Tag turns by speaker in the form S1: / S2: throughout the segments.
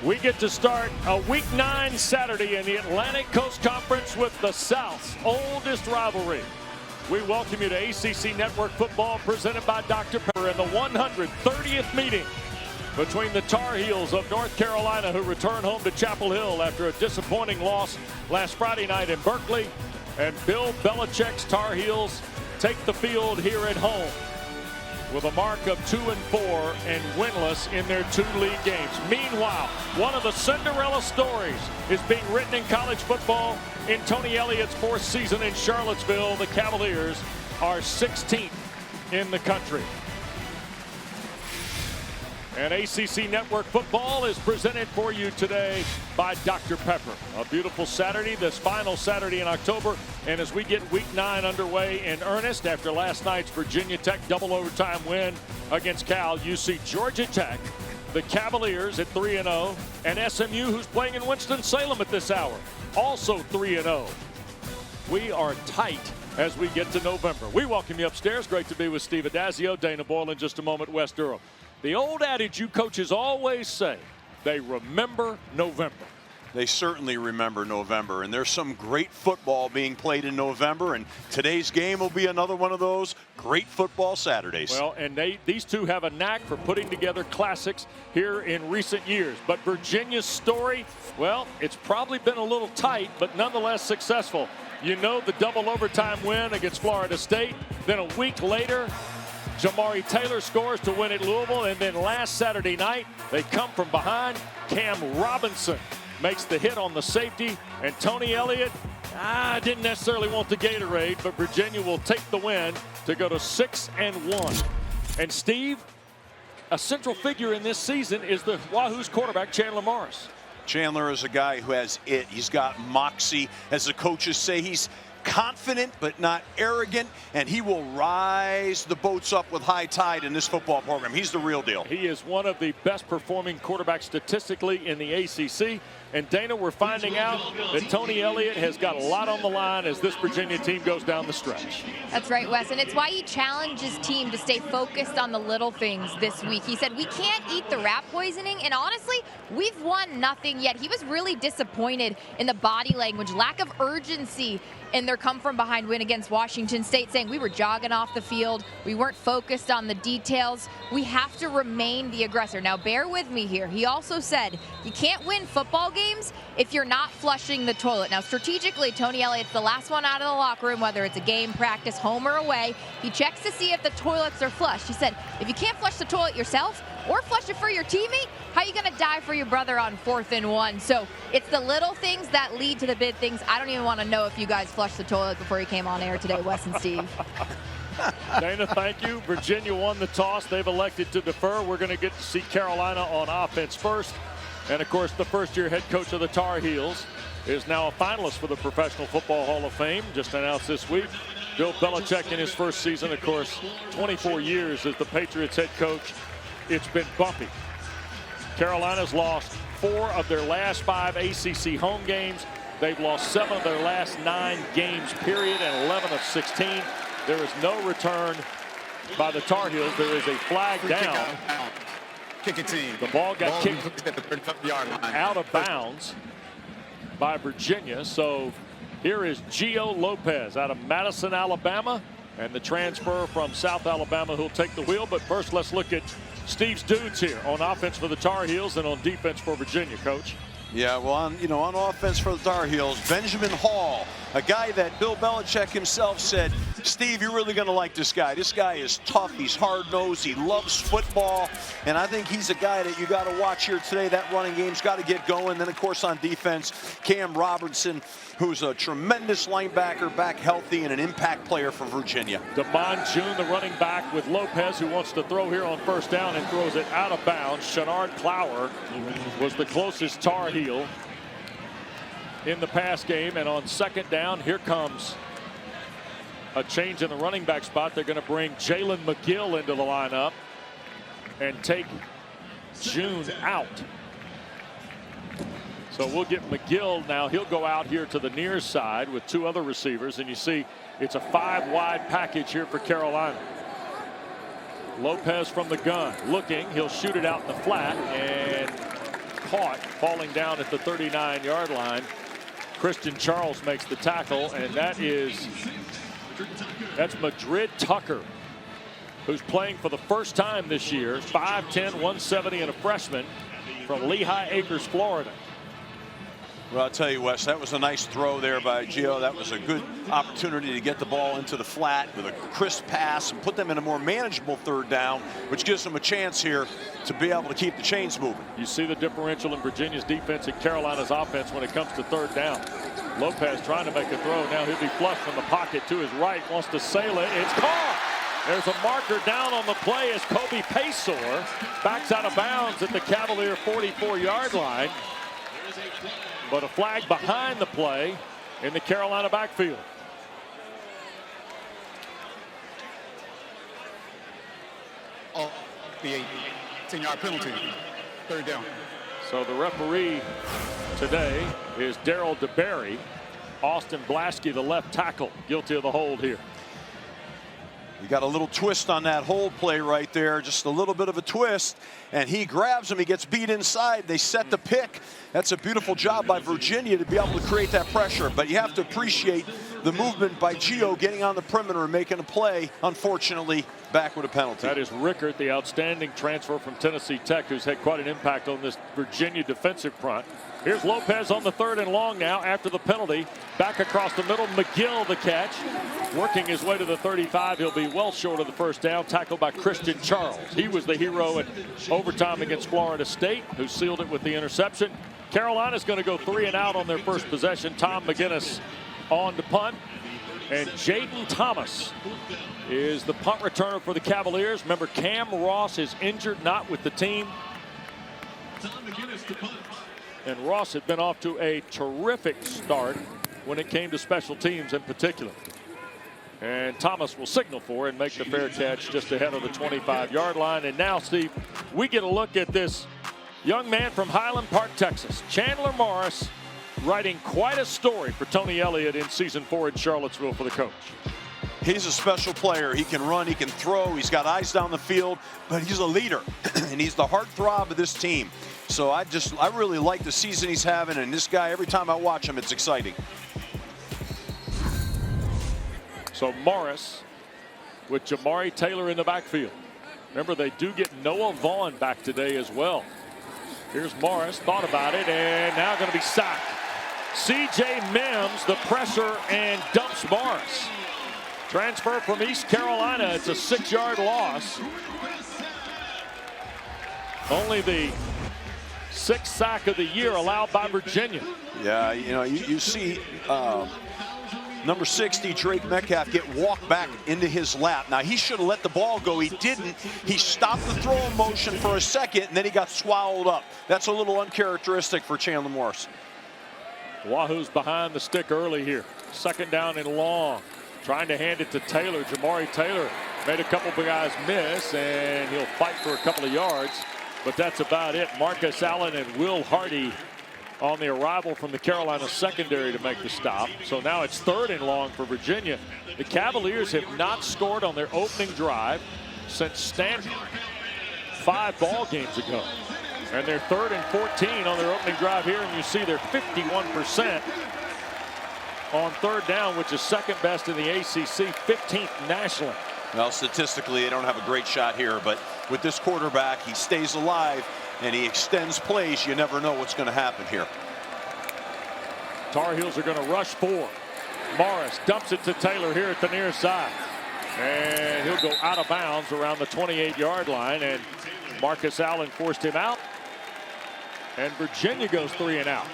S1: We get to start a Week 9 Saturday in the Atlantic Coast Conference with the South's oldest rivalry. We welcome you to ACC Network Football presented by Dr. Pepper in the 130th meeting between the Tar Heels of North Carolina, who return home to Chapel Hill after a disappointing loss last Friday night in Berkeley, and Bill Belichick's Tar Heels take the field here at home with a mark of 2-4 and winless in their 2 league games. Meanwhile, one of the Cinderella stories is being written in college football. In Tony Elliott's 4th season in Charlottesville, the Cavaliers are 16th in the country. And ACC Network Football is presented for you today by Dr. Pepper. A beautiful Saturday, this final Saturday in October. And as we get Week 9 underway in earnest after last night's Virginia Tech double overtime win against Cal, you see Georgia Tech, the Cavaliers at 3-0, and SMU, who's playing in Winston-Salem at this hour, also 3-0. We are tight as we get to November. We welcome you upstairs. Great to be with Steve Adazio, Dana Boyle in just a moment, Wes Durham. The old adage you coaches always say, they remember November.
S2: They certainly remember November, and there's some great football being played in November, and today's game will be another one of those great football Saturdays.
S1: Well, and these two have a knack for putting together classics here in recent years. But Virginia's story, well, it's probably been a little tight, but nonetheless successful. You know, the double overtime win against Florida State, then a week later, Jamari Taylor scores to win at Louisville, and then last Saturday night, they come from behind. Cam Robinson makes the hit on the safety, and Tony Elliott didn't necessarily want the Gatorade, but Virginia will take the win to go to 6-1. And Steve, a central figure in this season is the Wahoo's quarterback, Chandler Morris.
S2: Chandler is a guy who has it. He's got moxie. As the coaches say, he's confident but not arrogant, and he will rise the boats up with high tide in this football program. He's the real deal.
S1: He is one of the best performing quarterbacks statistically in the ACC. And Dana, we're finding out that Tony Elliott has got a lot on the line as this Virginia team goes down the stretch.
S3: That's right, Wes, and it's why he challenged his team to stay focused on the little things this week. He said, we can't eat the rat poisoning, and honestly, we've won nothing yet. He was really disappointed in the body language, lack of urgency in their come-from-behind win against Washington State, saying we were jogging off the field, we weren't focused on the details. We have to remain the aggressor. Now, bear with me here. He also said you can't win football games if you're not flushing the toilet. Now, strategically, Tony Elliott's the last one out of the locker room, whether it's a game, practice, home, or away. He checks to see if the toilets are flushed. He said, if you can't flush the toilet yourself or flush it for your teammate, how are you going to die for your brother on 4th and 1? So it's the little things that lead to the big things. I don't even want to know if you guys flushed the toilet before you came on air today, Wes and Steve.
S1: Dana, thank you. Virginia won the toss. They've elected to defer. We're going to get to see Carolina on offense first. And, of course, the first-year head coach of the Tar Heels is now a finalist for the Professional Football Hall of Fame, just announced this week. Bill Belichick in his first season, of course, 24 years as the Patriots head coach. It's been bumpy. Carolina's lost 4 of their last 5 ACC home games. They've lost 7 of their last 9 games, period, and 11 of 16. There is no return by the Tar Heels. There is a flag down.
S4: Kick it team.
S1: The ball got kicked out of bounds by Virginia. So here is Gio Lopez out of Madison, Alabama, and the transfer from South Alabama who'll take the wheel. But first, let's look at Steve's dudes here on offense for the Tar Heels and on defense for Virginia, Coach.
S2: Yeah, well, on offense for the Tar Heels, Benjamin Hall, a guy that Bill Belichick himself said, Steve, you're really going to like this guy. This guy is tough. He's hard-nosed. He loves football. And I think he's a guy that you got to watch here today. That running game's got to get going. Then, of course, on defense, Cam Robinson, who's a tremendous linebacker, back healthy, and an impact player for Virginia.
S1: Devon June, the running back, with Lopez, who wants to throw here on first down and throws it out of bounds. Shenard Clower was the closest Tar Heel in the pass game. And on second down, here comes a change in the running back spot. They're going to bring Jalen McGill into the lineup and take June out. So we'll get McGill now. He'll go out here to the near side with 2 other receivers. And you see it's a 5-wide package here for Carolina. Lopez from the gun looking. He'll shoot it out in the flat and caught falling down at the 39-yard line. Christian Charles makes the tackle, and that's Madrid Tucker, who's playing for the first time this year. 5'10", 170, and a freshman from Lehigh Acres, Florida.
S2: Well, I'll tell you, Wes, that was a nice throw there by Gio. That was a good opportunity to get the ball into the flat with a crisp pass and put them in a more manageable third down, which gives them a chance here to be able to keep the chains moving.
S1: You see the differential in Virginia's defense and Carolina's offense when it comes to third down. Lopez trying to make a throw. Now he'll be flush from the pocket to his right, wants to sail it. It's caught. There's a marker down on the play as Kobe Paysour backs out of bounds at the Cavalier 44-yard line. But a flag behind the play in the Carolina backfield.
S4: Oh, the 10-yard penalty. Third down.
S1: So the referee today is Daryl DeBerry. Austin Blaschke, the left tackle, guilty of the hold here.
S2: You got a little twist on that hold play right there, just a little bit of a twist, and he grabs him. He gets beat inside. They set the pick. That's a beautiful job by Virginia to be able to create that pressure, but you have to appreciate the movement by Gio getting on the perimeter and making a play. Unfortunately, back with a penalty.
S1: That is Rickert, the outstanding transfer from Tennessee Tech, who's had quite an impact on this Virginia defensive front. Here's Lopez on the 3rd and long now after the penalty. Back across the middle, McGill the catch. Working his way to the 35. He'll be well short of the first down. Tackled by Christian Charles. He was the hero in overtime against Florida State, who sealed it with the interception. Carolina's going to go 3 and out on their first possession. Tom McGinnis on to punt. And Jaden Thomas is the punt returner for the Cavaliers. Remember, Cam Ross is injured, not with the team. And Ross had been off to a terrific start when it came to special teams in particular. And Thomas will signal for and make the fair catch just ahead of the 25-yard line. And now, Steve, we get a look at this young man from Highland Park, Texas, Chandler Morris, writing quite a story for Tony Elliott in season 4 in Charlottesville for the coach.
S2: He's a special player. He can run, he can throw, he's got eyes down the field, but he's a leader, and he's the heartthrob of this team. So I really like the season he's having, and this guy, every time I watch him, it's exciting.
S1: So Morris with Jamari Taylor in the backfield. Remember, they do get Noah Vaughn back today as well. Here's Morris, thought about it, and now going to be sacked. C.J. Mims, the pressure, and dumps Morris. Transfer from East Carolina. It's a 6-yard loss. Only the 6th sack of the year allowed by Virginia.
S2: Yeah, you know, you see number 60, Drake Metcalf, get walked back into his lap. Now, he should have let the ball go. He didn't. He stopped the throwing motion for a second, and then he got swallowed up. That's a little uncharacteristic for Chandler Morris.
S1: Wahoo's behind the stick early here. 2nd down and long. Trying to hand it to Taylor. Jamari Taylor made a couple of guys miss, and he'll fight for a couple of yards. But that's about it. Marcus Allen and Will Hardy on the arrival from the Carolina secondary to make the stop. So now it's 3rd and long for Virginia. The Cavaliers have not scored on their opening drive since Stanford 5 ball games ago. And they're 3rd and 14 on their opening drive here, and you see they're 51% on 3rd down, which is 2nd best in the ACC, 15th nationally.
S2: Well, statistically, they don't have a great shot here, but with this quarterback, he stays alive and he extends plays. You never know what's going to happen here.
S1: Tar Heels are going to rush 4. Morris dumps it to Taylor here at the near side. And he'll go out of bounds around the 28-yard line, and Marcus Allen forced him out. And Virginia goes 3 and out.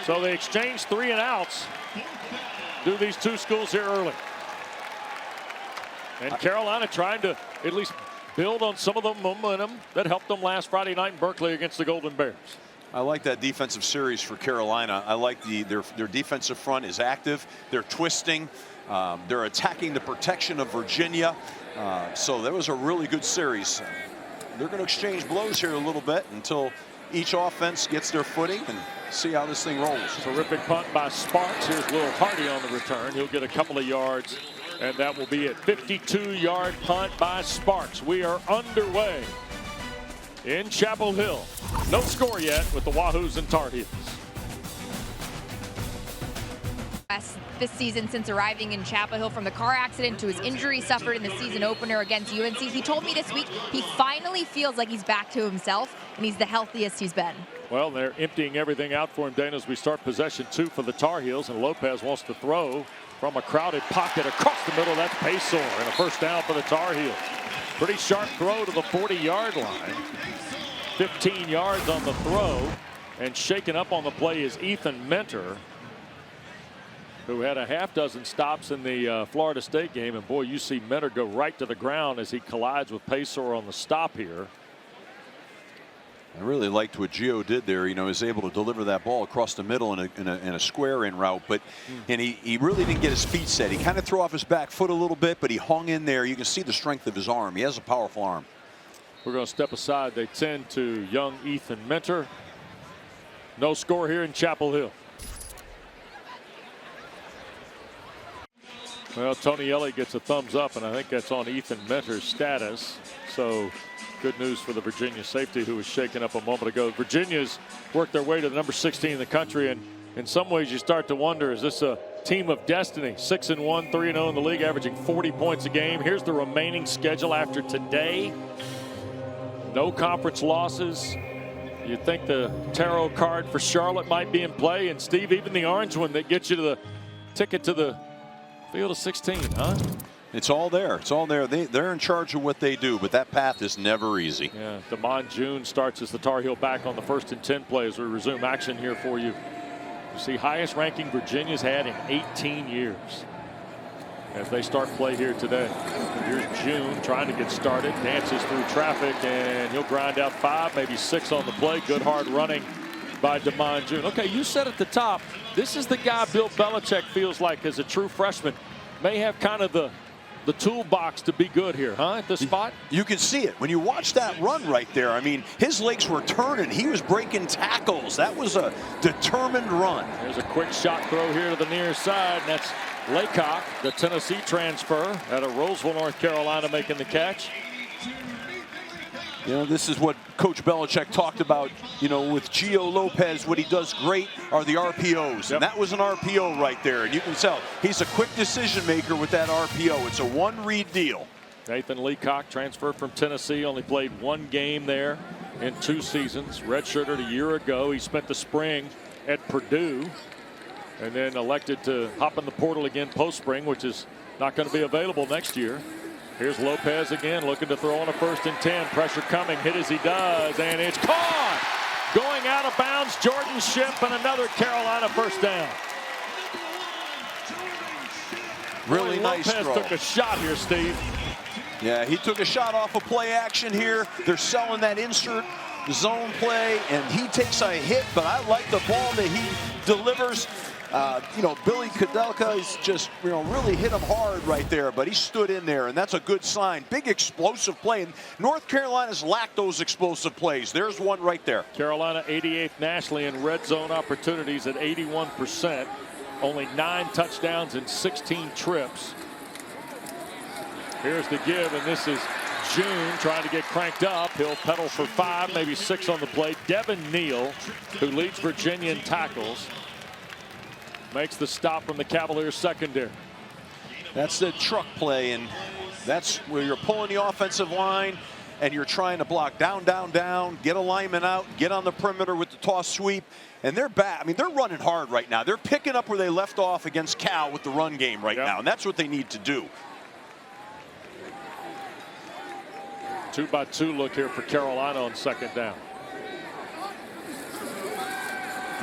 S1: So they exchange 3 and outs. Do these two schools here early. And Carolina trying to at least build on some of the momentum that helped them last Friday night in Berkeley against the Golden Bears.
S2: I like that defensive series for Carolina. I like their defensive front is active. They're twisting. They're attacking the protection of Virginia. So that was a really good series. They're going to exchange blows here a little bit until each offense gets their footing and see how this thing rolls.
S1: Terrific punt by Sparks. Here's Will Hardy on the return. He'll get a couple of yards, and that will be a 52-yard punt by Sparks. We are underway in Chapel Hill. No score yet with the Wahoos and Tar Heels.
S3: This season since arriving in Chapel Hill from the car accident to his injury suffered in the season opener against UNC. He told me this week he finally feels like he's back to himself and he's the healthiest he's been.
S1: Well, they're emptying everything out for him, Dana, as we start possession 2 for the Tar Heels, and Lopez wants to throw from a crowded pocket across the middle. That's Paysor, and a first down for the Tar Heels. Pretty sharp throw to the 40-yard line. 15 yards on the throw, and shaken up on the play is Ethan Mentor, who had a half dozen stops in the Florida State game. And boy, you see Mentor go right to the ground as he collides with Paysor on the stop here.
S2: I really liked what Gio did there. You know, he was able to deliver that ball across the middle in a square in route, but and he really didn't get his feet set. He kind of threw off his back foot a little bit, but he hung in there. You can see the strength of his arm. He has a powerful arm.
S1: We're going to step aside. They tend to young Ethan Mentor. No score here in Chapel Hill. Well, Tony Elliott gets a thumbs up, and I think that's on Ethan Mentor's status. So good news for the Virginia safety who was shaken up a moment ago. Virginia's worked their way to the number 16 in the country, and in some ways you start to wonder, is this a team of destiny? 6-1, 3-0 in the league, averaging 40 points a game. Here's the remaining schedule after today. No conference losses. You'd think the tarot card for Charlotte might be in play, and Steve, even the orange one that gets you to the ticket to the field of 16, huh?
S2: It's all there. It's all there. They're in charge of what they do, but that path is never easy.
S1: Yeah, Damon June starts as the Tar Heel back on the 1st and 10 play as we resume action here for you. You see highest ranking Virginia's had in 18 years as they start play here today. Here's June trying to get started, dances through traffic, and he'll grind out 5, maybe 6 on the play. Good hard running by Damon June. Okay, you said at the top, this is the guy Bill Belichick feels like as a true freshman may have kind of the toolbox to be good here, huh, at this spot?
S2: You can see it when you watch that run right there. I mean, his legs were turning. He was breaking tackles. That was a determined run.
S1: There's a quick shot throw here to the near side, and that's Laycock, the Tennessee transfer out of Roseville, North Carolina, making the catch.
S2: You know, this is what Coach Belichick talked about, you know, with Gio Lopez. What he does great are the RPOs. Yep. And that was an RPO right there. And you can tell he's a quick decision maker with that RPO. It's a one-read deal.
S1: Nathan Leacock transferred from Tennessee, only played 1 game there in 2 seasons. Redshirted a year ago. He spent the spring at Purdue and then elected to hop in the portal again post-spring, which is not going to be available next year. Here's Lopez again, looking to throw on a 1st and 10. Pressure coming, hit as he does, and it's caught! Going out of bounds, Jordan Ship, and another Carolina first down.
S2: Really nice
S1: Lopez
S2: throw.
S1: took a shot here, Steve.
S2: Yeah, he took a shot off of play action here. They're selling that insert zone play, and he takes a hit, but I like the ball that he delivers. You know, Billy Kudelka is just, you know, really hit him hard right there, but he stood in there, and that's a good sign. Big explosive play, and North Carolina's lacked those explosive plays. There's one right there.
S1: Carolina 88th nationally in red zone opportunities at 81%. Only 9 touchdowns and 16 trips. Here's the give, and this is June trying to get cranked up. He'll pedal for 5, maybe 6 on the play. Devin Neal, who leads Virginia in tackles, makes the stop from the Cavaliers secondary.
S2: That's the truck play, and that's where you're pulling the offensive line and you're trying to block down, down, down, get a lineman out, get on the perimeter with the toss sweep, and they're back. I mean, they're running hard right now. They're picking up where they left off against Cal with the run game right now, and that's what they need to do.
S1: 2-by-2 look here for Carolina on 2nd down.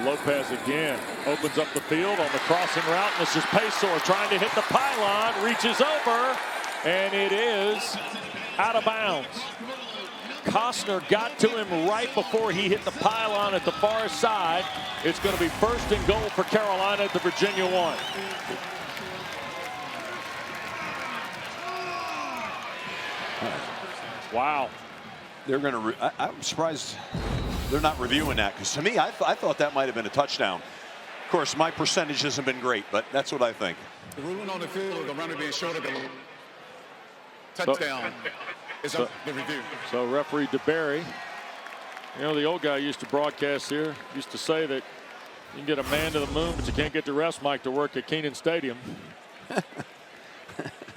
S1: Lopez again opens up the field on the crossing route. And this is Paysor trying to hit the pylon, reaches over, and it is out of bounds. Costner got to him right before he hit the pylon at the far side. It's going to be 1st and goal for Carolina at the Virginia 1. Wow.
S2: They're going to, I'm surprised they're not reviewing that, because to me, I thought that might have been a touchdown. Of course, my percentage hasn't been great, but that's what I think.
S4: The ruling on the field, the runner being short of the touchdown is up the review.
S1: So referee DeBerry You know, the old guy used to broadcast here, used to say that you can get a man to the moon, but you can't get the rest, Mike, to work at Kenan Stadium.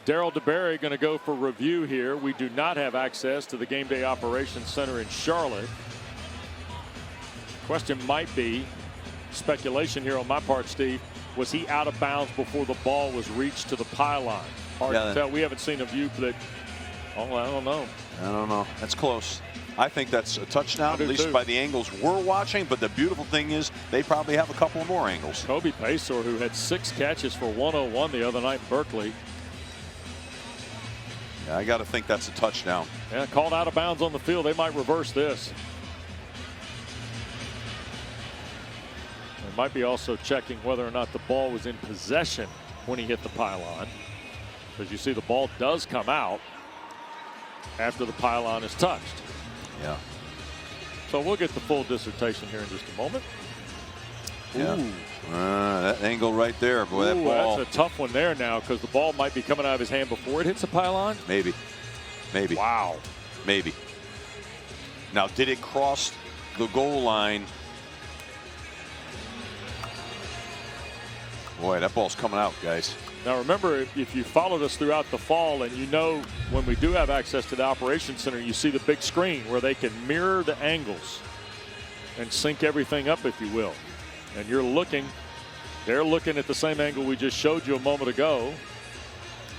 S1: Darryl DeBerry going to go for review here. We do not have access to the Game Day Operations Center in Charlotte. Question might be, speculation here on my part, Steve, was he out of bounds before the ball was reached to the pylon? Hard to tell. We haven't seen a view that. Oh, I don't know.
S2: I don't know. That's close. I think that's a touchdown, at least by the angles we're watching. But the beautiful thing is they probably have a couple more angles.
S1: Kobe Paysour, who had 6 catches for 101 the other night in Berkeley.
S2: Yeah, I got to think that's a touchdown.
S1: Yeah, called out of bounds on the field. They might reverse this. They might be also checking whether or not the ball was in possession when he hit the pylon. Because you see the ball does come out after the pylon is touched.
S2: Yeah.
S1: So we'll get the full dissertation here in just a moment.
S2: Yeah. That angle right there. Boy, that ball.
S1: That's a tough one there now because the ball might be coming out of his hand before it hits the pylon.
S2: Maybe. Maybe.
S1: Wow.
S2: Maybe. Now, did it cross the goal line? Boy, that ball's coming out, guys.
S1: Now remember, if you followed us throughout the fall, and you know when we do have access to the Operations Center, you see the big screen where they can mirror the angles and sync everything up, if you will. And you're looking, they're looking at the same angle we just showed you a moment ago.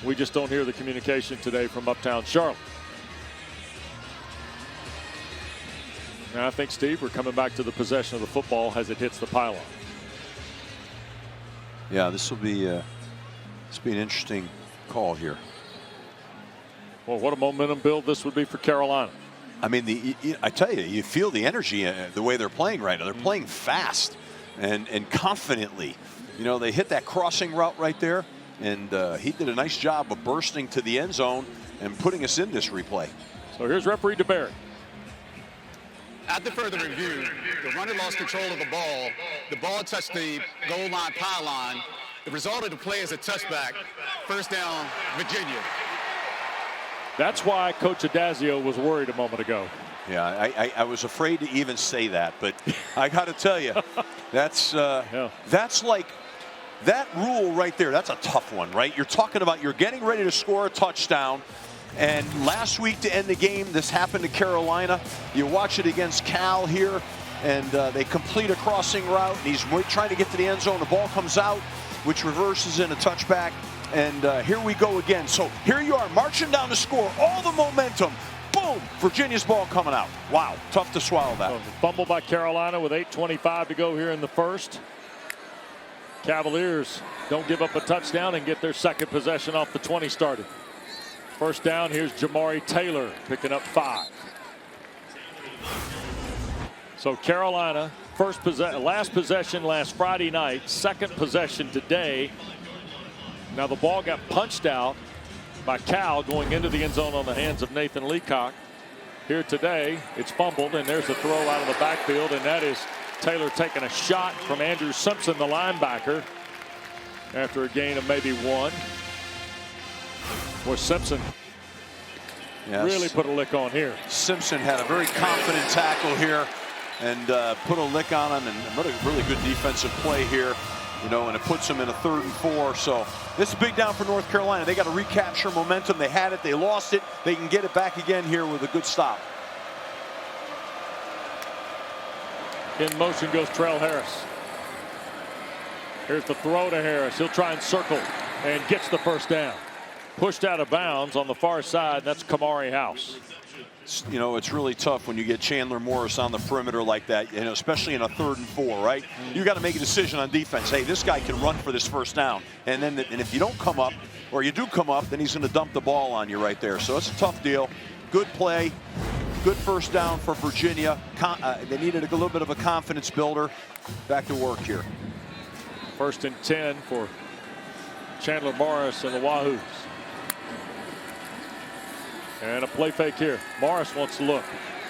S1: We just don't hear the communication today from uptown Charlotte. Now I think, Steve, we're coming back to the possession of the football as it hits the pylon.
S2: Yeah, this will be an interesting call here.
S1: Well, what a momentum build this would be for Carolina.
S2: I mean, I tell you, you feel the energy the way they're playing right now. They're playing fast and confidently. You know, they hit that crossing route right there, and he did a nice job of bursting to the end zone and putting us in this replay.
S1: So here's referee DeBerry.
S4: After further review, the runner lost control of the ball. The ball touched the goal line pylon. The result of the play is a touchback. First down, Virginia.
S1: That's why Coach Adazio was worried a moment ago.
S2: Yeah, I was afraid to even say that, but I got to tell you, that's like that rule right there. That's a tough one, right? You're talking about you're getting ready to score a touchdown. And last week to end the game, this happened to Carolina. You watch it against Cal here, and they complete a crossing route, and he's trying to get to the end zone. The ball comes out, which reverses in a touchback, and here we go again. So here you are, marching down to score, all the momentum. Boom! Virginia's ball coming out. Wow, tough to swallow that.
S1: So fumble by Carolina with 8:25 to go here in the first. Cavaliers don't give up a touchdown and get their second possession off the 20 started. First down, here's Jamari Taylor picking up 5. So Carolina, last possession last Friday night, second possession today. Now the ball got punched out by Cal going into the end zone on the hands of Nathan Leacock. Here today, it's fumbled, and there's a throw out of the backfield, and that is Taylor taking a shot from Andrew Simpson, the linebacker, after a gain of maybe 1. Where Simpson really put a lick on here.
S2: Simpson had a very confident tackle here and put a lick on him, and what a really good defensive play here, you know, and it puts him in a 3rd and 4. So this is a big down for North Carolina. They got to recapture momentum. They had it, they lost it. They can get it back again here with a good stop.
S1: In motion goes Trell Harris. Here's the throw to Harris. He'll try and circle and gets the first down. Pushed out of bounds on the far side. That's Kamari House.
S2: You know, it's really tough when you get Chandler Morris on the perimeter like that, you know, especially in a 3rd and 4, right? You got to make a decision on defense. Hey, this guy can run for this first down. And then if you don't come up, or you do come up, then he's going to dump the ball on you right there. So it's a tough deal. Good play. Good first down for Virginia. They needed a little bit of a confidence builder. Back to work here.
S1: 1st and 10 for Chandler Morris and the Wahoos. And a play fake here. Morris wants to look.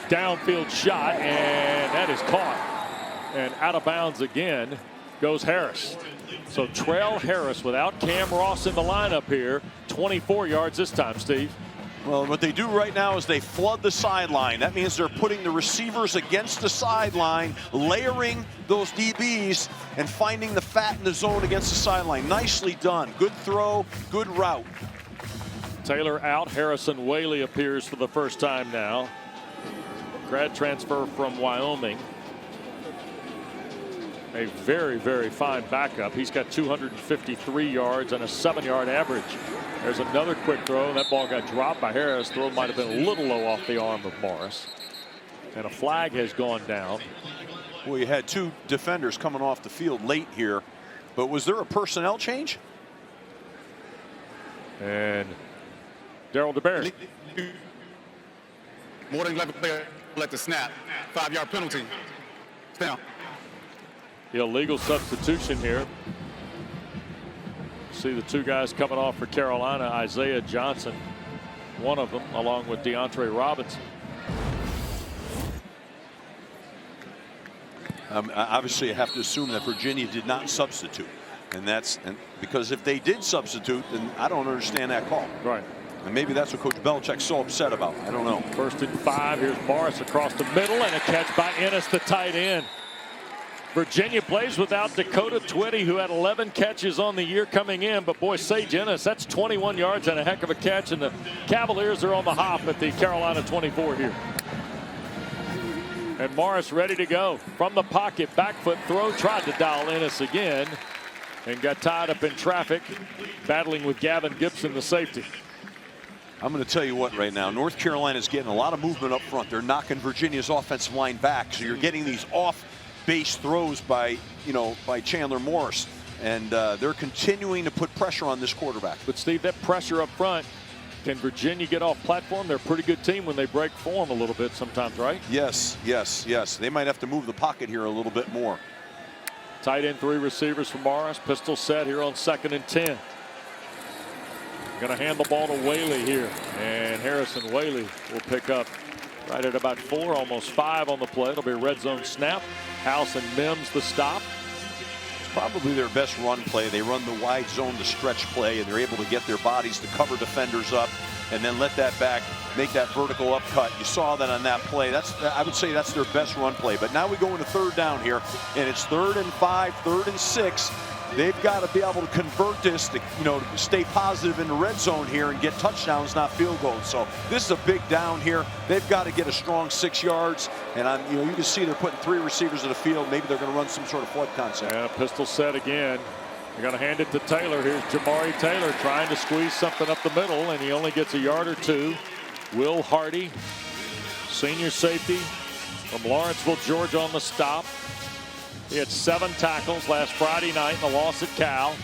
S1: Downfield shot, and that is caught. And out of bounds again goes Harris. So Trell Harris without Cam Ross in the lineup here. 24 yards this time, Steve.
S2: Well, what they do right now is they flood the sideline. That means they're putting the receivers against the sideline, layering those DBs, and finding the fat in the zone against the sideline. Nicely done. Good throw, good route.
S1: Taylor out. Harrison Whaley appears for the first time now. Grad transfer from Wyoming. A very, very fine backup. He's got 253 yards and a 7-yard average. There's another quick throw. That ball got dropped by Harris. Throw might have been a little low off the arm of Morris. And a flag has gone down.
S2: Well, you had two defenders coming off the field late here. But was there a personnel change?
S1: And Darryl DeBerry.
S4: More than 11 players let the snap. 5-yard penalty. Down.
S1: Illegal substitution here. See the two guys coming off for Carolina, Isaiah Johnson, one of them, along with DeAndre Robinson.
S2: Obviously, you have to assume that Virginia did not substitute, and because if they did substitute, then I don't understand that call.
S1: Right.
S2: And maybe that's what Coach Belichick's so upset about. I don't know.
S1: 1st and 5. Here's Morris across the middle, and a catch by Ennis, the tight end. Virginia plays without Dakota Twitty, who had 11 catches on the year coming in. But boy, Sage Ennis, that's 21 yards and a heck of a catch. And the Cavaliers are on the hop at the Carolina 24 here. And Morris ready to go from the pocket. Back foot throw. Tried to dial Ennis again and got tied up in traffic, battling with Gavin Gibson, the safety.
S2: I'm going to tell you what right now. North Carolina's getting a lot of movement up front. They're knocking Virginia's offensive line back. So you're getting these off-base throws by Chandler Morris. And they're continuing to put pressure on this quarterback.
S1: But Steve, that pressure up front, can Virginia get off platform? They're a pretty good team when they break form a little bit sometimes, right?
S2: Yes, yes, yes. They might have to move the pocket here a little bit more.
S1: Tight end 3 receivers for Morris. Pistol set here on 2nd and 10. Going to hand the ball to Whaley here. And Harrison Whaley will pick up right at about 4, almost 5 on the play. It'll be a red zone snap. House and Mims the stop.
S2: It's probably their best run play. They run the wide zone, the stretch play, and they're able to get their bodies to cover defenders up and then let that back make that vertical up cut. You saw that on that play. I would say that's their best run play. But now we go into 3rd down here, and it's 3rd and 5, 3rd and 6. They've got to be able to convert this to, to stay positive in the red zone here and get touchdowns, not field goals. So this is a big down here. They've got to get a strong 6 yards. And you can see they're putting 3 receivers in the field. Maybe they're going to run some sort of flood concept.
S1: Yeah, pistol set again. They're going to hand it to Taylor. Here's Jamari Taylor trying to squeeze something up the middle, and he only gets a yard or 2. Will Hardy, senior safety from Lawrenceville, Georgia, on the stop. He had 7 tackles last Friday night in the loss at Cal.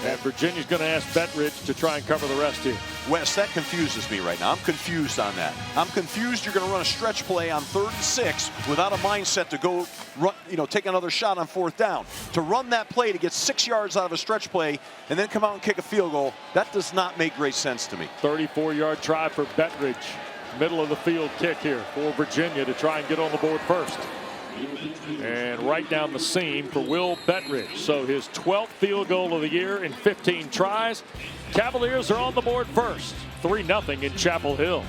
S1: And Virginia's going to ask Bettridge to try and cover the rest here.
S2: Wes, that confuses me right now. I'm confused on that. I'm confused you're going to run a stretch play on 3rd and 6 without a mindset to go run, take another shot on 4th down. To run that play to get 6 yards out of a stretch play and then come out and kick a field goal, that does not make great sense to me.
S1: 34-yard try for Bettridge. Middle of the field kick here for Virginia to try and get on the board first. And right down the seam for Will Bettridge. So his 12th field goal of the year in 15 tries. Cavaliers are on the board first. 3-0 in Chapel Hill.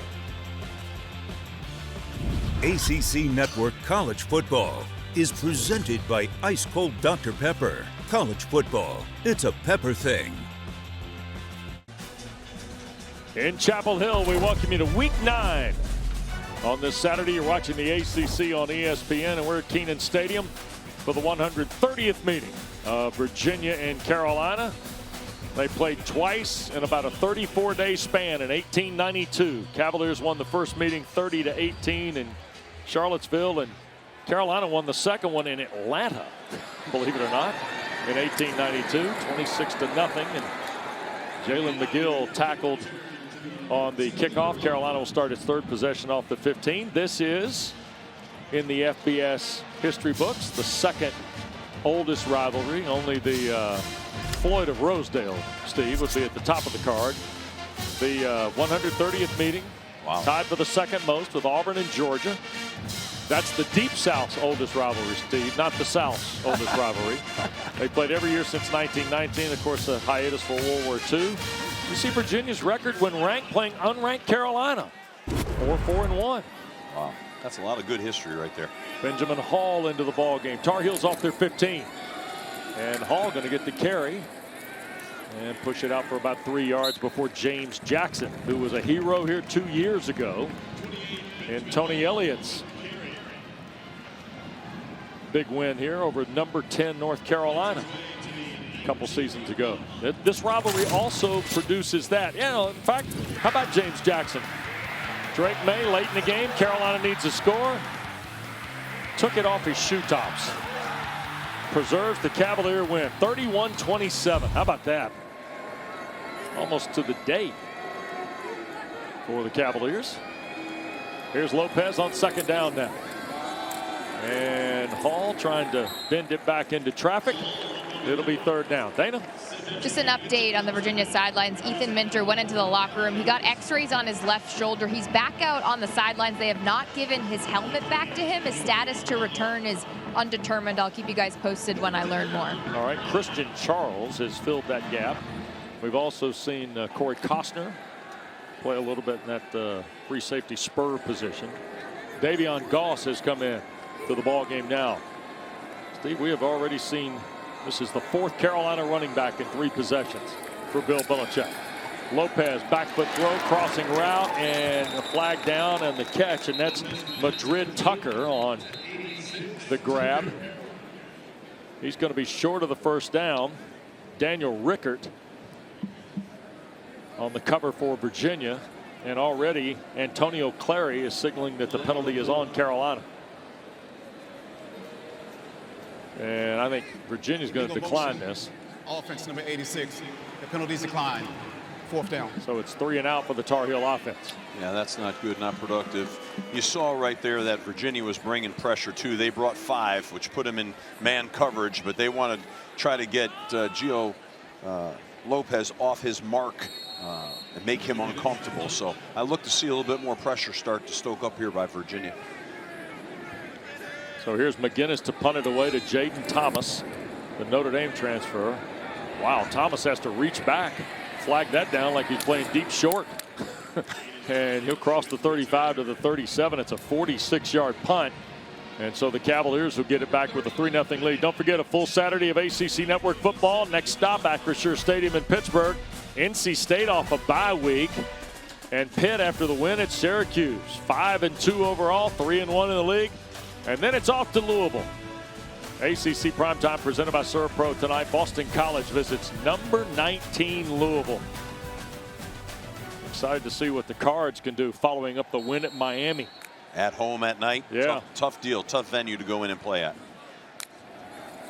S5: ACC Network College Football is presented by Ice Cold Dr. Pepper. College football, it's a pepper thing.
S1: In Chapel Hill, we welcome you to Week 9. On this Saturday, you're watching the ACC on ESPN, and we're at Kenan Stadium for the 130th meeting of Virginia and Carolina. They played twice in about a 34-day span in 1892. Cavaliers won the first meeting 30-18 in Charlottesville, and Carolina won the second one in Atlanta, believe it or not, in 1892, 26-0. And Jalen McGill tackled on the kickoff. Carolina will start its 3rd possession off the 15. This is, in the FBS history books, the 2nd oldest rivalry. Only the Floyd of Rosedale, Steve, would be at the top of the card. The 130th meeting, tied for the 2nd most with Auburn and Georgia. That's the Deep South's oldest rivalry, Steve, not the South's oldest rivalry. They played every year since 1919, of course, a hiatus for World War II. You see Virginia's record when ranked playing unranked Carolina. 4-4-1.
S2: Wow, that's a lot of good history right there.
S1: Benjamin Hall into the ball game. Tar Heels off their 15. And Hall going to get the carry and push it out for about 3 yards before James Jackson, who was a hero here 2 years ago. And Tony Elliott's big win here over number 10 North Carolina a couple seasons ago. This rivalry also produces that. You know, in fact, how about James Jackson? Drake May late in the game. Carolina needs a score. Took it off his shoe tops. Preserves the Cavalier win. 31-27. How about that? Almost to the day for the Cavaliers. Here's Lopez on second down now. And Hall trying to bend it back into traffic. It'll be third down. Dana?
S3: Just an update on the Virginia sidelines. Ethan Minter went into the locker room. He got x-rays on his left shoulder. He's back out on the sidelines. They have not given his helmet back to him. His status to return is undetermined. I'll keep you guys posted when I learn more.
S1: All right, Christian Charles has filled that gap. We've also seen Corey Costner play a little bit in that free safety spur position. Davion Goss has come in to the ball game now. Steve, we have already seen this is the fourth Carolina running back in 3 possessions for Bill Belichick. Lopez back foot throw, crossing route, and a flag down and the catch, and that's Madrid Tucker on the grab. He's going to be short of the first down. Daniel Rickert on the cover for Virginia, and already Antonio Clary is signaling that the penalty is on Carolina. And I think Virginia's going to decline this.
S4: Offense number 86. The penalties decline. 4th down.
S1: So it's 3 and out for the Tar Heel offense.
S2: Yeah, that's not good, not productive. You saw right there that Virginia was bringing pressure too. They brought 5, which put him in man coverage, but they want to try to get Gio Lopez off his mark and make him uncomfortable. So I look to see a little bit more pressure start to stoke up here by Virginia.
S1: So here's McGinnis to punt it away to Jaden Thomas, the Notre Dame transfer. Wow, Thomas has to reach back, flag that down like he's playing deep short. And he'll cross the 35 to the 37. It's a 46-yard punt. And so the Cavaliers will get it back with a 3-0 lead. Don't forget, a full Saturday of ACC Network football. Next stop, Acrisure Stadium in Pittsburgh. NC State off a bye week. And Pitt after the win at Syracuse. 5-2 overall, 3-1 in the league. And then it's off to Louisville. ACC Primetime presented by ServPro tonight. Boston College visits number 19 Louisville. Excited to see what the Cards can do following up the win at Miami.
S2: At home at night.
S1: Yeah.
S2: Tough deal, tough venue to go in and play at.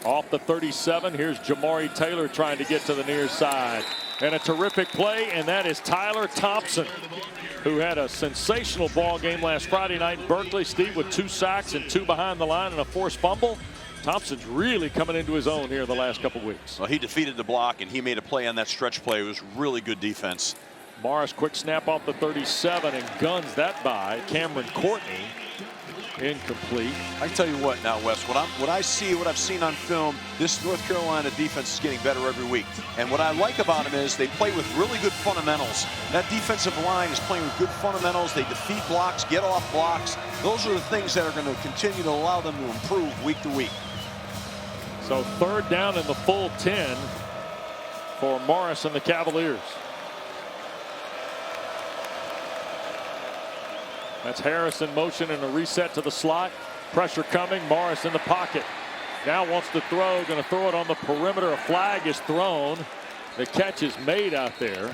S1: Off the 37, here's Jamari Taylor trying to get to the near side. And a terrific play, and that is Tyler Thompson, who had a sensational ball game last Friday night in Berkeley. Steve, with 2 sacks and 2 behind the line and a forced fumble. Thompson's really coming into his own here the last couple weeks.
S2: Well, he defeated the block, and he made a play on that stretch play. It was really good defense.
S1: Morris, quick snap off the 37 and guns that by Cameron Courtney. Incomplete.
S2: I tell you what now, Wes, what I've seen on film, this North Carolina defense is getting better every week. And what I like about them is they play with really good fundamentals. That defensive line is playing with good fundamentals. They defeat blocks, get off blocks. Those are the things that are going to continue to allow them to improve week to week.
S1: So 3rd down in the full 10 for Morris and the Cavaliers. That's Harris in motion and a reset to the slot. Pressure coming. Morris in the pocket. Now wants to throw. Going to throw it on the perimeter. A flag is thrown. The catch is made out there.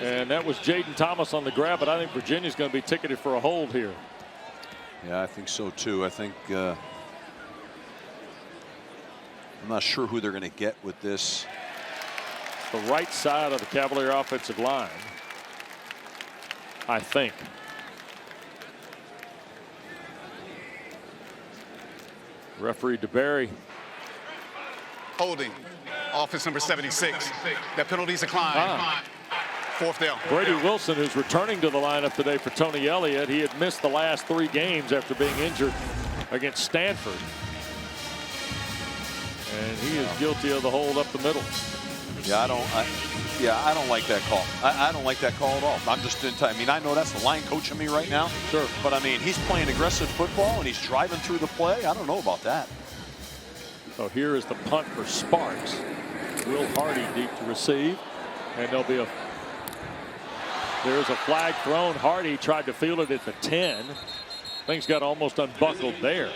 S1: And that was Jaden Thomas on the grab, but I think Virginia's going to be ticketed for a hold here.
S2: Yeah, I think so too. I think I'm not sure who they're going to get with this.
S1: The right side of the Cavalier offensive line, I think. Referee DeBerry.
S4: Holding. Offense number 76. That penalties decline. 4th down.
S1: Brady Wilson, who's returning to the lineup today for Tony Elliott. He had missed the last 3 games after being injured against Stanford. And he is guilty of the hold up the middle.
S2: Yeah, I don't like that call. I don't like that call at all. I'm just I mean, I know that's the line coach of me right now.
S1: Sure.
S2: But I mean, he's playing aggressive football and he's driving through the play. I don't know about that.
S1: So here is the punt for Sparks. Will Hardy deep to receive, and there's a flag thrown. Hardy tried to field it at the 10. Things got almost unbuckled there.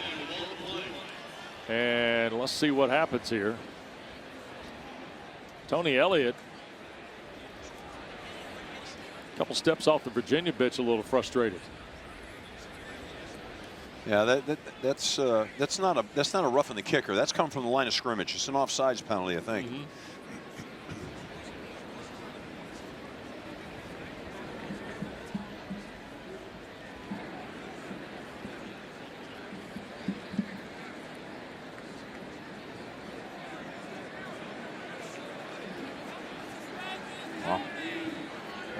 S1: And let's see what happens here. Tony Elliott, a couple steps off the Virginia bench, a little frustrated.
S2: Yeah, that's not a roughing the kicker. That's come from the line of scrimmage. It's an offsides penalty, I think.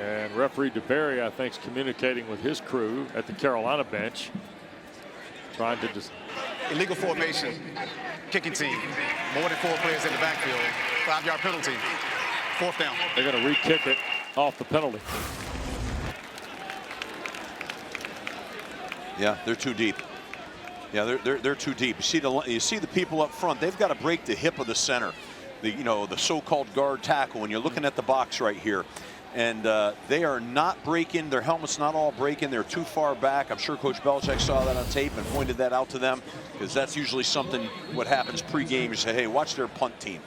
S1: And referee DeBerry, I think, is communicating with his crew at the Carolina bench, trying to just
S4: Illegal formation, kicking team, more than 4 players in the backfield, 5-yard penalty, 4th down.
S1: They're going to re-kick it off the penalty.
S2: Yeah, they're too deep. Yeah, they're too deep. You see the people up front. They've got to break the hip of the center, the so-called guard tackle. When you're looking at the box right here, and they are not breaking. Their helmet's not all breaking. They're too far back. I'm sure Coach Belichick saw that on tape and pointed that out to them, because that's usually something what happens pregame. You say, hey, watch their punt team,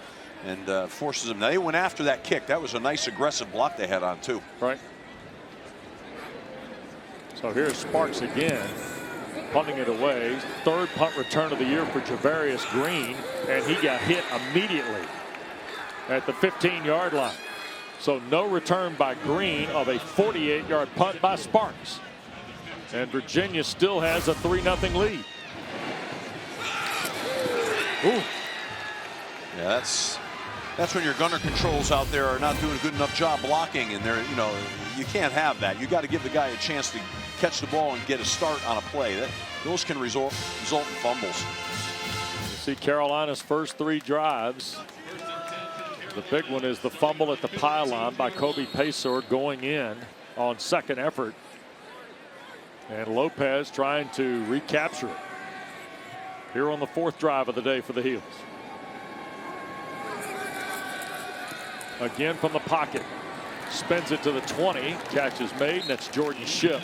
S2: and forces them. Now they went after that kick. That was a nice aggressive block they had on too.
S1: Right. So here's Sparks again, punting it away. 3rd punt return of the year for Javarius Green, and he got hit immediately at the 15-yard line. So no return by Green of a 48-yard punt by Sparks. And Virginia still has a 3-0 lead. Ooh.
S2: Yeah, that's when your gunner controls out there are not doing a good enough job blocking, and you can't have that. You got to give the guy a chance to catch the ball and get a start on a play. Those can result in fumbles.
S1: You see Carolina's first 3 drives. The big one is the fumble at the pylon by Kobe Paysor going in on 2nd effort. And Lopez trying to recapture it here on the 4th drive of the day for the Heels. Again from the pocket. Spins it to the 20. Catch is made, and that's Jordan Shipp.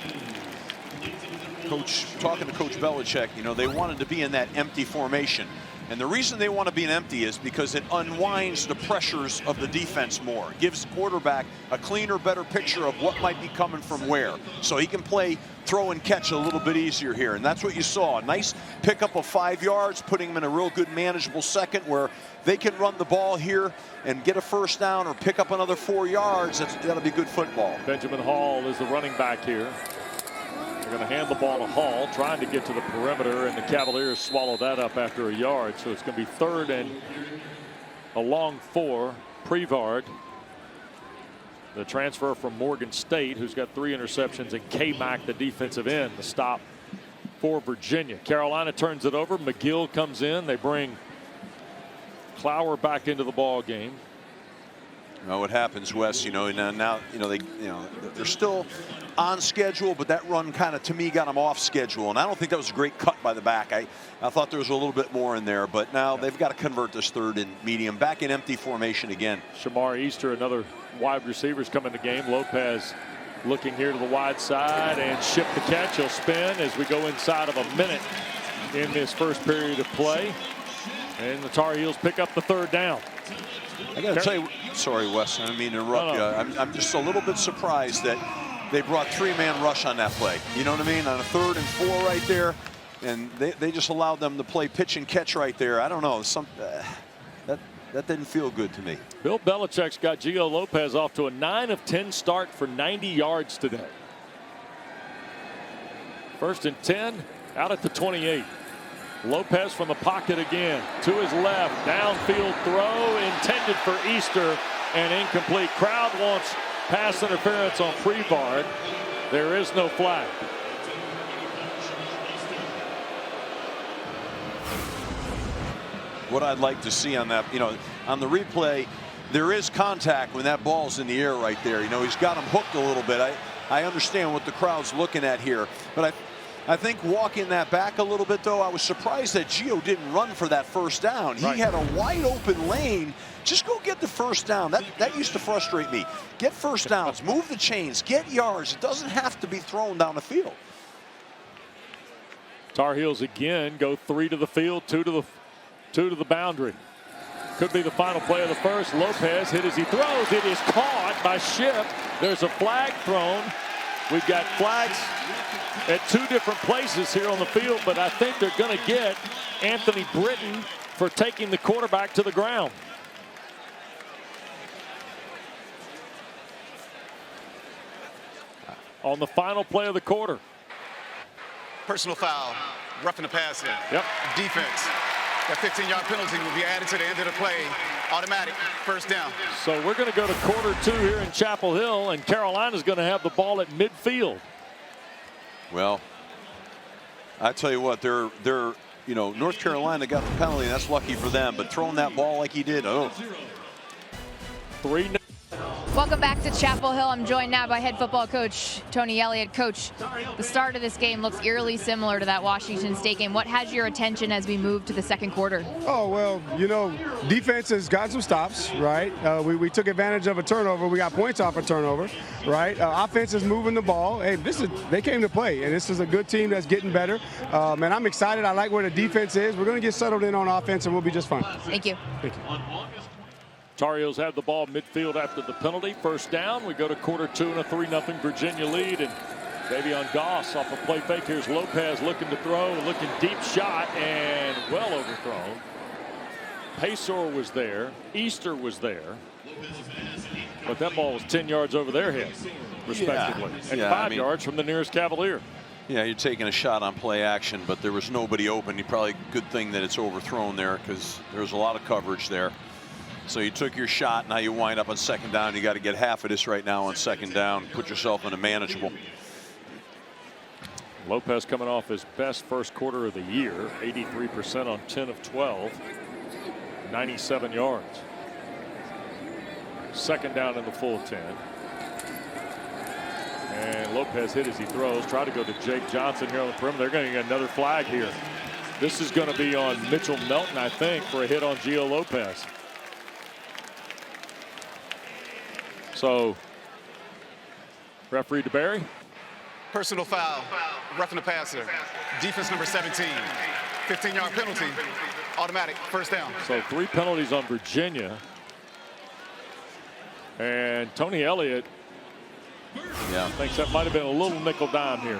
S2: Talking to Coach Belichick, they wanted to be in that empty formation. And the reason they want to be an empty is because it unwinds the pressures of the defense more. It gives the quarterback a cleaner, better picture of what might be coming from where. So he can play throw and catch a little bit easier here. And that's what you saw. A nice pickup of 5 yards, putting them in a real good manageable second where they can run the ball here and get a 1st down or pick up another 4 yards. That'll be good football.
S1: Benjamin Hall is the running back here. They're going to hand the ball to Hall, trying to get to the perimeter, and the Cavaliers swallow that up after a yard. So it's going to be 3rd and a long 4. Prevard, the transfer from Morgan State, who's got 3 interceptions, and K-Mac, the defensive end, the stop for Virginia. Carolina turns it over. McGill comes in. They bring Clower back into the ball game.
S2: What happens, Wes? Now they're still on schedule, but that run kind of, to me, got them off schedule. And I don't think that was a great cut by the back. I thought there was a little bit more in there, but now they've got to convert this 3rd and medium back in empty formation again.
S1: Shamar Easter, another wide receiver's come in the game. Lopez looking here to the wide side, and Shipp the catch. He'll spin as we go inside of a minute in this first period of play. And the Tar Heels pick up the 3rd down.
S2: I got to tell you, sorry, Wes, I didn't mean to interrupt you. I'm just a little bit surprised that they brought 3-man rush on that play. You know what I mean? On a 3rd and 4 right there, and they just allowed them to play pitch and catch right there. I don't know. That didn't feel good to me.
S1: Bill Belichick's got Gio Lopez off to a 9 of 10 start for 90 yards today. 1st and 10 out at the 28. Lopez from the pocket again to his left, downfield throw intended for Easter and incomplete. Crowd wants pass interference on Prevard. There is no flag.
S2: What I'd like to see on that, on the replay, there is contact when that ball's in the air right there. You know, he's got him hooked a little bit. I understand what the crowd's looking at here, but I think walking that back a little bit, though, I was surprised that Gio didn't run for that first down. He had a wide open lane. Just go get the first down. That used to frustrate me. Get first downs, move the chains, get yards. It doesn't have to be thrown down the field.
S1: Tar Heels again go 3 to the field, 2 to the boundary. Could be the final play of the first. Lopez hit as he throws. It is caught by Ship. There's a flag thrown. We've got flags at 2 different places here on the field, but I think they're going to get Anthony Britton for taking the quarterback to the ground. On the final play of the quarter.
S4: Personal foul, roughing the passer.
S1: Yep.
S4: Defense. That 15-yard penalty will be added to the end of the play. Automatic, first down.
S1: So we're going to go to quarter 2 here in Chapel Hill, and Carolina's going to have the ball at midfield.
S2: Well, I tell you what, they're you know, North Carolina got the penalty, and that's lucky for them. But throwing that ball like he did,
S1: 3-0.
S3: Welcome back to Chapel Hill. I'm joined now by head football coach Tony Elliott. Coach, the start of this game looks eerily similar to that Washington State game. What has your attention as we move to the second quarter?
S6: Oh, well, you know, defense has got some stops, right? We took advantage of a turnover. We got points off a turnover, right? Offense is moving the ball. Hey, they came to play, and this is a good team that's getting better. And I'm excited. I like where the defense is. We're going to get settled in on offense, and we'll be just fine.
S3: Thank you.
S6: Thank you.
S1: Tar Heels have the ball midfield after the penalty. First down. We go to quarter 2 and a 3-0 Virginia lead. And Davion Goss off a play fake. Here's Lopez looking to throw, looking deep shot, and well overthrown. Paysor was there. Easter was there. But that ball was 10 yards over their head, respectively. And 5 yards from the nearest Cavalier.
S2: Yeah, you're taking a shot on play action, but there was nobody open. You probably good thing that it's overthrown there because there's a lot of coverage there. So you took your shot. Now you wind up on second down. You got to get half of this right now on second down. Put yourself in a manageable.
S1: Lopez coming off his best first quarter of the year. 83% on 10 of 12. 97 yards. Second down in the full 10. And Lopez hit as he throws. Try to go to Jake Johnson here on the perimeter. They're going to get another flag here. This is going to be on Mitchell Melton, I think, for a hit on Gio Lopez. So, referee DeBerry.
S4: Personal foul, roughing the passer. Defense number 17. 15-yard penalty, automatic, first down.
S1: So 3 penalties on Virginia. And Tony Elliott thinks that might have been a little nickel dime here.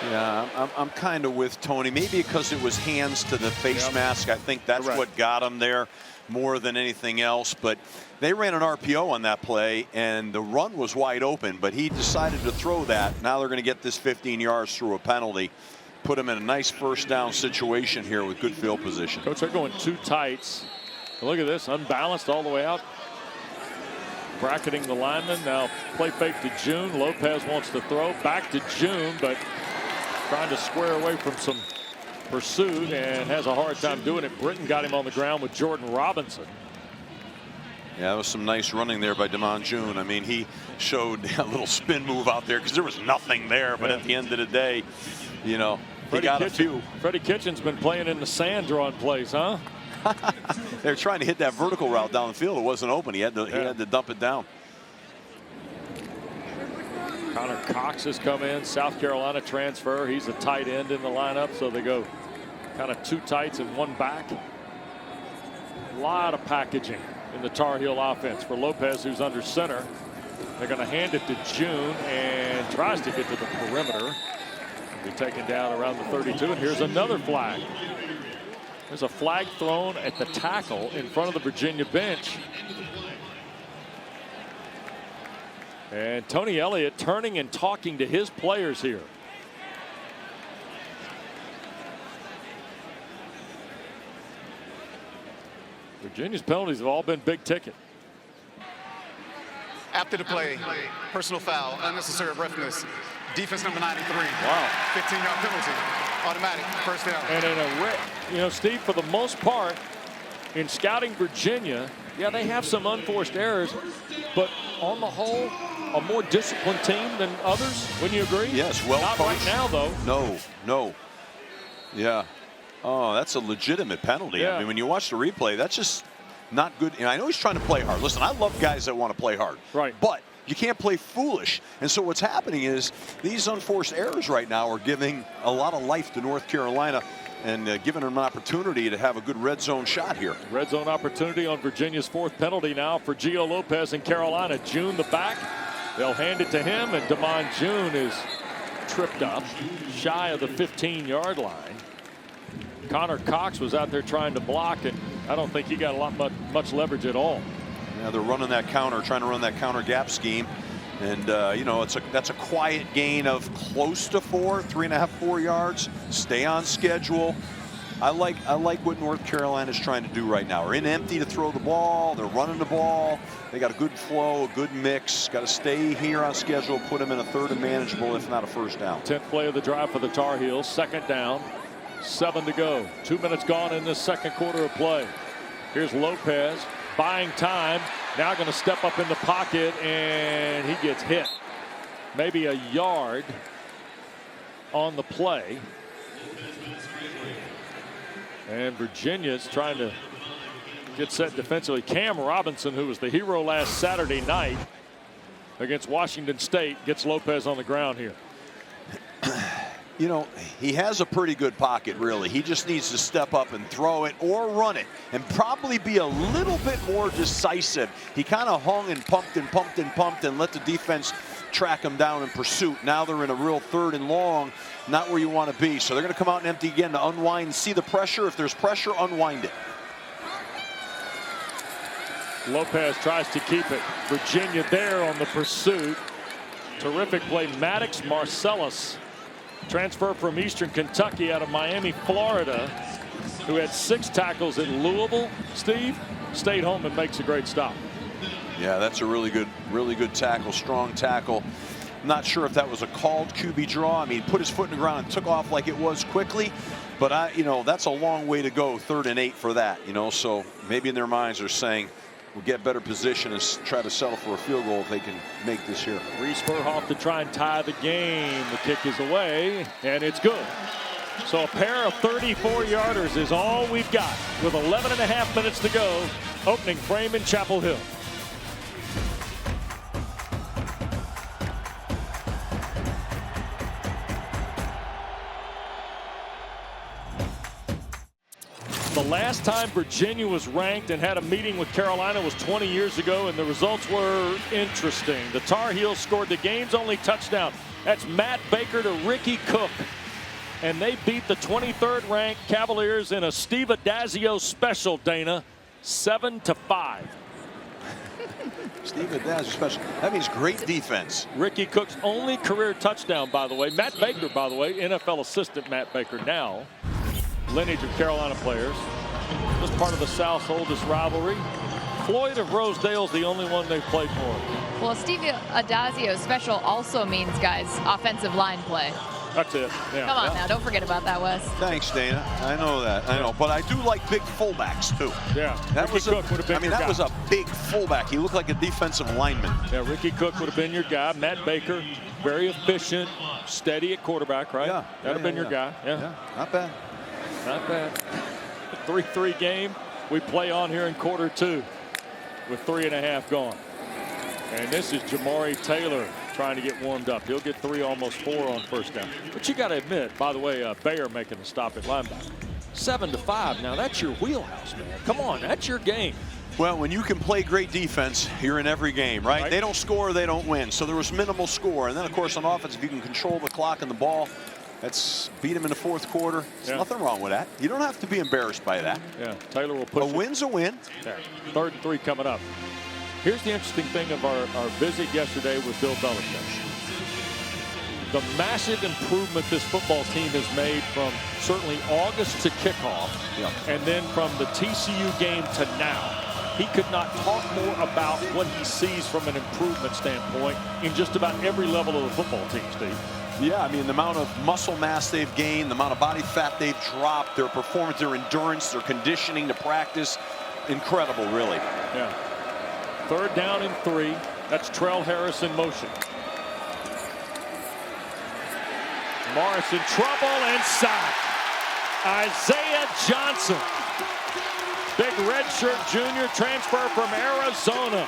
S2: Yeah, I'm kind of with Tony. Maybe because it was hands to the face mask. I think that's what got him there more than anything else. But they ran an RPO on that play, and the run was wide open, but he decided to throw that. Now they're going to get this 15 yards through a penalty. Put him in a nice first down situation here with good field position.
S1: Coach, they're going 2 tights. Look at this, unbalanced all the way out. Bracketing the lineman. Now play fake to June. Lopez wants to throw. Back to June, but trying to square away from some pursuit and has a hard time doing it. Britton got him on the ground with Jordan Robinson.
S2: Yeah, that was some nice running there by Damon June. I mean, he showed a little spin move out there because there was nothing there. But at the end of the day, you know, he got a few.
S1: Freddie Kitchen's been playing in the sand drawing plays, huh?
S2: They're trying to hit that vertical route down the field. It wasn't open. He had to dump it down.
S1: Connor Cox has come in, South Carolina transfer. He's a tight end in the lineup, so they go kind of 2 tights and 1 back. A lot of packaging in the Tar Heel offense for Lopez, who's under center. They're going to hand it to June and tries to get to the perimeter. Be taken down around the 32, and here's another flag. There's a flag thrown at the tackle in front of the Virginia bench. And Tony Elliott turning and talking to his players here. Virginia's penalties have all been big ticket.
S4: After the play, personal foul, unnecessary roughness. Defense number 93.
S1: Wow.
S4: 15-yard penalty, automatic, first down.
S1: And in a, you know, Steve, for the most part, in scouting Virginia, yeah, they have some unforced errors, but on the whole, a more disciplined team than others. Wouldn't you agree?
S2: Yes, well
S1: Not
S2: coached.
S1: right now, though.
S2: No. Yeah. Oh, that's a legitimate penalty.
S1: Yeah.
S2: I mean, when you watch the replay, that's just not good. And I know he's trying to play hard. Listen, I love guys that want to play hard.
S1: Right.
S2: But you can't play foolish. And so what's happening is these unforced errors right now are giving a lot of life to North Carolina and giving them an opportunity to have a good red zone shot here.
S1: Red zone opportunity on Virginia's 4th penalty now for Gio Lopez and Carolina. June the back. They'll hand it to him, and Damon June is tripped up shy of the 15-yard line. Connor Cox was out there trying to block, and I don't think he got much leverage at all.
S2: Yeah, they're running that counter, trying to run that counter gap scheme. And, you know, that's a quiet gain of close to 3.5, 4 yards. Stay on schedule. I like what North Carolina is trying to do right now. We're in empty to throw the ball. They're running the ball. They got a good flow, a good mix. Got to stay here on schedule, put them in a 3rd and manageable, if not a 1st down.
S1: 10th play of the drive for the Tar Heels. 2nd down, 7 to go. 2 minutes gone in this 2nd quarter of play. Here's Lopez buying time. Now going to step up in the pocket, and he gets hit. Maybe a yard on the play. And Virginia's trying to get set defensively. Cam Robinson, who was the hero last Saturday night against Washington State, gets Lopez on the ground here.
S2: You know, he has a pretty good pocket, really. He just needs to step up and throw it or run it and probably be a little bit more decisive. He kind of hung and pumped and pumped and pumped and let the defense track him down in pursuit. Now they're in a real 3rd and long, not where you want to be. So they're going to come out and empty again to unwind, see the pressure. If there's pressure, unwind it.
S1: Lopez tries to keep it. Virginia there on the pursuit. Terrific play. Maddox Marcellus, transfer from Eastern Kentucky out of Miami, Florida, who had 6 tackles at Louisville. Steve stayed home and makes a great stop.
S2: Yeah, that's a really good tackle, strong tackle. Not sure if that was a called QB draw. I mean, he put his foot in the ground and took off like it was quickly. But you know, that's a long way to go, 3rd and 8 for that. You know, so maybe in their minds they're saying, we'll get better position and try to settle for a field goal if they can make this here.
S1: Reese Burhoff to try and tie the game. The kick is away, and it's good. So a pair of 34-yarders is all we've got with 11.5 minutes to go. Opening frame in Chapel Hill. The last time Virginia was ranked and had a meeting with Carolina was 20 years ago, and the results were interesting. The Tar Heels scored the game's only touchdown. That's Matt Baker to Ricky Cook. And they beat the 23rd ranked Cavaliers in a Steve Adazio special, Dana, 7-5.
S2: Steve Adazio special. That means great defense.
S1: Ricky Cook's only career touchdown, by the way. Matt Baker, by the way, NFL assistant Matt Baker now. Lineage of Carolina players. Just part of the South's oldest rivalry. Floyd of Rosedale's the only one they've played for.
S3: Well, Steve Adazio special also means, guys, offensive line play.
S1: That's it. Yeah.
S3: Come on now, don't forget about that, Wes.
S2: Thanks, Dana. I know that. I know, but I do like big fullbacks too.
S1: Yeah.
S2: That
S1: Ricky
S2: was
S1: Cook would have been
S2: I mean,
S1: your
S2: that
S1: guy.
S2: was a big fullback. He looked like a defensive lineman.
S1: Yeah, Ricky Cook would have been your guy. Matt Baker, very efficient, steady at quarterback, right?
S2: Yeah.
S1: That'd have been your guy.
S2: Yeah, not bad.
S1: Not bad. 3-3 game. We play on here in quarter 2 with 3.5 gone. And this is Jamari Taylor trying to get warmed up. He'll get 3, almost 4 on first down. But you got to admit, by the way, Bayer making the stop at linebacker. 7-5. Now that's your wheelhouse, man. Come on, that's your game.
S2: Well, when you can play great defense, you're in every game, right?
S1: Right.
S2: They don't score, they don't win. So there was minimal score. And then, of course, on offense, if you can control the clock and the ball, that's beat him in the 4th quarter. There's nothing wrong with that. You don't have to be embarrassed by that.
S1: Yeah, Taylor will push
S2: A win's a win.
S1: Yeah. 3rd and 3 coming up. Here's the interesting thing of our visit yesterday with Bill Belichick. The massive improvement this football team has made from certainly August to kickoff, and then from the TCU game to now. He could not talk more about what he sees from an improvement standpoint in just about every level of the football team, Steve.
S2: Yeah, I mean, the amount of muscle mass they've gained, the amount of body fat they've dropped, their performance, their endurance, their conditioning to practice, incredible, really.
S1: Yeah. 3rd down and 3. That's Trell Harris in motion. Morris in trouble and sacked. Isaiah Johnson, big redshirt junior, transfer from Arizona,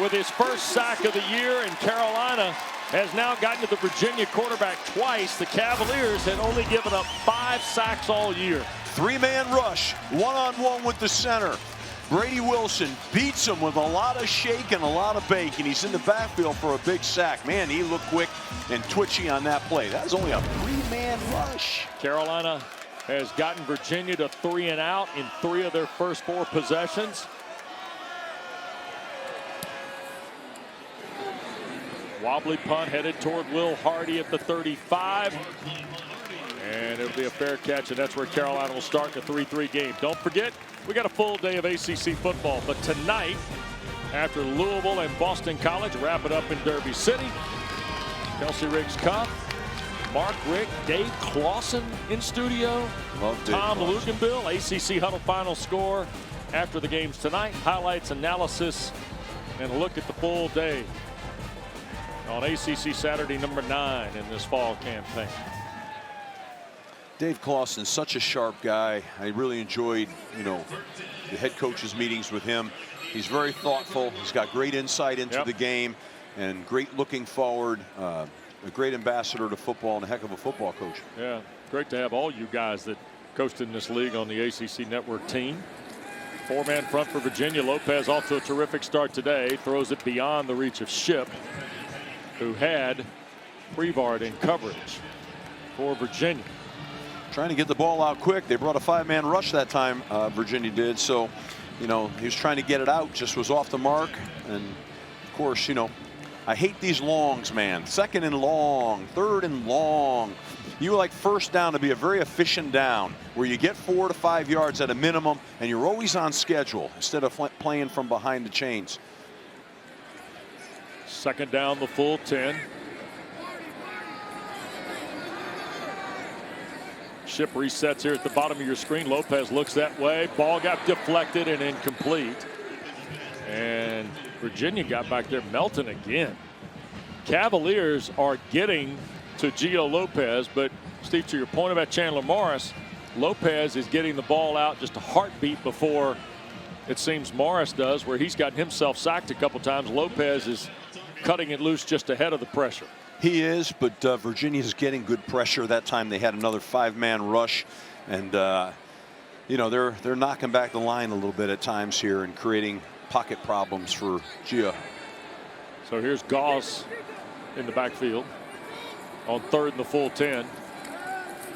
S1: with his first sack of the year. And Carolina has now gotten to the Virginia quarterback twice. The Cavaliers had only given up 5 sacks all year.
S2: 3-man rush, one-on-one with the center. Brady Wilson beats him with a lot of shake and a lot of bake, and he's in the backfield for a big sack. Man, he looked quick and twitchy on that play. That was only a 3-man rush.
S1: Carolina has gotten Virginia to 3 and out in 3 of their first 4 possessions. Wobbly punt headed toward Will Hardy at the 35. And it'll be a fair catch, and that's where Carolina will start the 3-3 game. Don't forget, we got a full day of ACC football. But tonight, after Louisville and Boston College wrap it up in Derby City, Kelsey Riggs Cup, Mark Rick, Dave Clawson in studio, Tom Luganbill, ACC Huddle final score after the games tonight, highlights, analysis, and a look at the full day on ACC Saturday number 9 in this fall campaign.
S2: Dave Clawson, such a sharp guy. I really enjoyed, the head coach's meetings with him. He's very thoughtful. He's got great insight into the game and great looking forward. A great ambassador to football and a heck of a football coach.
S1: Yeah, great to have all you guys that coached in this league on the ACC Network team. 4-man front for Virginia. Lopez off to a terrific start today. Throws it beyond the reach of Ship, who had Prevard in coverage for Virginia.
S2: Trying to get the ball out quick. They brought a 5-man rush that time, Virginia did. So, he was trying to get it out, just was off the mark. And, of course, I hate these longs, man. 2nd and long, 3rd and long. You like 1st down to be a very efficient down where you get 4 to 5 yards at a minimum, and you're always on schedule instead of playing from behind the chains.
S1: 2nd down, the full 10. Ship resets here at the bottom of your screen. Lopez looks that way. Ball got deflected and incomplete. And Virginia got back there. Melton again. Cavaliers are getting to Gio Lopez, but Steve, to your point about Chandler Morris, Lopez is getting the ball out just a heartbeat before it seems Morris does, where he's gotten himself sacked a couple times. Lopez is cutting it loose just ahead of the pressure.
S2: He is, but Virginia's getting good pressure. That time they had another 5-man rush, and they're knocking back the line a little bit at times here and creating pocket problems for Gia.
S1: So here's Goss in the backfield on 3rd and the full 10.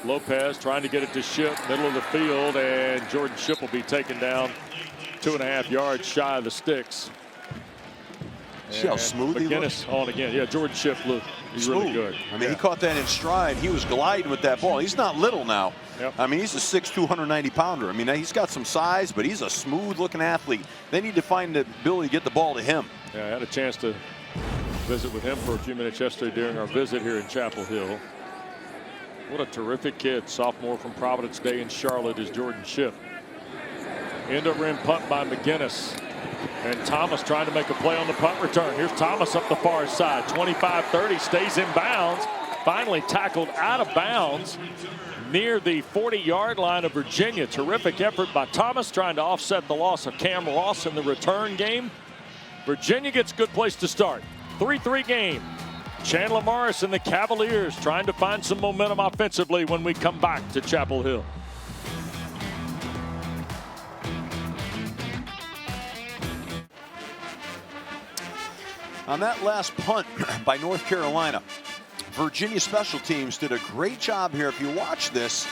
S1: Lopez trying to get it to Ship, middle of the field, and Jordan Ship will be taken down 2.5 yards shy of the sticks.
S2: See how smooth he
S1: McGinnis on again. Yeah, Jordan Ship looked really good.
S2: I mean, he caught that in stride. He was gliding with that ball. He's not little now.
S1: Yep.
S2: I mean, he's a 6'2", 190-pounder. I mean, he's got some size, but he's a smooth-looking athlete. They need to find the ability to get the ball to him.
S1: Yeah, I had a chance to visit with him for a few minutes yesterday during our visit here in Chapel Hill. What a terrific kid. Sophomore from Providence Day in Charlotte is Jordan Ship. End over end punt by McGinnis. And Thomas trying to make a play on the punt return. Here's Thomas up the far side. 25-30, stays in bounds. Finally tackled out of bounds near the 40-yard line of Virginia. Terrific effort by Thomas trying to offset the loss of Cam Ross in the return game. Virginia gets a good place to start. 3-3 game. Chandler Morris and the Cavaliers trying to find some momentum offensively when we come back to Chapel Hill.
S2: On that last punt by North Carolina, Virginia special teams did a great job here. If you watch this,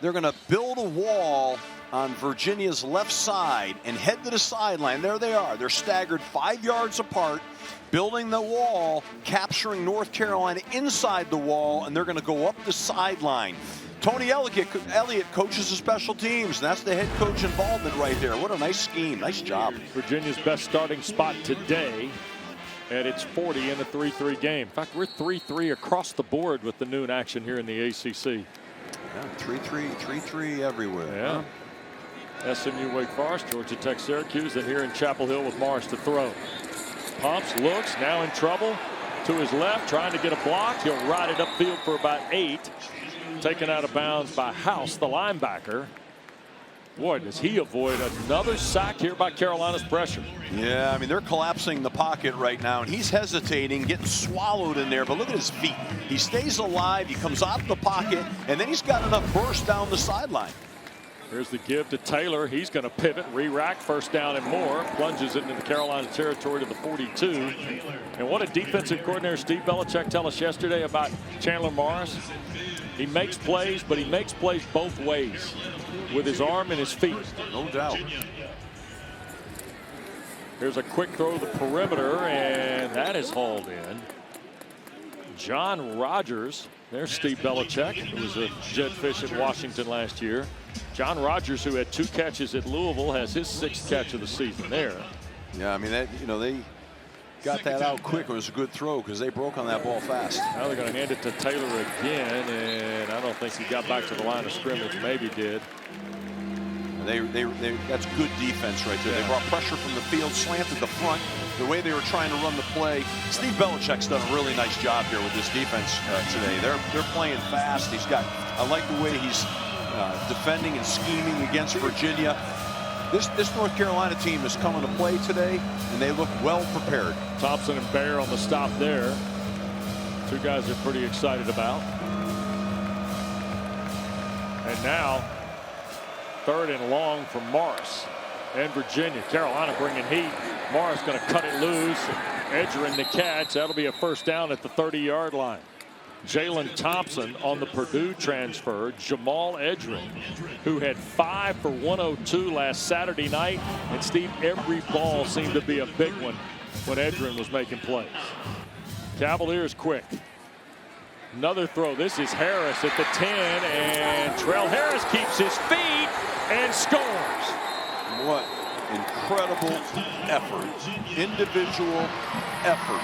S2: they're going to build a wall on Virginia's left side and head to the sideline. There they are. They're staggered 5 yards apart, building the wall, capturing North Carolina inside the wall, and they're going to go up the sideline. Tony Elliott coaches the special teams. That's the head coach involvement right there. What a nice scheme. Nice job.
S1: Virginia's best starting spot today at its 40 in the 3-3 game. In fact, we're 3-3 across the board with the noon action here in the ACC.
S2: Yeah, 3-3 everywhere.
S1: Yeah. Huh? SMU, Wake Forest, Georgia Tech, Syracuse, and here in Chapel Hill with Morris to throw. Pumps, looks, now in trouble. To his left, trying to get a block. He'll ride it upfield for about 8. Taken out of bounds by House, the linebacker. Boy, does he avoid another sack here by Carolina's pressure.
S2: Yeah, I mean, they're collapsing the pocket right now, and he's hesitating, getting swallowed in there. But look at his feet. He stays alive. He comes out of the pocket, and then he's got enough burst down the sideline.
S1: Here's the give to Taylor. He's going to pivot, re-rack, first down and more. Plunges it into the Carolina territory to the 42. And what did defensive coordinator Steve Belichick tell us yesterday about Chandler Morris? He makes plays, but he makes plays both ways, with his arm and his feet.
S2: No doubt.
S1: Here's a quick throw to the perimeter, and that is hauled in. John Rogers. There's Steve Belichick, who was a Jed Fish at Washington last year. John Rogers, who had 2 catches at Louisville, has his 6th catch of the season there.
S2: Yeah, I mean, that, you know, they got that out quick. It was a good throw because they broke on that ball fast.
S1: Now they're going to hand it to Taylor again, and I don't think he got back to the line of scrimmage. Maybe did.
S2: That's good defense right there. They brought pressure from the field, slanted the front. The way they were trying to run the play, Steve Belichick's done a really nice job here with this defense today. They're playing fast. I like the way he's defending and scheming against Virginia. This North Carolina team is coming to play today, and they look well prepared.
S1: Thompson and Bear on the stop there. 2 guys they're pretty excited about. And now, 3rd and long for Morris and Virginia. Carolina bringing heat. Morris going to cut it loose. Edgerrin the catch. That'll be a first down at the 30-yard line. Jalen Thompson on the Purdue transfer. Jamal Edgerrin, who had 5 for 102 last Saturday night. And Steve, every ball seemed to be a big one when Edgerrin was making plays. Cavaliers quick. Another throw. This is Harris at the 10, and Trell Harris keeps his feet and scores.
S2: What incredible effort. Individual effort.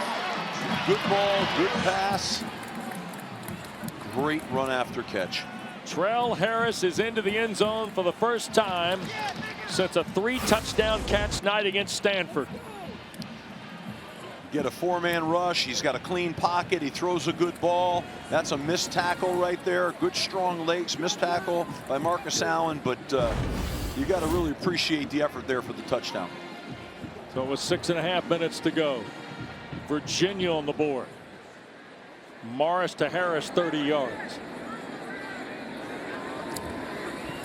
S2: Good ball, good pass. Great run after catch.
S1: Trell Harris is into the end zone for the first time since a 3-touchdown catch night against Stanford.
S2: Get a 4-man rush. He's got a clean pocket. He throws a good ball. That's a missed tackle right there. Good strong legs. Missed tackle by Marcus Allen, but you got to really appreciate the effort there for the touchdown.
S1: So with 6.5 minutes to go, Virginia on the board. Morris to Harris, 30 yards.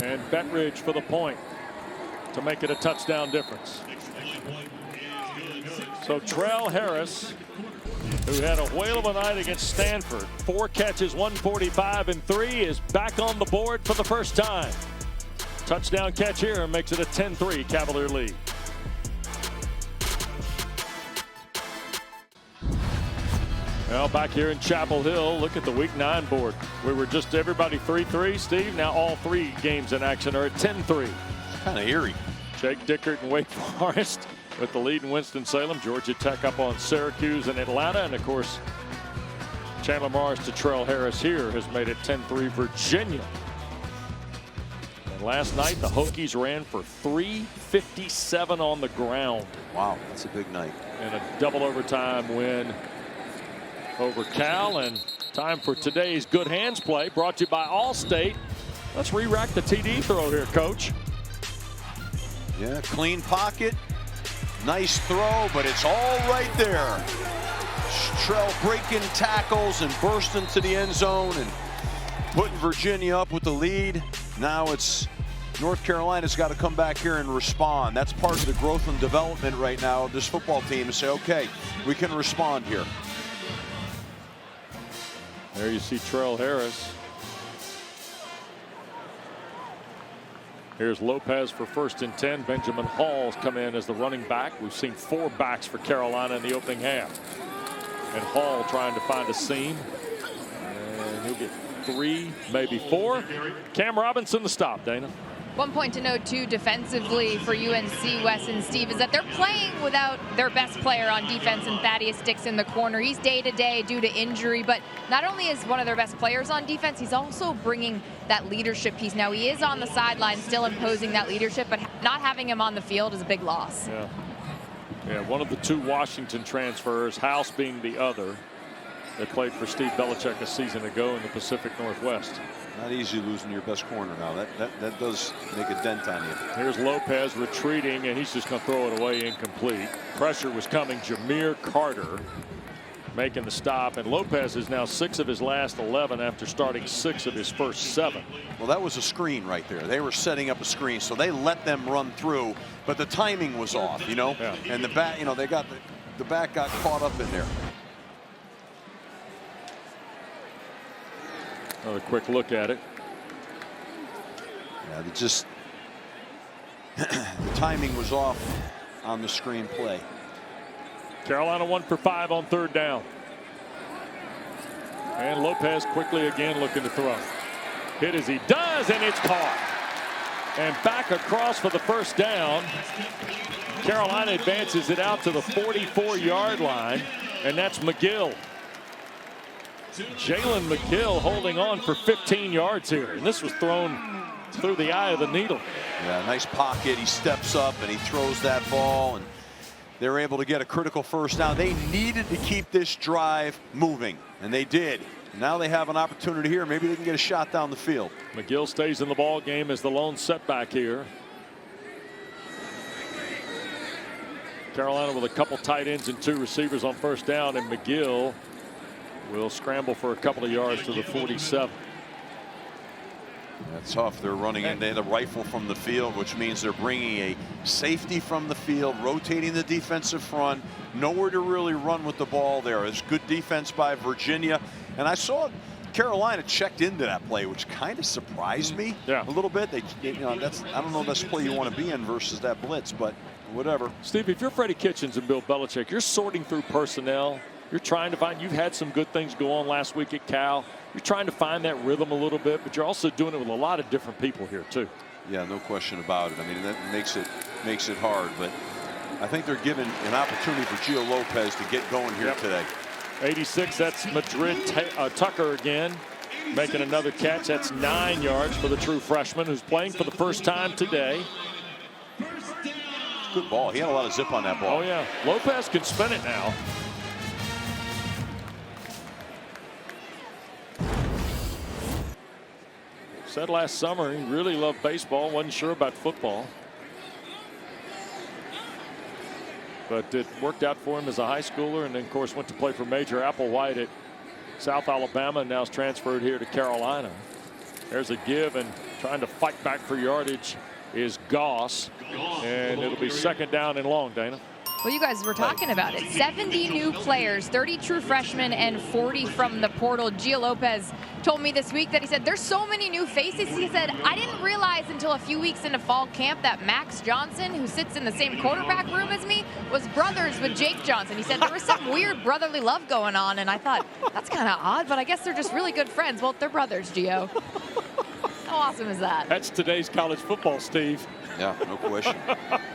S1: And Bettridge for the point to make it a touchdown difference. So Trell Harris, who had a whale of a night against Stanford, 4 catches, 145 and 3, is back on the board for the first time. Touchdown catch here makes it a 10-3 Cavalier lead. Well, back here in Chapel Hill, look at the Week 9 board. We were just everybody 3-3, Steve. Now all 3 games in action are at 10-3.
S2: Kind of eerie.
S1: Jake Dickert and Wake Forest with the lead in Winston-Salem. Georgia Tech up on Syracuse and Atlanta. And, of course, Chandler Morris to Trell Harris here has made it 10-3 Virginia. And last night, the Hokies ran for 357 on the ground.
S2: Wow, that's a big night.
S1: And a double overtime win over Cal. And time for today's Good Hands play, brought to you by Allstate. Let's re-rack the TD throw here, Coach.
S2: Yeah, clean pocket. Nice throw, but it's all right there. Trell breaking tackles and burst into the end zone and putting Virginia up with the lead. Now it's North Carolina's got to come back here and respond. That's part of the growth and development right now of this football team, to say, okay, we can respond here.
S1: There you see Trell Harris. Here's Lopez for 1st and 10. Benjamin Hall's come in as the running back. We've seen 4 backs for Carolina in the opening half. And Hall trying to find a seam. And he'll get 3, maybe 4. Cam Robinson the stop, Dana.
S3: One point to note, too, defensively for UNC, Wes and Steve, is that they're playing without their best player on defense and Thaddeus Dix in the corner. He's day-to-day due to injury, but not only is one of their best players on defense, he's also bringing that leadership piece. Now, he is on the sideline still imposing that leadership, but not having him on the field is a big loss.
S1: Yeah, one of the two Washington transfers, House being the other, that played for Steve Belichick a season ago in the Pacific Northwest.
S2: Not easy losing your best corner now. That does make a dent on you.
S1: Here's Lopez retreating, and he's just going to throw it away incomplete. Pressure was coming. Jameer Carter making the stop, and Lopez is now 6 of his last 11 after starting 6 of his first 7.
S2: Well, that was a screen right there. They were setting up a screen, so they let them run through, but the timing was off, you know.
S1: Yeah.
S2: And the back, you know, they got the back got caught up in there.
S1: Another quick look at it.
S2: Yeah, the timing was off on the screen play.
S1: Carolina 1 for 5 on 3rd down. And Lopez quickly again looking to throw. Hit as he does, and it's caught. And back across for the first down. Carolina advances it out to the 44-yard line, and that's McGill. Jalen McGill holding on for 15 yards here, and this was thrown through the eye of the needle.
S2: Yeah, nice pocket. He steps up and he throws that ball, and they're able to get a critical first down. They needed to keep this drive moving, and they did. Now they have an opportunity here. Maybe they can get a shot down the field.
S1: McGill stays in the ball game as the lone setback here. Carolina with a couple tight ends and 2 receivers on first down, and McGill will scramble for a couple of yards to the 47.
S2: That's tough. They're running in the rifle from the field, which means they're bringing a safety from the field, rotating the defensive front. Nowhere to really run with the ball there. It's good defense by Virginia. And I saw Carolina checked into that play, which kind of surprised me a little bit. You know, I don't know if that's the play you want to be in versus that blitz, but whatever.
S1: Steve, if you're Freddie Kitchens and Bill Belichick, you're sorting through personnel. You're trying to find, you've had some good things go on last week at Cal. You're trying to find that rhythm a little bit, but you're also doing it with a lot of different people here too.
S2: Yeah, no question about it. I mean, that makes it hard, but I think they're given an opportunity for Gio Lopez to get going here today.
S1: 86, that's Madrid Tucker again, making another catch. That's 9 yards for the true freshman who's playing for the first time today.
S2: Good ball. He had a lot of zip on that ball.
S1: Oh yeah, Lopez can spin it now. Said last summer he really loved baseball, wasn't sure about football. But it worked out for him as a high schooler, and then of course went to play for Major Applewhite at South Alabama, and now is transferred here to Carolina. There's a give, and trying to fight back for yardage is Goss, and it'll be 2nd down and long, Dana.
S3: Well, you guys were talking about it. 70 new players, 30 true freshmen, and 40 from the portal. Gio Lopez told me this week that he said, there's so many new faces. He said, I didn't realize until a few weeks into fall camp that Max Johnson, who sits in the same quarterback room as me, was brothers with Jake Johnson. He said there was some weird brotherly love going on, and I thought, that's kind of odd, but I guess they're just really good friends. Well, they're brothers, Gio. How awesome is that?
S1: That's today's college football, Steve.
S2: Yeah, no question.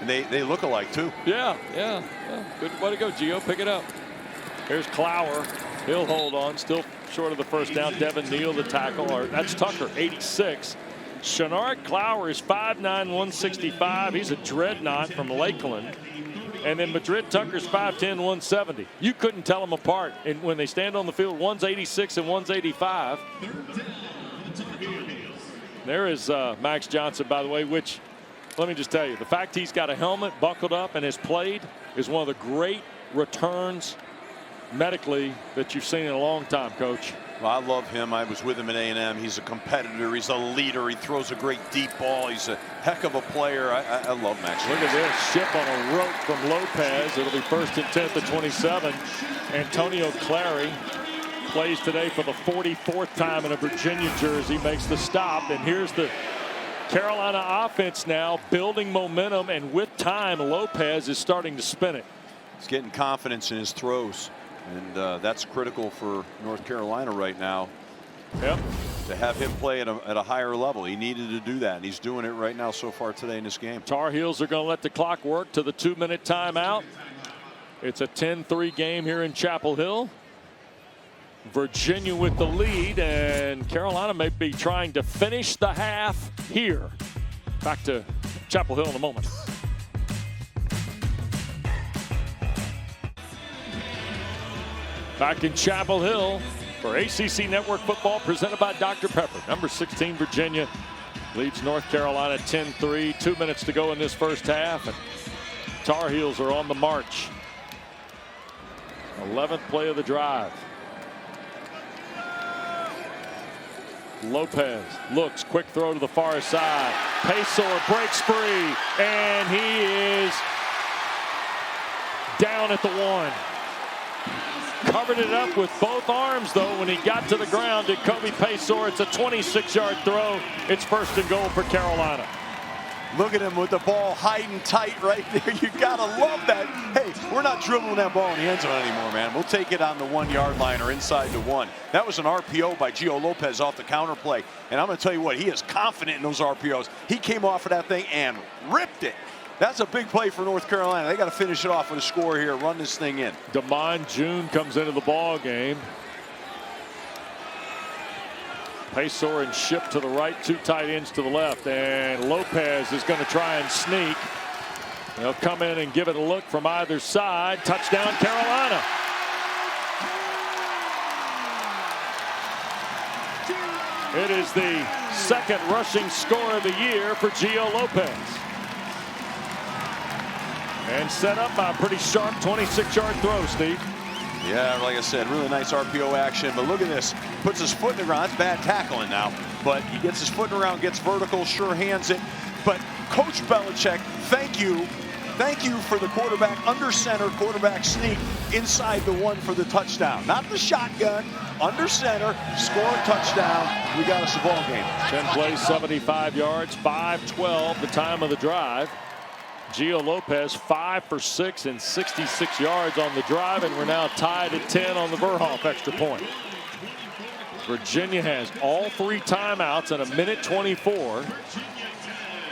S2: And they look alike too.
S1: Yeah. Good way to go, Gio. Pick it up. Here's Clower. He'll hold on. Still short of the first down. Devin Neal, the tackle. Or that's Tucker, 86. Shenard Clower is 5'9", 165. He's a dreadnought from Lakeland. And then Madrid Tucker's 5'10", 170. You couldn't tell them apart. And when they stand on the field, one's 86 and one's 85. There is Max Johnson, by the way, which, let me just tell you, the fact he's got a helmet buckled up and has played is one of the great returns medically that you've seen in a long time, Coach.
S2: Well, I love him. I was with him at A&M. He's a competitor. He's a leader. He throws a great deep ball. He's a heck of a player. I love Max.
S1: Look at this ship on a rope from Lopez. It'll be 1st and 10 at 27. Antonio Clary plays today for the 44th time in a Virginia jersey, makes the stop, and here's the Carolina offense now building momentum, and with time Lopez is starting to spin it.
S2: He's getting confidence in his throws, and that's critical for North Carolina right now.
S1: Yep.
S2: to have him play at a higher level. He needed to do that, and he's doing it right now so far today in this game.
S1: Tar Heels are going to let the clock work to the 2-minute timeout. It's a 10-3 game here in Chapel Hill. Virginia with the lead, and Carolina may be trying to finish the half here. Back to Chapel Hill in a moment. Back in Chapel Hill for ACC Network football presented by Dr. Pepper. Number 16 Virginia leads North Carolina 10-3. 2 minutes to go in this first half, and Tar Heels are on the march. 11th play of the drive. Lopez looks, quick throw to the far side. Paysor breaks free, and he is down at the 1. Covered it up with both arms, though, when he got to the ground. Did Kobe Paysor. It's a 26-yard throw. It's 1st and goal for Carolina.
S2: Look at him with the ball hiding tight right there. You gotta love that. Hey, we're not dribbling that ball in the end zone anymore, man. We'll take it on the 1-yard line or inside the 1. That was an RPO by Gio Lopez off the counter play. And I'm gonna tell you what, he is confident in those RPOs. He came off of that thing and ripped it. That's a big play for North Carolina. They got to finish it off with a score here, run this thing in.
S1: Damon June comes into the ball game. Paysor and Ship to the right, 2 tight ends to the left, and Lopez is going to try and sneak. They'll come in and give it a look from either side. Touchdown, Carolina. It is the 2nd rushing score of the year for Gio Lopez. And set up by a pretty sharp 26-yard throw, Steve.
S2: Yeah, like I said, really nice RPO action. But look at this. Puts his foot in the ground. That's bad tackling now. But he gets his foot in the ground, gets vertical, sure hands it. But Coach Belichick, thank you. Thank you for the quarterback under center, quarterback sneak inside the 1 for the touchdown. Not the shotgun, under center, score a touchdown. We got us a ball game.
S1: 10 plays, 75 yards, 5-12 the time of the drive. Gio Lopez 5 for 6 and 66 yards on the drive, and we're now tied at 10 on the Verhoff extra point. Virginia has all 3 timeouts and a minute 24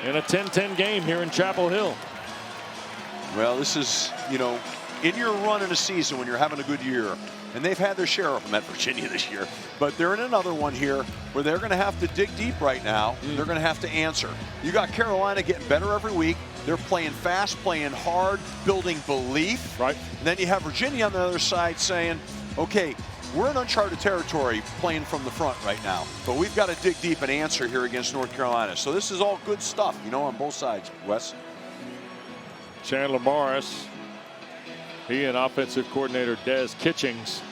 S1: in a 10-10 game here in Chapel Hill.
S2: Well, this is, you know, in your run in a season when you're having a good year, and they've had their share of them at Virginia this year, but they're in another one here where they're going to have to dig deep right now. They're going to have to answer. You got Carolina getting better every week. They're playing fast, playing hard, building belief.
S1: Right.
S2: And then you have Virginia on the other side saying, okay, we're in uncharted territory playing from the front right now, but we've got to dig deep and answer here against North Carolina. So this is all good stuff, you know, on both sides, Wes.
S1: Chandler Morris, he and offensive coordinator Des Kitchings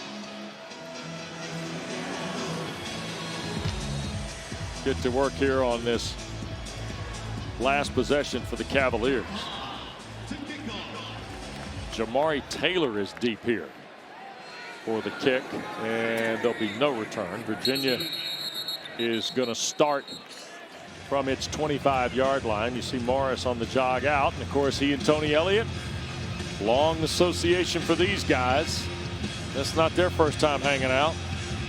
S1: get to work here on this last possession for the Cavaliers. Jamari Taylor is deep here for the kick, and there'll be no return. Virginia is going to start from its 25-yard line. You see Morris on the jog out, and of course he and Tony Elliott, long association for these guys. That's not their first time hanging out.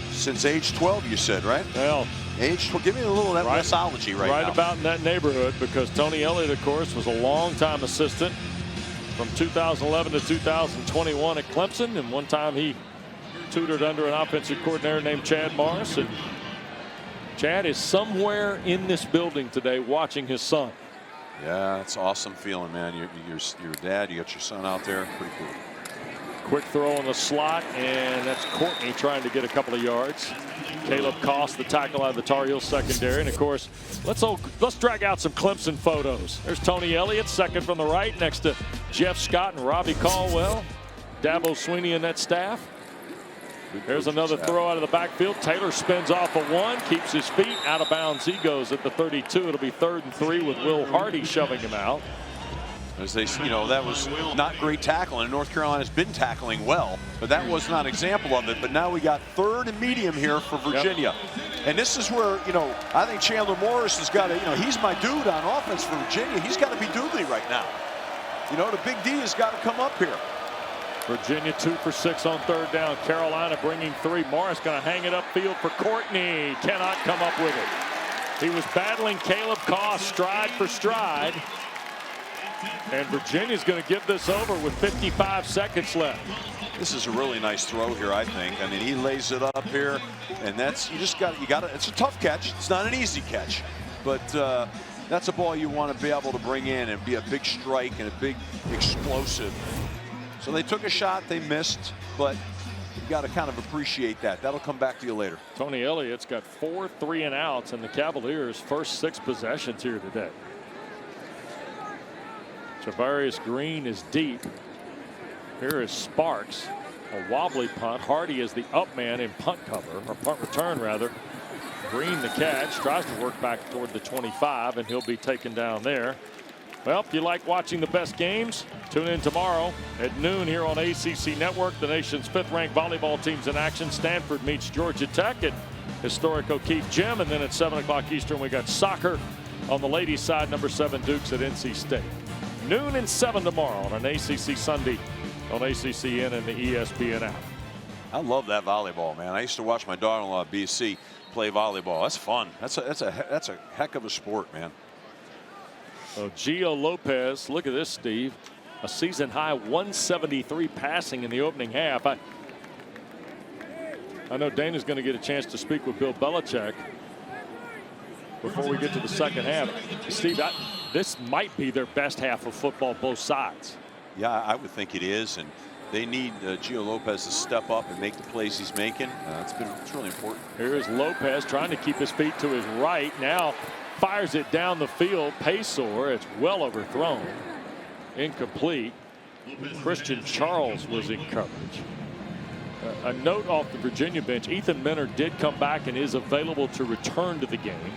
S2: Since age 12, you said, right?
S1: Well,
S2: age 12. Give me a little of that Wesology right now.
S1: Right about in that neighborhood, because Tony Elliott, of course, was a long-time assistant from 2011 to 2021 at Clemson, and one time he tutored under an offensive coordinator named Chad Morris. And Chad is somewhere in this building today watching his son.
S2: Yeah, it's awesome feeling, man. Your dad, you got your son out there. Pretty cool.
S1: Quick throw in the slot, and that's Courtney trying to get a couple of yards. Caleb Koss, the tackle out of the Tar Heels secondary. And of course, let's drag out some Clemson photos. There's Tony Elliott, second from the right, next to Jeff Scott and Robbie Caldwell. Dabo Sweeney and that staff. There's another throw out of the backfield. Taylor spins off a 1, keeps his feet, out of bounds he goes at the 32. It'll be 3rd and 3 with Will Hardy shoving him out.
S2: As they, you know, that was not great tackling, and North Carolina's been tackling well, but that was not an example of it. But now we got 3rd and medium here for Virginia. Yep. And this is where, you know, I think Chandler Morris has got to, you know, he's my dude on offense for Virginia. He's got to be doodly right now. You know, the big D has got to come up here.
S1: Virginia 2 for 6 on third down. Carolina bringing 3. Morris going to hang it upfield for Courtney. Cannot come up with it. He was battling Caleb Koss stride for stride. And Virginia's going to give this over with 55 seconds left.
S2: This is a really nice throw here, I think. I mean, he lays it up here, and that's, you got it. It's a tough catch. It's not an easy catch, but that's a ball you want to be able to bring in and be a big strike and a big explosive. So they took a shot, they missed, but you got to kind of appreciate that. That'll come back to you later.
S1: Tony Elliott's got 4 3-and-outs in the Cavaliers' first 6 possessions here today. Javarius Green is deep. Here is Sparks. A wobbly punt. Hardy is the up man in punt cover, or punt return rather. Green the catch, tries to work back toward the 25, and he'll be taken down there. Well, if you like watching the best games, tune in tomorrow at noon here on ACC Network. The nation's 5th-ranked volleyball teams in action. Stanford meets Georgia Tech at historic O'Keefe Gym, and then at 7 o'clock Eastern we got soccer on the ladies' side. Number 7 Dukes at NC State. Noon and 7 tomorrow on an ACC Sunday on ACCN and the ESPN app.
S2: I love that volleyball, man. I used to watch my daughter-in-law BC play volleyball. That's fun. That's a heck of a sport, man.
S1: So Gio Lopez, look at this, Steve. A season high 173 passing in the opening half. I know Dana's going to get a chance to speak with Bill Belichick before we get to the second half. Steve, this might be their best half of football, both sides.
S2: Yeah, I would think it is, and they need Gio Lopez to step up and make the plays he's making. It's really important.
S1: Here's Lopez trying to keep his feet to his right. Now fires it down the field. Paysor, it's well overthrown. Incomplete. Christian Charles was in coverage. A note off the Virginia bench. Ethan Minner did come back and is available to return to the game.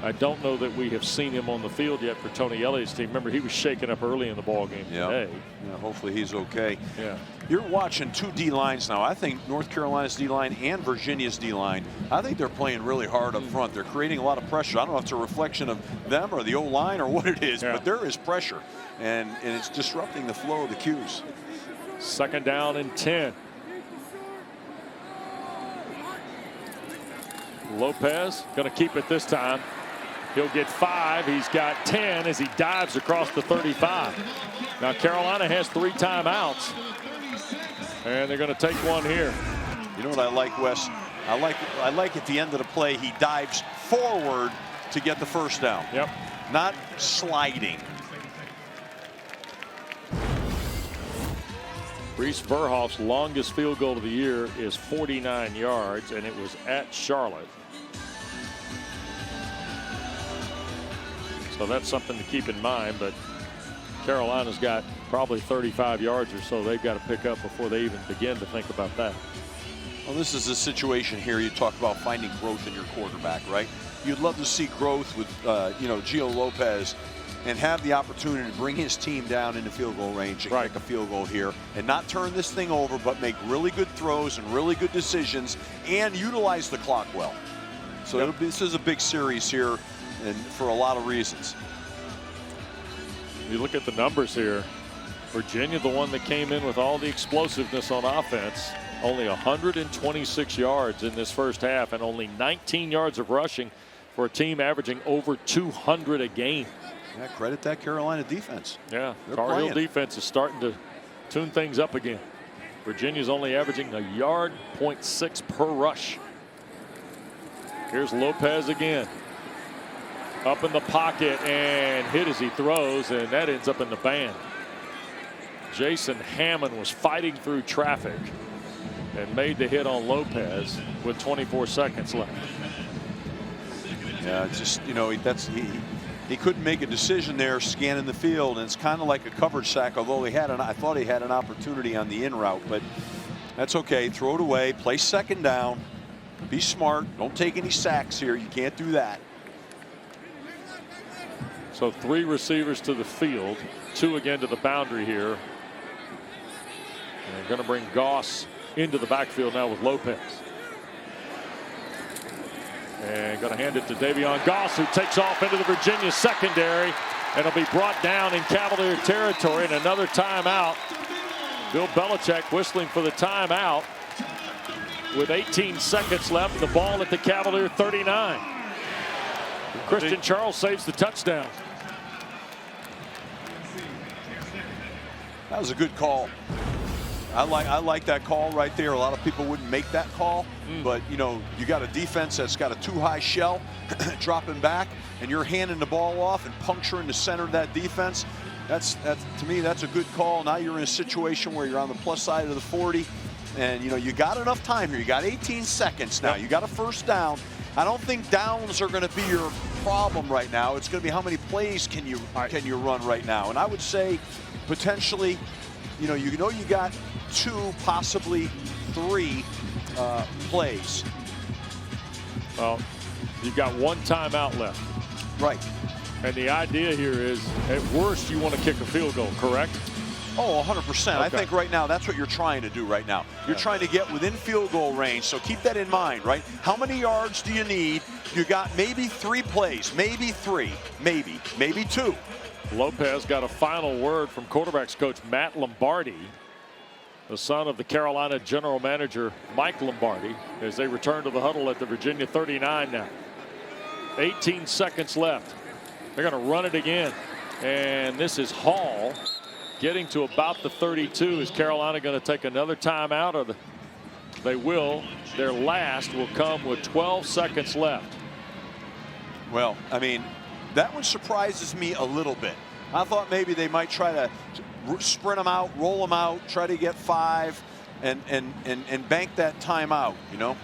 S1: I don't know that we have seen him on the field yet for Tony Elliott's team. Remember, he was shaken up early in the ball game today.
S2: Yeah, hopefully he's okay.
S1: Yeah.
S2: You're watching 2 D-lines now. I think North Carolina's D-line and Virginia's D-line, I think they're playing really hard up front. They're creating a lot of pressure. I don't know if it's a reflection of them or the O-line or what it is, but there is pressure, and it's disrupting the flow of the cues.
S1: 2nd down and 10. Lopez going to keep it this time. He'll get 5. He's got 10 as he dives across the 35. Now Carolina has 3 timeouts, and they're going to take one here.
S2: You know what I like, Wes? I like at the end of the play he dives forward to get the first down.
S1: Yep.
S2: Not sliding.
S1: Reese Verhoff's longest field goal of the year is 49 yards, and it was at Charlotte. So that's something to keep in mind, but Carolina's got probably 35 yards or so they've got to pick up before they even begin to think about that.
S2: Well, this is a situation here. You talk about finding growth in your quarterback, right? You'd love to see growth with, Gio Lopez and have the opportunity to bring his team down into field goal range and make a field goal here and not turn this thing over, but make really good throws and really good decisions and utilize the clock well. So this is a big series here, and for a lot of reasons.
S1: You look at the numbers here. Virginia, the one that came in with all the explosiveness on offense, only 126 yards in this first half and only 19 yards of rushing for a team averaging over 200 a game.
S2: Yeah, credit that Carolina defense.
S1: Yeah, Tar Heel defense is starting to tune things up again. Virginia's only averaging 1.6 yards per rush. Here's Lopez again. Up in the pocket and hit as he throws, and that ends up in the band. Jason Hammond was fighting through traffic and made the hit on Lopez with 24 seconds left.
S2: Yeah, it's just, he couldn't make a decision there scanning the field, and it's kind of like a coverage sack, although I thought he had an opportunity on the in route, but that's okay. Throw it away, play 2nd down, be smart, don't take any sacks here. You can't do that.
S1: So 3 receivers to the field, 2 again to the boundary here. And they're going to bring Goss into the backfield now with Lopez. And going to hand it to Davion Goss, who takes off into the Virginia secondary, and will be brought down in Cavalier territory. And another timeout Bill Belichick whistling for the timeout with 18 seconds left. The ball at the Cavalier 39. Christian Charles saves the touchdown.
S2: That was a good call. I like that call right there. A lot of people wouldn't make that call, but you know, you got a defense that's got a too high shell, dropping back, and you're handing the ball off and puncturing the center of that defense. That's to me, that's a good call. Now you're in a situation where you're on the plus side of the 40, and you know you got enough time here. You got 18 seconds now. You got a first down. I don't think downs are going to be your problem right now. It's going to be how many plays can you run right now. And I would say potentially, you know you got 2, possibly 3 plays.
S1: Well, you've got 1 timeout left.
S2: Right.
S1: And the idea here is, at worst, you want to kick a field goal, correct?
S2: Oh, 100%.
S1: Okay.
S2: I think right now that's what you're trying to do right now. You're trying to get within field goal range, so keep that in mind, right? How many yards do you need? You got maybe 3 plays, maybe 3, maybe 2.
S1: Lopez got a final word from quarterbacks coach Matt Lombardi, the son of the Carolina general manager Mike Lombardi, as they return to the huddle at the Virginia 39 now. 18 seconds left. They're going to run it again. And this is Hall getting to about the 32. Is Carolina going to take another timeout? Or they will. Their last will come with 12 seconds left.
S2: Well, I mean, that one surprises me a little bit. I thought maybe they might try to sprint them out, roll them out, try to get 5 and bank that timeout, you know.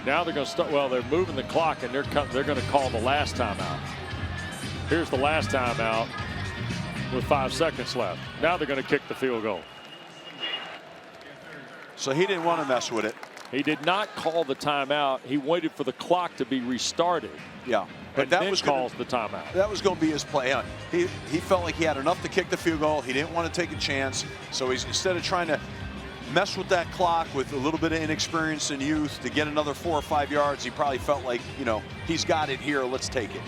S1: Now they're going to start. Well, they're moving the clock, and they're going to call the last timeout. Here's the last timeout with 5 seconds left. Now they're going to kick the field goal.
S2: So he didn't want to mess with it.
S1: He did not call the timeout. He waited for the clock to be restarted.
S2: Yeah.
S1: But that was calls the timeout.
S2: That was going to be his play. He felt like he had enough to kick the field goal. He didn't want to take a chance. So he's, instead of trying to mess with that clock with a little bit of inexperience and youth to get another 4 or 5 yards, he probably felt like, you know, he's got it here. Let's take it.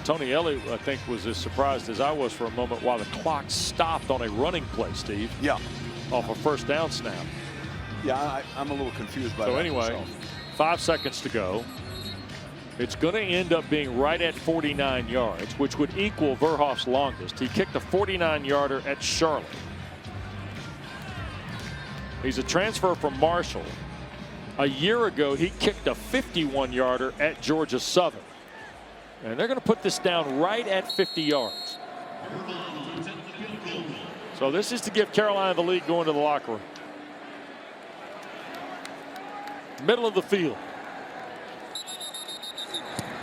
S1: Tony Elliott, I think, was as surprised as I was for a moment while the clock stopped on a running play, Steve.
S2: Yeah.
S1: Off a first down snap.
S2: Yeah, I'm a little confused by that.
S1: So anyway,
S2: myself.
S1: 5 seconds to go. It's going to end up being right at 49 yards, which would equal Verhoff's longest. He kicked a 49-yarder at Charlotte. He's a transfer from Marshall. A year ago, he kicked a 51-yarder at Georgia Southern. And they're going to put this down right at 50 yards. So this is to give Carolina the lead going to the locker room. Middle of the field.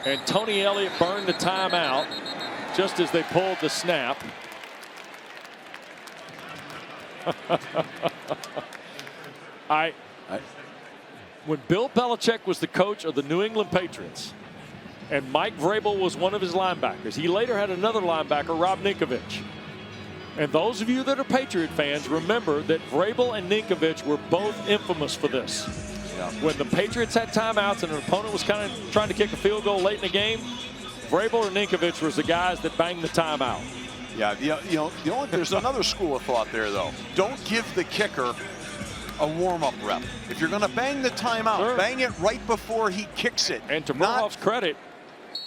S1: And Tony Elliott burned the timeout just as they pulled the snap. When Bill Belichick was the coach of the New England Patriots, and Mike Vrabel was one of his linebackers, he later had another linebacker, Rob Ninkovich. And those of you that are Patriot fans remember that Vrabel and Ninkovich were both infamous for this. Yeah. When the Patriots had timeouts and an opponent was kind of trying to kick a field goal late in the game, Vrabel or Ninkovich was the guys that banged the timeout.
S2: Yeah, there's another school of thought there, though. Don't give the kicker a warm-up rep. If you're going to bang the timeout, bang it right before he kicks it.
S1: And to Verhoff's credit,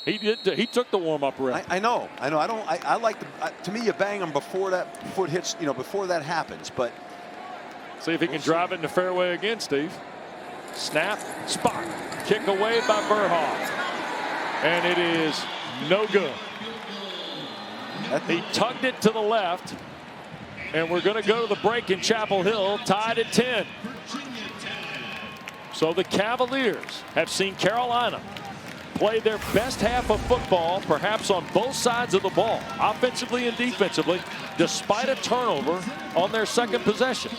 S1: he took the warm-up rep.
S2: I know. I like to me, you bang him before that foot hits, before that happens. But
S1: see if he can drive it in the fairway again, Steve. Snap, spot, kick away by Verhoff. And it is no good. He tugged it to the left. And we're going to go to the break in Chapel Hill, tied at 10. So the Cavaliers have seen Carolina play their best half of football, perhaps on both sides of the ball, offensively and defensively, despite a turnover on their second possession.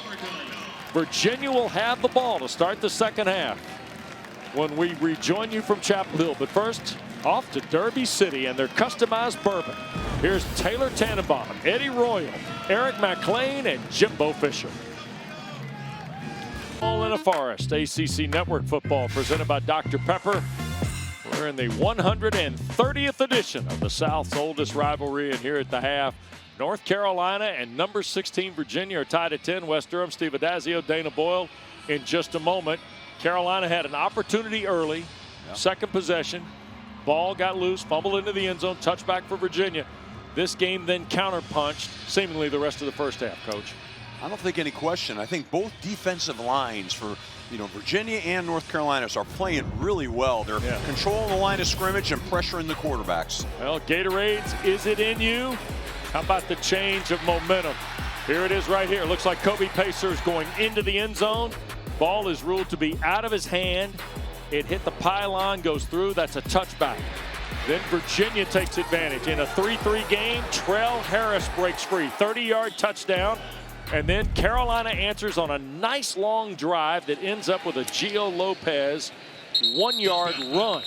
S1: Virginia will have the ball to start the second half when we rejoin you from Chapel Hill. But first, off to Derby City and their customized bourbon. Here's Taylor Tannenbaum, Eddie Royal, Eric McLean, and Jimbo Fisher. All in a Forest, ACC Network football presented by Dr. Pepper. We're in the 130th edition of the South's oldest rivalry, and here at the half, North Carolina and number 16 Virginia are tied at 10. Wes Durham, Steve Addazio, Dana Boyle in just a moment. Carolina had an opportunity early, second possession. Ball got loose, fumbled into the end zone, touchback for Virginia. This game then counterpunched seemingly the rest of the first half, Coach.
S2: I don't think any question. I think both defensive lines for Virginia and North Carolina are playing really well. They're controlling the line of scrimmage and pressuring the quarterbacks.
S1: Well, Gatorades, is it in you? How about the change of momentum? Here it is right here. Looks like Kobe Pacer is going into the end zone. Ball is ruled to be out of his hand. It hit the pylon, goes through. That's a touchback. Then Virginia takes advantage. In a 3-3 game, Trell Harris breaks free. 30-yard touchdown. And then Carolina answers on a nice long drive that ends up with a Gio Lopez 1-yard run.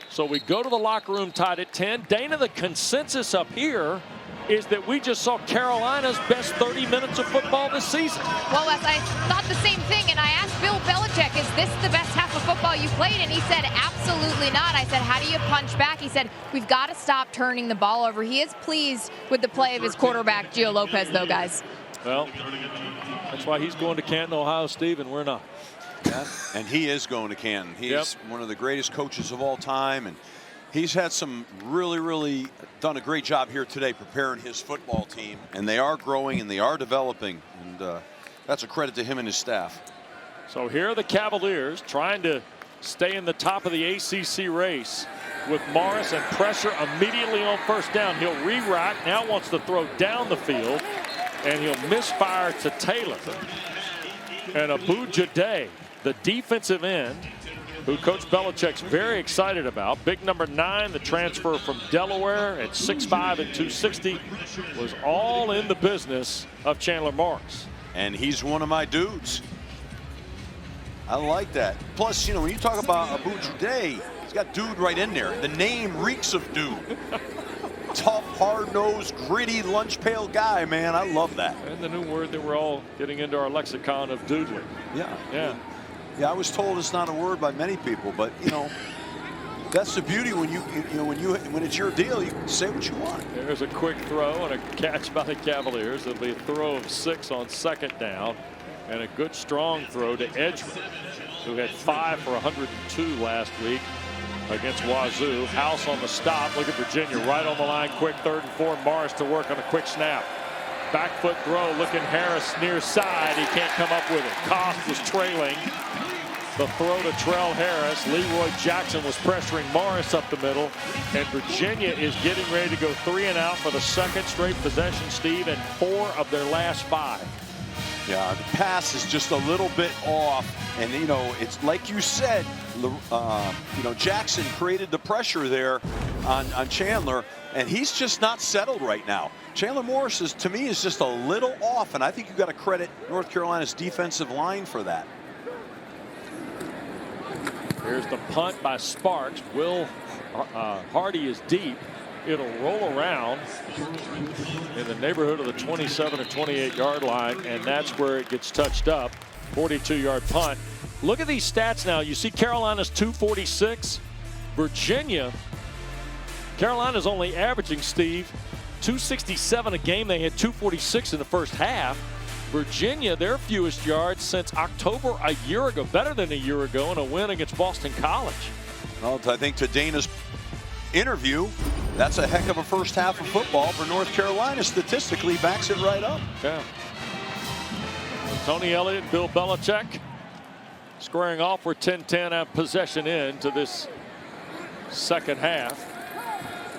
S1: So we go to the locker room tied at 10. Dana, the consensus up here is that we just saw Carolina's best 30 minutes of football this season.
S3: Well, Wes, I thought the same thing, and I asked Bill Belichick, is this the best half of football you played? And he said, absolutely not. I said, how do you punch back? He said, we've got to stop turning the ball over. He is pleased with the play of his quarterback, Gio Lopez, though, guys.
S1: Well, that's why he's going to Canton, Ohio, Steve, and we're not.
S2: Yeah, and he is going to Canton. He's one of the greatest coaches of all time, and he's had some really done a great job here today preparing his football team, and they are growing and they are developing, and that's a credit to him and his staff.
S1: So here are the Cavaliers trying to stay in the top of the ACC race with Morris, and pressure immediately on first down. He'll re-rack, now wants to throw down the field, and he'll misfire to Taylor. And Abu Jade, the defensive end, who Coach Belichick's very excited about. Big number 9, the transfer from Delaware at 6'5" and 260, was all in the business of Chandler Morris.
S2: And he's one of my dudes. I like that. Plus, when you talk about Abu Jade, he's got dude right in there. The name reeks of dude. Tough, hard-nosed, gritty, lunch pail guy, man. I love that.
S1: And the new word that we're all getting into our lexicon of doodling.
S2: Yeah, I was told it's not a word by many people, but that's the beauty when when it's your deal, you can say what you want.
S1: There's a quick throw and a catch by the Cavaliers. There'll be a throw of 6 on second down, and a good strong throw to Edgeman, who had 5 for 102 last week against Wazoo. House on the stop. Look at Virginia right on the line. Quick 3rd and 4. Morris to work on a quick snap. Back foot throw. Looking Harris near side. He can't come up with it. Kost was trailing. The throw to Trell Harris. Leroy Jackson was pressuring Morris up the middle. And Virginia is getting ready to go 3 and out for the second straight possession, Steve, and 4 of their last 5.
S2: Yeah, the pass is just a little bit off. And, it's like you said, Jackson created the pressure there on Chandler, and he's just not settled right now. Chandler Morris, to me, is just a little off, and I think you've got to credit North Carolina's defensive line for that.
S1: Here's the punt by Sparks. Will Hardy is deep. It'll roll around in the neighborhood of the 27 or 28-yard line, and that's where it gets touched up. 42-yard punt. Look at these stats now. You see Carolina's 246. Carolina's only averaging, Steve, 267 a game. They had 246 in the first half. Virginia, their fewest yards since October a year ago, better than a year ago, in a win against Boston College.
S2: Well, I think to Dana's interview, that's a heck of a first half of football for North Carolina. Statistically, backs it right up.
S1: Yeah. Tony Elliott, Bill Belichick squaring off. We're 10-10 at possession into this second half.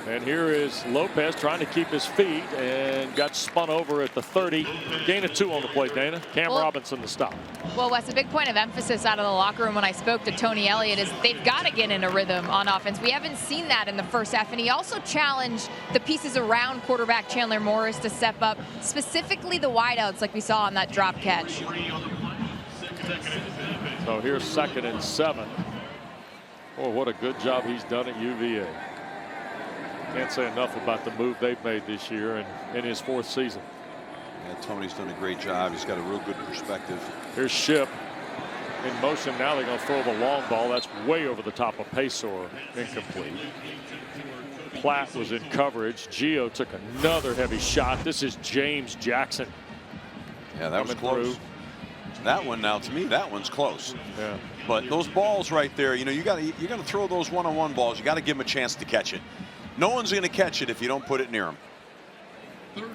S1: And here is Lopez trying to keep his feet and got spun over at the 30. Gain of 2 on the play, Dana. Cam Robinson to stop.
S3: Well, Wes, a big point of emphasis out of the locker room when I spoke to Tony Elliott is they've got to get in a rhythm on offense. We haven't seen that in the first half, and he also challenged the pieces around quarterback Chandler Morris to step up, specifically the wideouts like we saw on that drop catch.
S1: So here's 2nd and 7. Oh, what a good job he's done at UVA. Can't say enough about the move they've made this year and in his 4th season.
S2: Yeah, Tony's done a great job. He's got a real good perspective.
S1: Here's Shipp. in motion now. They're going to throw the long ball. That's way over the top of Pacor. Incomplete. Platt was in coverage. Gio took another heavy shot. This is James Jackson.
S2: Yeah, that was close.
S1: Through.
S2: That one, now to me, that one's close.
S1: Yeah.
S2: But those balls right there, you know, you're going to throw those one-on-one balls. You got to give them a chance to catch it. No one's going to catch it if you don't put it near them.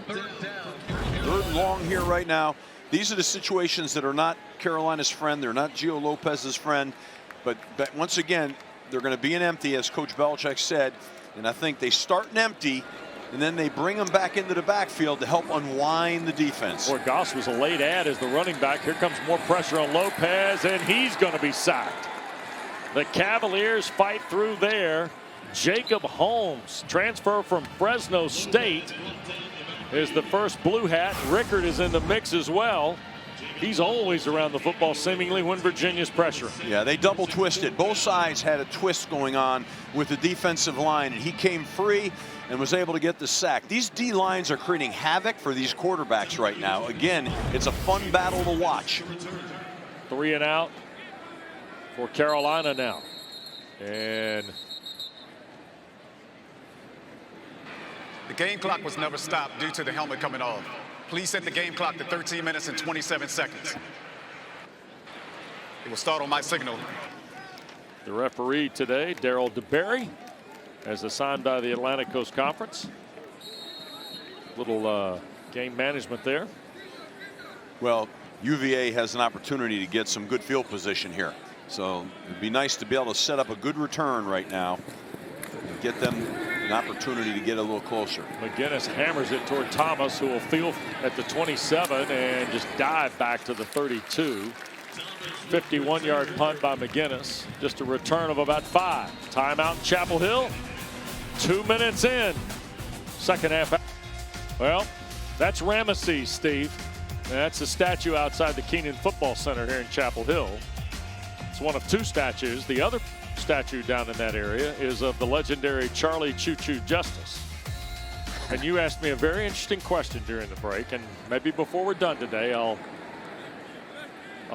S2: Third and long here right now. These are the situations that are not Carolina's friend. They're not Gio Lopez's friend. But once again, they're going to be an empty, as Coach Belichick said. And I think they start an empty, and then they bring them back into the backfield to help unwind the defense.
S1: Boy, Goss was a late add as the running back. Here comes more pressure on Lopez, and he's going to be sacked. The Cavaliers fight through there. Jacob Holmes, transfer from Fresno State, is the first blue hat. Rickard is in the mix as well. He's always around the football seemingly when Virginia's pressuring.
S2: Yeah, they double twisted. Both sides had a twist going on with the defensive line, and he came free and was able to get the sack. These D lines are creating havoc for these quarterbacks right now. Again, it's a fun battle to watch.
S1: 3 and out for Carolina now. And
S4: the game clock was never stopped due to the helmet coming off. Please set the game clock to 13 minutes and 27 seconds. It will start on my signal.
S1: the referee today, Darryl DeBerry, as assigned by the Atlantic Coast Conference. Little game management there.
S2: Well, UVA has an opportunity to get some good field position here. So it'd be nice to be able to set up a good return right now and get them an opportunity to get a little closer.
S1: McGinnis hammers it toward Thomas, who will field at the 27 and just dive back to the 32. 51-yard punt by McGinnis. Just a return of about 5. Timeout Chapel Hill. 2 minutes in. Second half. Well, that's Ramesses, Steve. That's a statue outside the Keenan Football Center here in Chapel Hill. It's one of 2 statues. The other statue down in that area is of the legendary Charlie Choo Choo Justice. And you asked me a very interesting question during the break, and maybe before we're done today, I'll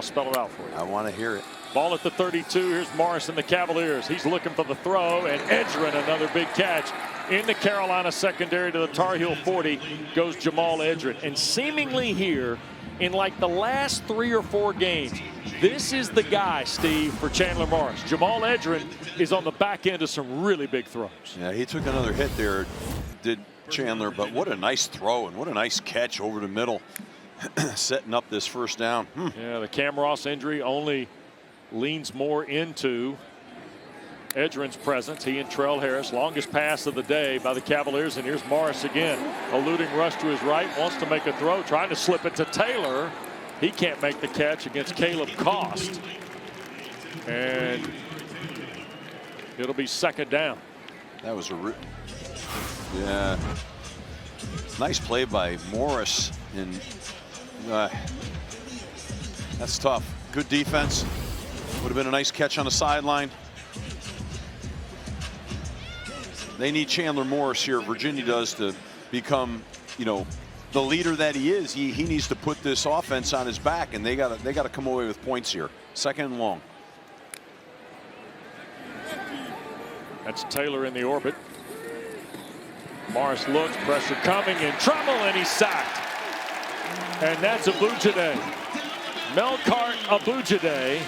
S1: spell it out for you.
S2: I want to hear it.
S1: Ball at the 32. Here's Morris and the Cavaliers. He's looking for the throw, and Edgerrin another big catch. In the Carolina secondary to the Tar Heel 40 goes Jamal Edgerrin. And seemingly here, in like the last 3 or 4 games, this is the guy, Steve, for Chandler Morris. Jamal Edgerrin is on the back end of some really big throws.
S2: Yeah, he took another hit there, did Chandler, but what a nice throw and what a nice catch over the middle, setting up this first down.
S1: Yeah, the Cam Ross injury only leans more into Edgerrin's presence. He and Trell Harris, longest pass of the day by the Cavaliers, and here's Morris again. Eluding rush to his right, wants to make a throw, trying to slip it to Taylor. He can't make the catch against Caleb Cost. And it'll be second down.
S2: That was nice play by Morris. And that's tough. Good defense. Would have been a nice catch on the sideline. They need Chandler Morris here. Virginia does, to become, you know, the leader that he is. He needs to put this offense on his back, and they got to come away with points here. Second and long.
S1: That's Taylor in the orbit. Morris looks, pressure coming, in trouble, and he's sacked. And that's Abujade. Melkart Abujade.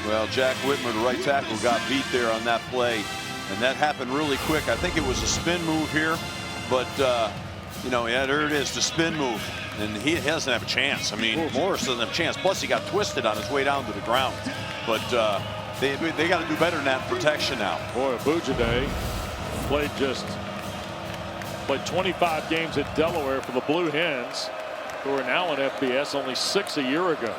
S2: Well, Jack Whitmer, the right tackle, got beat there on that play, and that happened really quick. I think it was a spin move here, but you know, yeah, there it is, the spin move, and he doesn't have a chance. I mean, Morris doesn't have a chance. Plus, he got twisted on his way down to the ground. But they got to do better than that in protection now.
S1: Boy, Abujade played 25 games at Delaware for the Blue Hens, who are now in FBS, only 6 a year ago.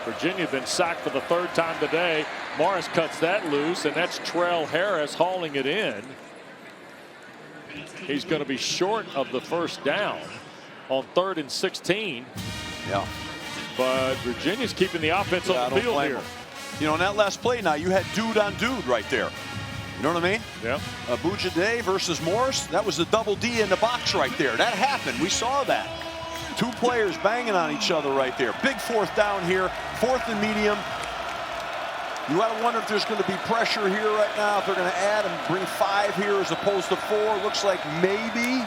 S1: Virginia had been sacked for the 3rd time today. Morris cuts that loose, and that's Trell Harris hauling it in. He's going to be short of the first down on 3rd and 16.
S2: Yeah.
S1: But Virginia's keeping the offense on the field here.
S2: You know, in that last play now, you had dude on dude right there. You know what I mean?
S1: Yeah.
S2: Abujade versus Morris. That was the double D in the box right there. That happened. We saw that. Two players banging on each other right there. Big fourth down here, 4th and medium. You got to wonder if there's going to be pressure here right now, if they're going to add and bring 5 here as opposed to 4. Looks like maybe.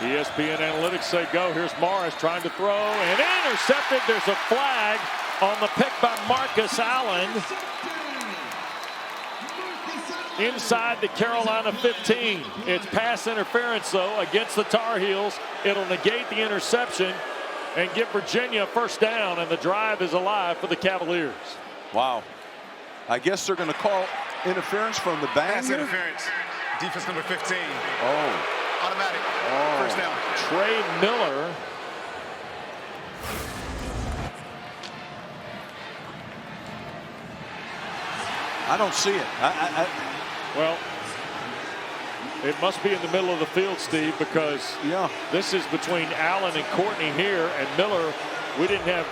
S1: ESPN analytics say go. Here's Morris trying to throw and intercepted. There's a flag on the pick by Marcus Allen. Inside the Carolina 15. It's pass interference, though, against the Tar Heels. It'll negate the interception and give Virginia a first down, and the drive is alive for the Cavaliers.
S2: Wow. I guess they're going to call interference from the bang.
S4: Pass interference. Defense number 15.
S2: Oh.
S4: Automatic.
S2: Oh.
S4: First down.
S1: Trey Miller.
S2: I don't see it.
S1: Well, it must be in the middle of the field, Steve, because this is between Allen and Courtney here, and Miller, we didn't have,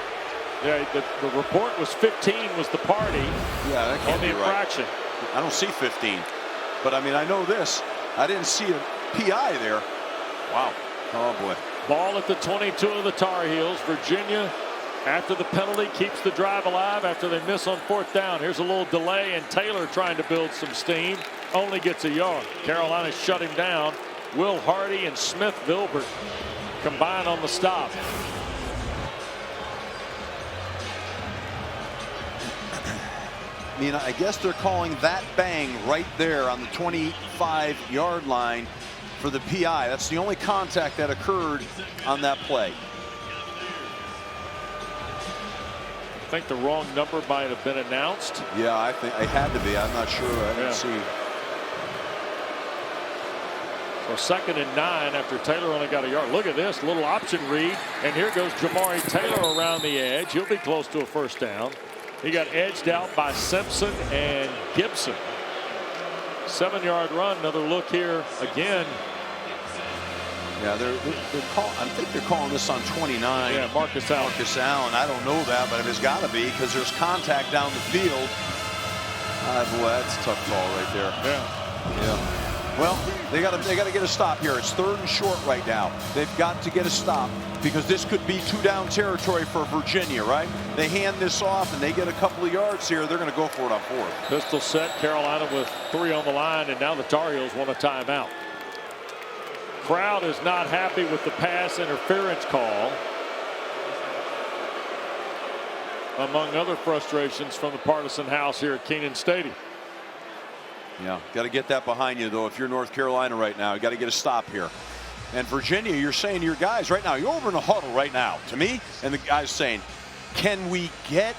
S1: the report was 15 was the party on the infraction.
S2: Right. I don't see 15, but I mean, I know this. I didn't see a PI there. Wow. Oh, boy.
S1: Ball at the 22 of the Tar Heels. Virginia, after the penalty, keeps the drive alive after they miss on 4th down. Here's a little delay, and Taylor trying to build some steam. Only gets a yard. Carolina shut him down. Will Hardy and Smith Vilbert combine on the stop.
S2: I mean, I guess they're calling that bang right there on the 25-yard line for the PI. That's the only contact that occurred on that play.
S1: I think the wrong number might have been announced.
S2: Yeah, I think it had to be. I'm not sure. I didn't see.
S1: So 2nd and 9 after Taylor only got a yard. Look at this little option read, and here goes Jamari Taylor around the edge. He'll be close to a first down. He got edged out by Simpson and Gibson. 7-yard run. Another look here again.
S2: Yeah, they're calling. I think they're calling this on 29.
S1: Yeah, Marcus Allen.
S2: Marcus Allen. I don't know that, but it's got to be because there's contact down the field. Boy, that's a tough call right there. Yeah. Well, they got to get a stop here. It's 3rd and short right now. They've got to get a stop because this could be 2-down territory for Virginia, right? They hand this off and they get a couple of yards here. They're going to go for it on 4th.
S1: Pistol set. Carolina with 3 on the line, and now the Tar Heels want a timeout. Crowd is not happy with the pass interference call, among other frustrations from the partisan house here at Kenan Stadium.
S2: Yeah, got to get that behind you, though. If you're North Carolina right now, you got to get a stop here. And Virginia, you're saying to your guys right now, you're over in a huddle right now, to me, and the guys saying, can we get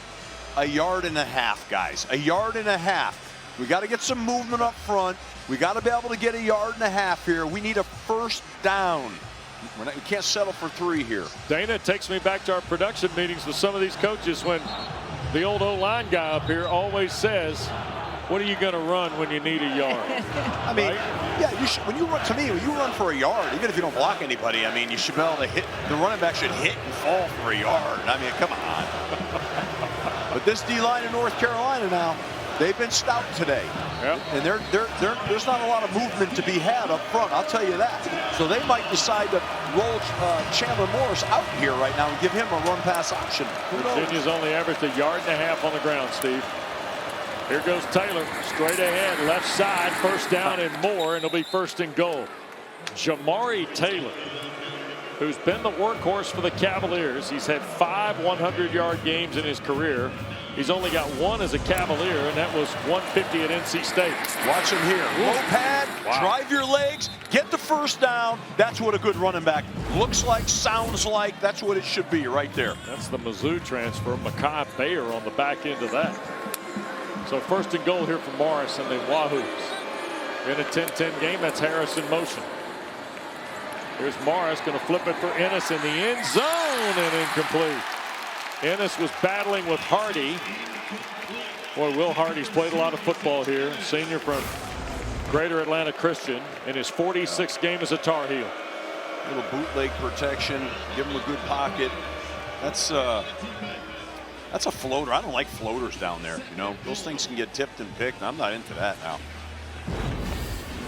S2: a yard and a half, guys? A yard and a half. We got to get some movement up front. We got to be able to get a yard and a half here. We need a first down. We can't settle for 3 here.
S1: Dana takes me back to our production meetings with some of these coaches when the old O-line guy up here always says, what are you going to run when you need a yard?
S2: I mean, yeah, you should, when you run, to me, when you run for a yard, even if you don't block anybody, I mean, you should be able to hit. The running back should hit and fall for a yard. I mean, come on. But this D-line in North Carolina now, they've been stout today.
S1: Yep.
S2: And there's not a lot of movement to be had up front, I'll tell you that. So they might decide to roll Chandler Morris out here right now and give him a run-pass option.
S1: Virginia's only averaged a yard and a half on the ground, Steve. Here goes Taylor, straight ahead, left side, first down and more, and it'll be 1st and goal. Jamari Taylor, who's been the workhorse for the Cavaliers. He's had 5 100-yard games in his career. He's only got 1 as a Cavalier, and that was 150 at NC State.
S2: Watch him here. Low pad, drive your legs, get the first down. That's what a good running back looks like, sounds like. That's what it should be right there.
S1: That's the Mizzou transfer. Mekhi Bayer on the back end of that. So 1st and goal here for Morris and the Wahoos. In a 10-10 game, that's Harris in motion. Here's Morris going to flip it for Ennis in the end zone and incomplete. Ennis was battling with Hardy. Boy, Will Hardy's played a lot of football here. Senior from Greater Atlanta Christian in his 46th game as a Tar Heel.
S2: Little bootleg protection, give him a good pocket. That's a floater. I don't like floaters down there. You know, those things can get tipped and picked. I'm not into that now.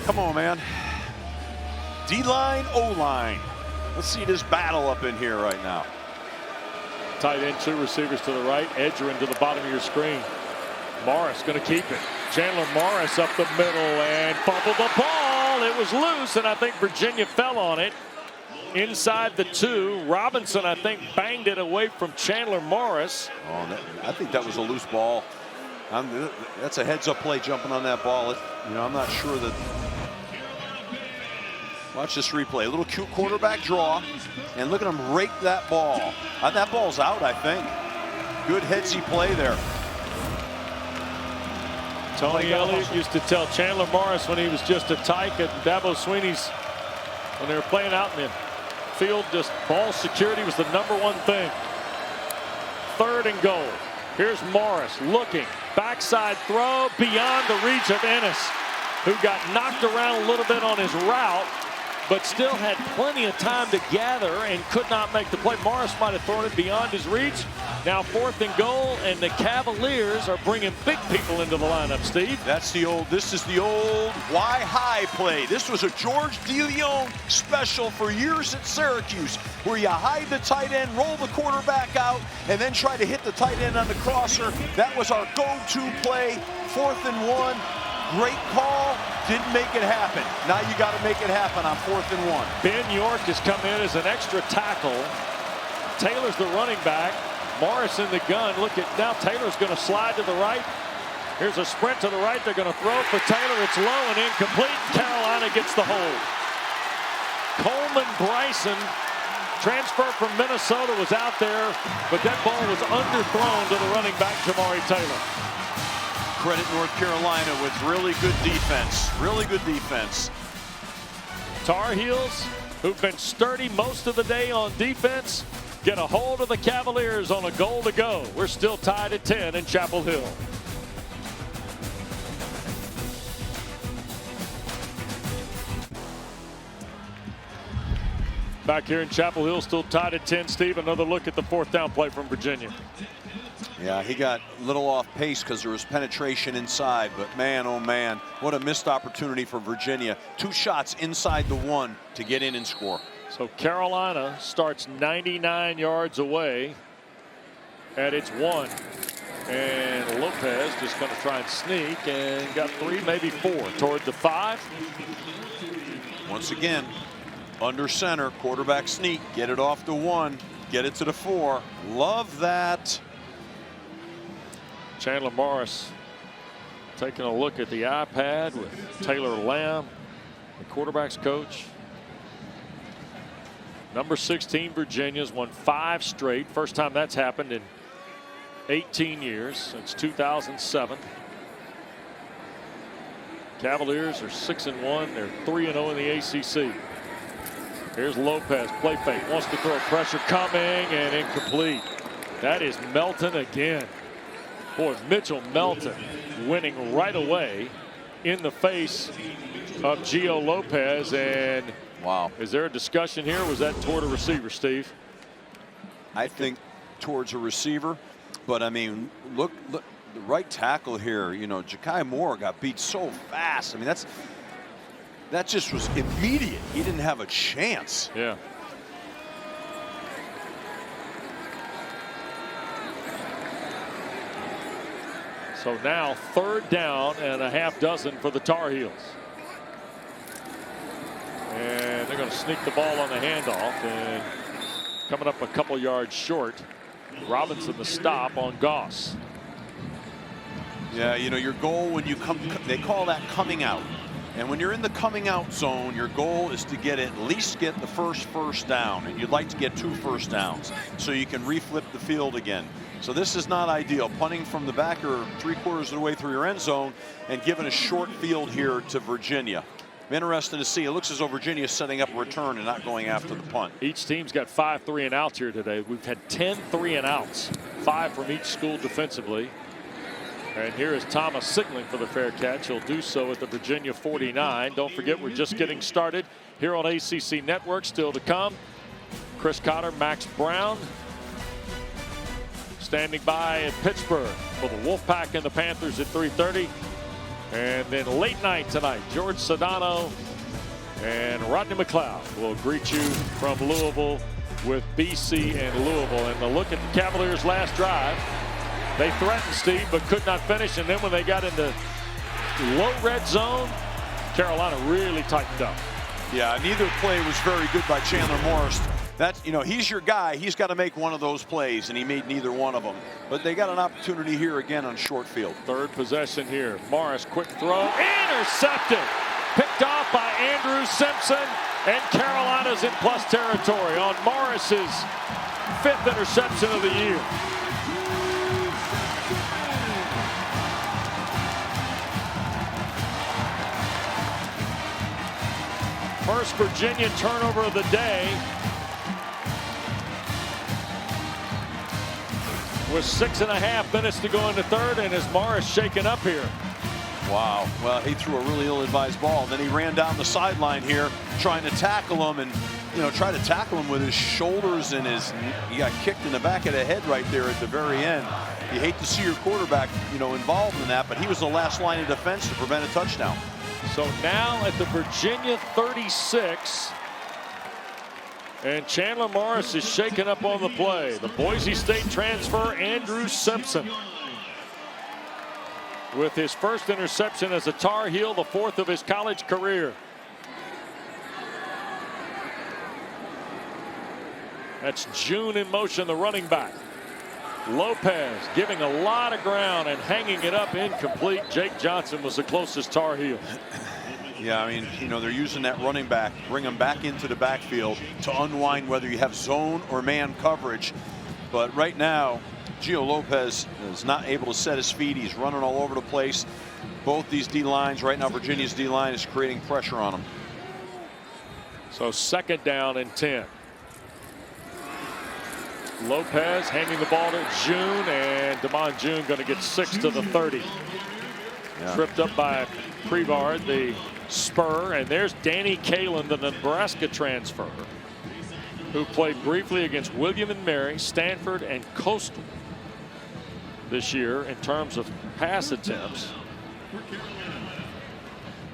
S2: Come on, man. D-line, O-line. Let's see this battle up in here right now.
S1: Tight end, 2 receivers to the right. Edgerrin to the bottom of your screen. Morris going to keep it. Chandler Morris up the middle and fumbled the ball. It was loose, and I think Virginia fell on it. Inside the 2. Robinson, I think, banged it away from Chandler Morris.
S2: Oh, I think that was a loose ball. That's a heads-up play jumping on that ball. I'm not sure that. Watch this replay. A little cute quarterback draw, and look at him rake that ball. That ball's out, I think. Good headsy play there.
S1: Tony Elliott used to tell Chandler Morris when he was just a tyke at Dabo Sweeney's, when they were playing out in the field, just ball security was the #1 thing. 3rd and goal. Here's Morris looking. Backside throw beyond the reach of Ennis, who got knocked around a little bit on his route, but still had plenty of time to gather and could not make the play. Morris might have thrown it beyond his reach. Now 4th and goal, and the Cavaliers are bringing big people into the lineup, Steve.
S2: This is the old why high play. This was a George DeLeon special for years at Syracuse, where you hide the tight end, roll the quarterback out, and then try to hit the tight end on the crosser. That was our go-to play. 4th and 1. Great call. Didn't make it happen. Now you got to make it happen on 4th and 1.
S1: Ben York has come in as an extra tackle. Taylor's the running back. Morris in the gun. Look at now. Taylor's going to slide to the right. Here's a sprint to the right. They're going to throw for Taylor. It's low and incomplete. Carolina gets the hold. Coleman Bryson, transfer from Minnesota, was out there, but that ball was underthrown to the running back, Jamari Taylor.
S2: Credit North Carolina with really good defense. Really good defense.
S1: Tar Heels, who've been sturdy most of the day on defense, get a hold of the Cavaliers on a goal to go. We're still tied at 10 in Chapel Hill. Back here in Chapel Hill, still tied at 10. Steve, another look at the 4th down play from Virginia.
S2: Yeah, he got a little off pace because there was penetration inside, but man, oh man, what a missed opportunity for Virginia. 2 shots inside the 1 to get in and score.
S1: So Carolina starts 99 yards away at its 1. And Lopez just going to try and sneak and got 3, maybe 4 toward the 5.
S2: Once again, under center, quarterback sneak, get it off the 1, get it to the 4. Love that.
S1: Chandler Morris taking a look at the iPad with Taylor Lamb, the quarterback's coach. Number 16 Virginia's won 5 straight. First time that's happened in 18 years, since 2007. Cavaliers are 6-1. They're 3-0 in the ACC. Here's Lopez, play fake, wants to throw pressure coming and incomplete. That is Melton again. Boy, Mitchell Melton winning right away in the face of Gio Lopez. And
S2: wow,
S1: is there a discussion here? Was that toward a receiver, Steve?
S2: I think towards a receiver, but I mean, look the right tackle here. Ja'Kai Moore got beat so fast. I mean, that just was immediate. He didn't have a chance.
S1: Yeah. So now 3rd down and a half dozen for the Tar Heels. And they're going to sneak the ball on the handoff, and coming up a couple yards short. Robinson the stop on Goss.
S2: Yeah, your goal when you come, they call that coming out. And when you're in the coming out zone, your goal is to at least get the first down, and you'd like to get 2 first downs so you can reflip the field again. So this is not ideal. Punting from the back or 3/4 of the way through your end zone and giving a short field here to Virginia. Interesting to see. It looks as though Virginia is setting up a return and not going after the punt.
S1: Each team's got 5 3-and-outs here today. We've had 10 3-and-outs, 5 from each school defensively. And here is Thomas signaling for the fair catch. He'll do so at the Virginia 49. Don't forget, we're just getting started here on ACC Network. Still to come, Chris Cotter, Max Brown standing by at Pittsburgh for the Wolfpack and the Panthers at 3:30. And then late night tonight, George Sedano And Rodney McLeod will greet you from Louisville with BC and Louisville. And the look at the Cavaliers' last drive. They threatened, Steve, but could not finish. And then when they got into low red zone, Carolina really tightened up.
S2: Yeah, neither play was very good by Chandler Morris. That's, you know, he's your guy. He's got to make one of those plays, and he made neither one of them. But they got an opportunity here again on short field.
S1: Third possession here. Morris, quick throw, intercepted. Picked off by Andrew Simpson, and Carolina's in plus territory on Morris's 5th interception of the year. First Virginia turnover of the day. With 6.5 minutes to go in the third, and is Morris shaken up here?
S2: Wow. Well, he threw a really ill-advised ball. Then he ran down the sideline here trying to tackle him, and, you know, try to tackle him with his shoulders and his, he got kicked in the back of the head right there at the very end. You hate to see your quarterback, you know, involved in that, but he was the last line of defense to prevent a touchdown.
S1: So now at the Virginia 36, and Chandler Morris is shaken up on the play. The Boise State transfer, Andrew Simpson, with his first interception as a Tar Heel, the 4th of his college career. That's June in motion, the running back. Lopez giving a lot of ground and hanging it up incomplete. Jake Johnson was the closest Tar Heel.
S2: Yeah, I mean, you know, they're using that running back, bring him back into the backfield to unwind whether you have zone or man coverage. But right now, Gio Lopez is not able to set his feet. He's running all over the place. Both these D-lines, right now Virginia's D-line is creating pressure on him.
S1: So 2nd down and 10. Lopez handing the ball to June, and Damon June going to get 6 to the 30. Yeah. Tripped up by Prevard, the spur, and there's Danny Kalen, the Nebraska transfer, who played briefly against William and Mary, Stanford, and Coastal this year in terms of pass attempts.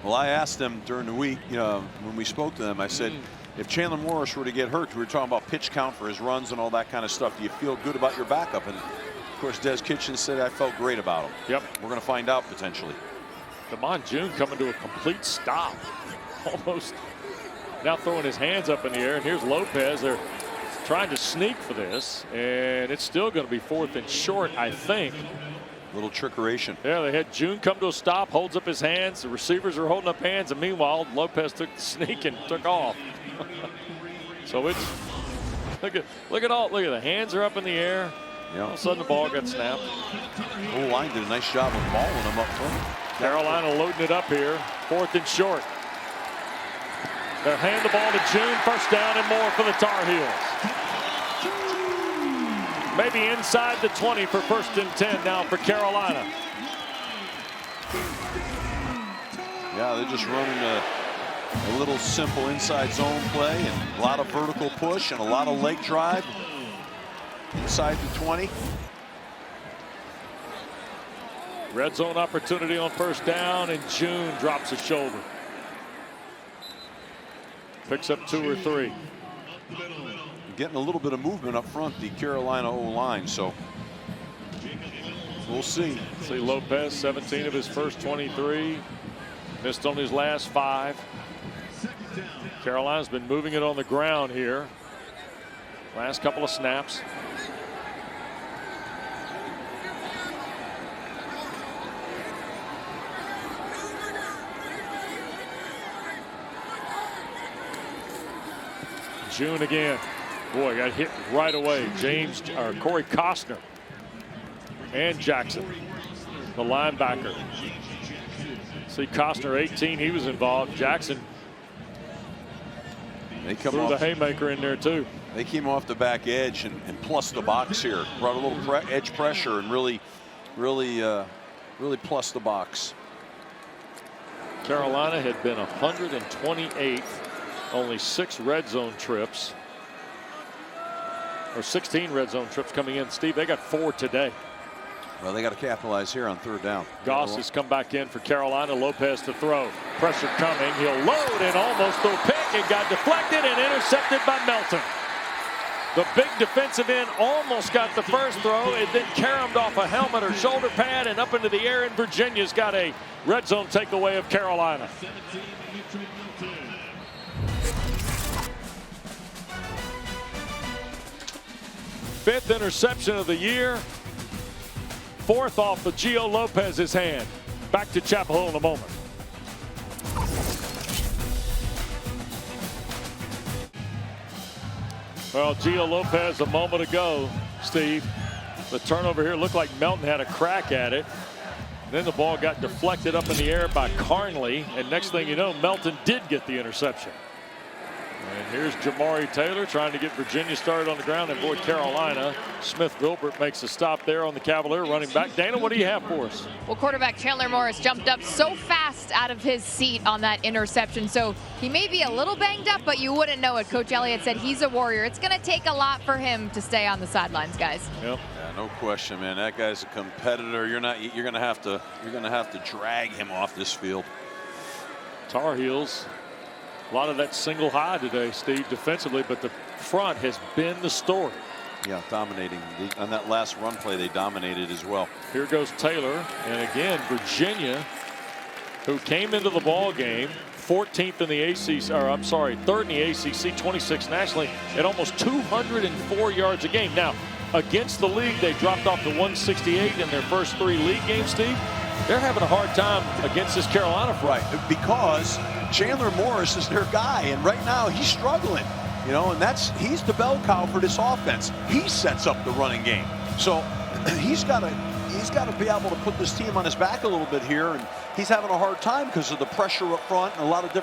S2: Well, I asked them during the week, you know, when we spoke to them, I said, if Chandler Morris were to get hurt, we were talking about pitch count for his runs and all that kind of stuff. Do you feel good about your backup? And of course, Des Kitchen said I felt great about him.
S1: Yep.
S2: We're going to find out potentially.
S1: Damon June coming to a complete stop, almost now throwing his hands up in the air. And here's Lopez. They're trying to sneak for this, and it's still going to be 4th and short, I think.
S2: Little trickeration.
S1: Yeah, they had June come to a stop, holds up his hands. The receivers are holding up hands, and meanwhile, Lopez took the sneak and took off. So it's look at the hands are up in the air.
S2: Yep.
S1: All of a sudden the ball got snapped.
S2: The whole line did a nice job of balling him up front.
S1: Carolina loading it up here. 4th and short. They'll hand the ball to June. 1st down and more for the Tar Heels. Maybe inside the 20 for 1st and 10 now for Carolina.
S2: Yeah, they're just running a little simple inside zone play and a lot of vertical push and a lot of leg drive inside the 20.
S1: Red zone opportunity on 1st down, and June drops his shoulder. Picks up 2 or 3.
S2: Getting a little bit of movement up front, the Carolina O-line, so we'll see.
S1: See Lopez, 17 of his first 23. Missed on his last 5. Carolina's been moving it on the ground here. Last couple of snaps. June again. Boy, got hit right away. Corey Costner and Jackson, the linebacker. See Costner 18, he was involved. Jackson threw the haymaker in there too.
S2: They came off the back edge and plus the box here. Brought a little edge pressure and really plus the box.
S1: Carolina had been 128th, only 6 red zone trips. Or 16 red zone trips coming in. Steve, they got 4 today.
S2: Well, they got to capitalize here on third down.
S1: Goss has come back in for Carolina. Lopez to throw. Pressure coming. He'll load and almost throw a pick. It got deflected and intercepted by Melton. The big defensive end almost got the first throw. It then caromed off a helmet or shoulder pad and up into the air. And Virginia's got a red zone takeaway of Carolina. Fifth interception of the year. Fourth off of Gio Lopez's hand. Back to Chapel Hill in a moment. Well, Gio Lopez a moment ago, Steve. The turnover here looked like Melton had a crack at it. Then the ball got deflected up in the air by Carnley. And next thing you know, Melton did get the interception. And here's Jamari Taylor trying to get Virginia started on the ground and avoid Carolina. Smith-Vilbert makes a stop there on the Cavalier running back. Dana, what do you have for us?
S3: Well, quarterback Chandler Morris jumped up so fast out of his seat on that interception. So he may be a little banged up, but you wouldn't know it. Coach Elliott said he's a warrior. It's going to take a lot for him to stay on the sidelines, guys.
S1: Yep.
S2: Yeah, no question, man. That guy's a competitor. You're going to have to drag him off this field.
S1: Tar Heels. A lot of that single high today, Steve, defensively, but the front has been the story.
S2: Yeah, dominating. On that last run play, they dominated as well.
S1: Here goes Taylor, and again, Virginia, who came into the ball game 14th in the ACC, or I'm sorry, 3rd in the ACC, 26th nationally, at almost 204 yards a game. Now, against the league, they dropped off to 168 in their first 3 league games, Steve. They're having a hard time against this Carolina front.
S2: Right, because Chandler Morris is their guy, and right now he's struggling. You know, and he's the bell cow for this offense. He sets up the running game, so he's got to be able to put this team on his back a little bit here, and he's having a hard time because of the pressure up front and a lot of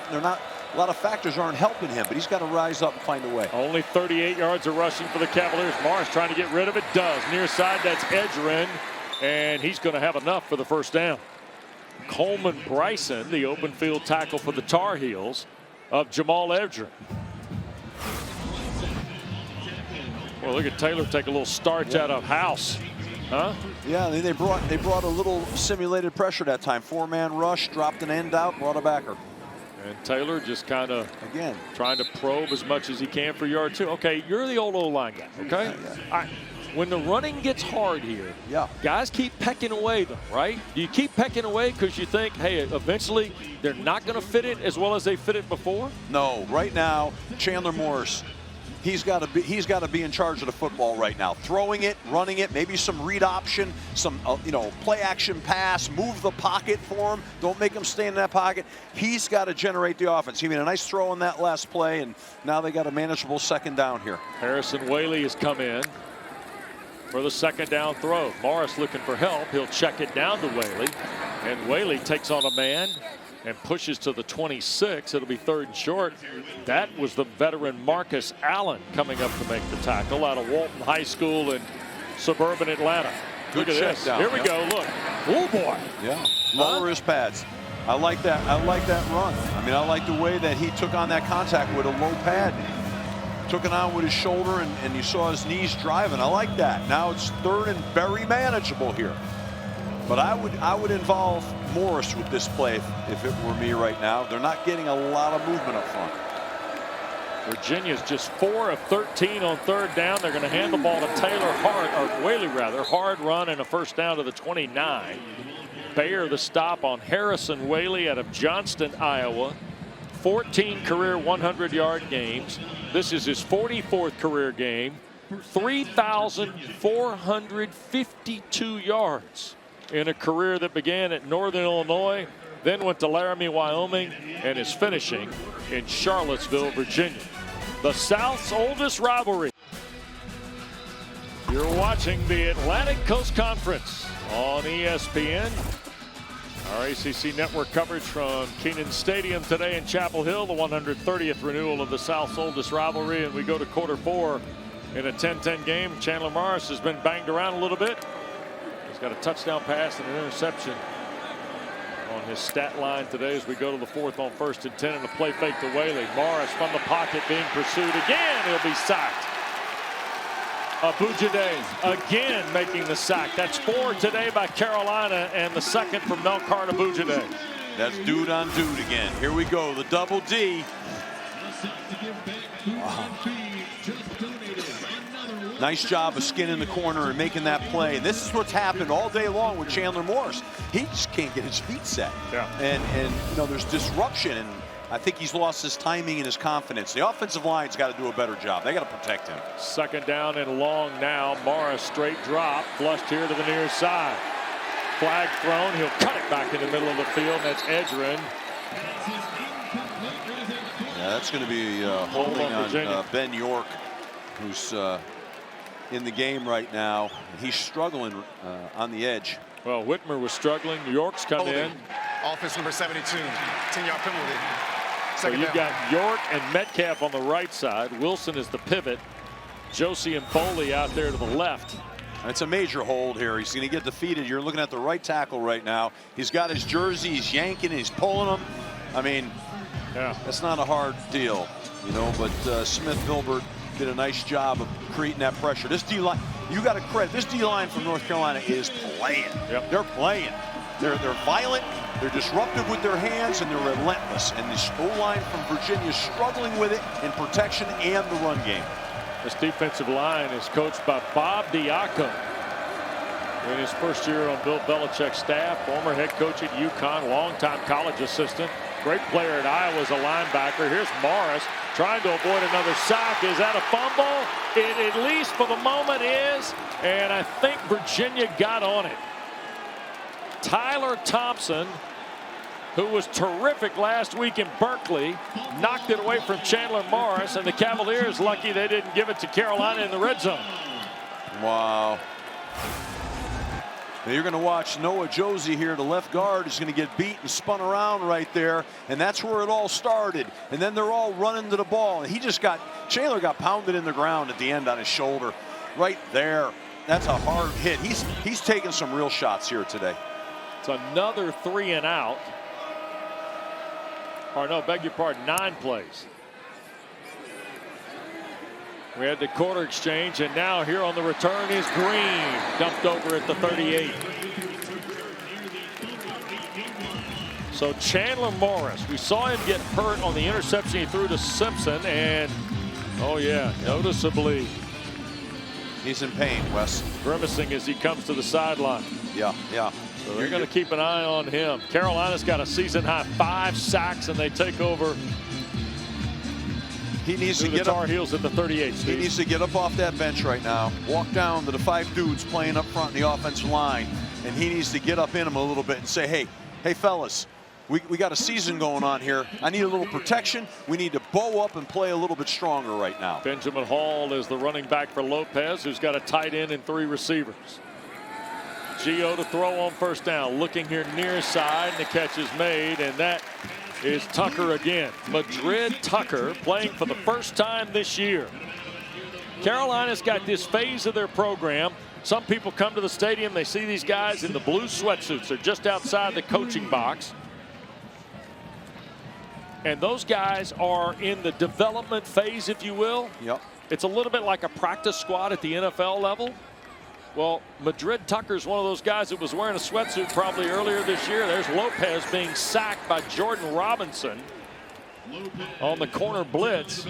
S2: factors aren't helping him, but he's got to rise up and find a way.
S1: Only 38 yards of rushing for the Cavaliers. Morris trying to get rid of it, does. Near side, that's Edgerrin, and he's going to have enough for the first down. Coleman Bryson, the open field tackle for the Tar Heels of Jamal Edgerrin. Well, look at Taylor take a little starch out of House. Huh?
S2: Yeah, they brought a little simulated pressure that time. 4-man rush, dropped an end out, brought a backer.
S1: And Taylor just kind of
S2: again
S1: trying to probe as much as he can for yard 2. Okay, you're the old O-line guy, okay?
S2: Yeah.
S1: All right. When the running gets hard here, guys keep pecking away, though, right? Do you keep pecking away because you think, hey, eventually they're not going to fit it as well as they fit it before?
S2: No, right now, Chandler Morris, he's got to be in charge of the football right now. Throwing it, running it, maybe some read option, some play action pass, move the pocket for him. Don't make him stay in that pocket. He's got to generate the offense. He made a nice throw on that last play, and now they got a manageable second down here.
S1: Harrison Whaley has come in for the second down throw. Morris looking for help. He'll check it down to Whaley, and Whaley takes on a man and pushes to the 26. It'll be 3rd and short. That was the veteran Marcus Allen coming up to make the tackle out of Walton High School in suburban Atlanta. Look at this.
S2: Down.
S1: Here we go. Look. Oh boy.
S2: Yeah. Lower his pads. I like that. I like that run. I mean, I like the way that he took on that contact with a low pad. Took it on with his shoulder, and you saw his knees driving. I like that. Now it's 3rd and very manageable here. But I would involve Morris with this play if it were me right now. They're not getting a lot of movement up front.
S1: Virginia's just 4 of 13 on 3rd down. They're going to hand the ball to Taylor Whaley rather. Hard run and a first down to the 29. Bayer the stop on Harrison Whaley out of Johnston, Iowa. 14 career 100-yard games. This is his 44th career game. 3,452 yards in a career that began at Northern Illinois, then went to Laramie, Wyoming, and is finishing in Charlottesville, Virginia. The South's oldest rivalry. You're watching the Atlantic Coast Conference on ESPN. Our ACC network coverage from Kenan Stadium today in Chapel Hill, the 130th renewal of the South's oldest rivalry, and we go to quarter 4 in a 10-10 game. Chandler Morris has been banged around a little bit. He's got a touchdown pass and an interception on his stat line today as we go to the 4th on 1st and 10 and a play fake to Whaley. Morris from the pocket being pursued again. He'll be sacked. Abujade again making the sack. That's 4 today by Carolina, and the second from Melkart Abujade.
S2: That's dude on dude again. Here we go, the double D. Wow. Nice job of skinning the corner and making that play. And this is what's happened all day long with Chandler Morris. He just can't get his feet set.
S1: Yeah.
S2: And you know, there's disruption, and I think he's lost his timing and his confidence. The offensive line's got to do a better job. They got to protect him.
S1: Second down and long now. Morris straight drop, flushed here to the near side. Flag thrown. He'll cut it back in the middle of the field. That's Edgerrin.
S2: Yeah, that's going to be holding on Ben York, who's in the game right now. He's struggling on the edge.
S1: Well, Whitmer was struggling. York's come in.
S4: Offense number 72, 10-yard penalty.
S1: So you've got York and Metcalf on the right side. Wilson is the pivot. Josie and Foley out there to the left.
S2: It's a major hold here. He's going to get defeated. You're looking at the right tackle right now. He's got his jersey. He's yanking. He's pulling him. I mean,
S1: yeah,
S2: that's not a hard deal, you know. But Smith-Vilbert did a nice job of creating that pressure. This D-line, you got to credit. This D-line from North Carolina is playing.
S1: Yep.
S2: They're playing. They're violent. They're disruptive with their hands, and they're relentless. And this O-line from Virginia is struggling with it in protection and the run game.
S1: This defensive line is coached by Bob Diaco. In his first year on Bill Belichick's staff, former head coach at UConn, longtime college assistant. Great player at Iowa as a linebacker. Here's Morris trying to avoid another sack. Is that a fumble? It, at least for the moment, is. And I think Virginia got on it. Tyler Thompson, who was terrific last week in Berkeley, knocked it away from Chandler Morris, and the Cavaliers lucky they didn't give it to Carolina in the red zone.
S2: Wow. Now you're going to watch Noah Josie here, the left guard, is going to get beat and spun around right there, and that's where it all started. And then they're all running to the ball, and Chandler got pounded in the ground at the end on his shoulder right there. That's a hard hit. He's taking some real shots here today.
S1: It's another 3 and out. Or no, beg your pardon, 9 plays. We had the quarter exchange, and now here on the return is Green, dumped over at the 38. So Chandler Morris, we saw him get hurt on the interception he threw to Simpson, and oh yeah, noticeably
S2: he's in pain, Wes.
S1: Grimacing as he comes to the sideline.
S2: Yeah.
S1: So they're going to keep an eye on him. Carolina's got a season-high 5 sacks, and they take over.
S2: He needs to get
S1: Tar Heels at the 38. Steve.
S2: He needs to get up off that bench right now, walk down to the 5 dudes playing up front in the offensive line, and he needs to get up in them a little bit and say, hey fellas, we got a season going on here. I need a little protection. We need to bow up and play a little bit stronger right now.
S1: Benjamin Hall is the running back for Lopez, who's got a tight end and 3 receivers. Gio to throw on first down, looking here near side, and the catch is made, and that is Tucker again. Madrid Tucker playing for the first time this year. Carolina's got this phase of their program. Some people come to the stadium, they see these guys in the blue sweatsuits. They're just outside the coaching box. And those guys are in the development phase, if you will.
S2: Yep.
S1: It's a little bit like a practice squad at the NFL level. Well, Madrid Tucker's one of those guys that was wearing a sweatsuit probably earlier this year. There's Lopez being sacked by Jordan Robinson on the corner blitz.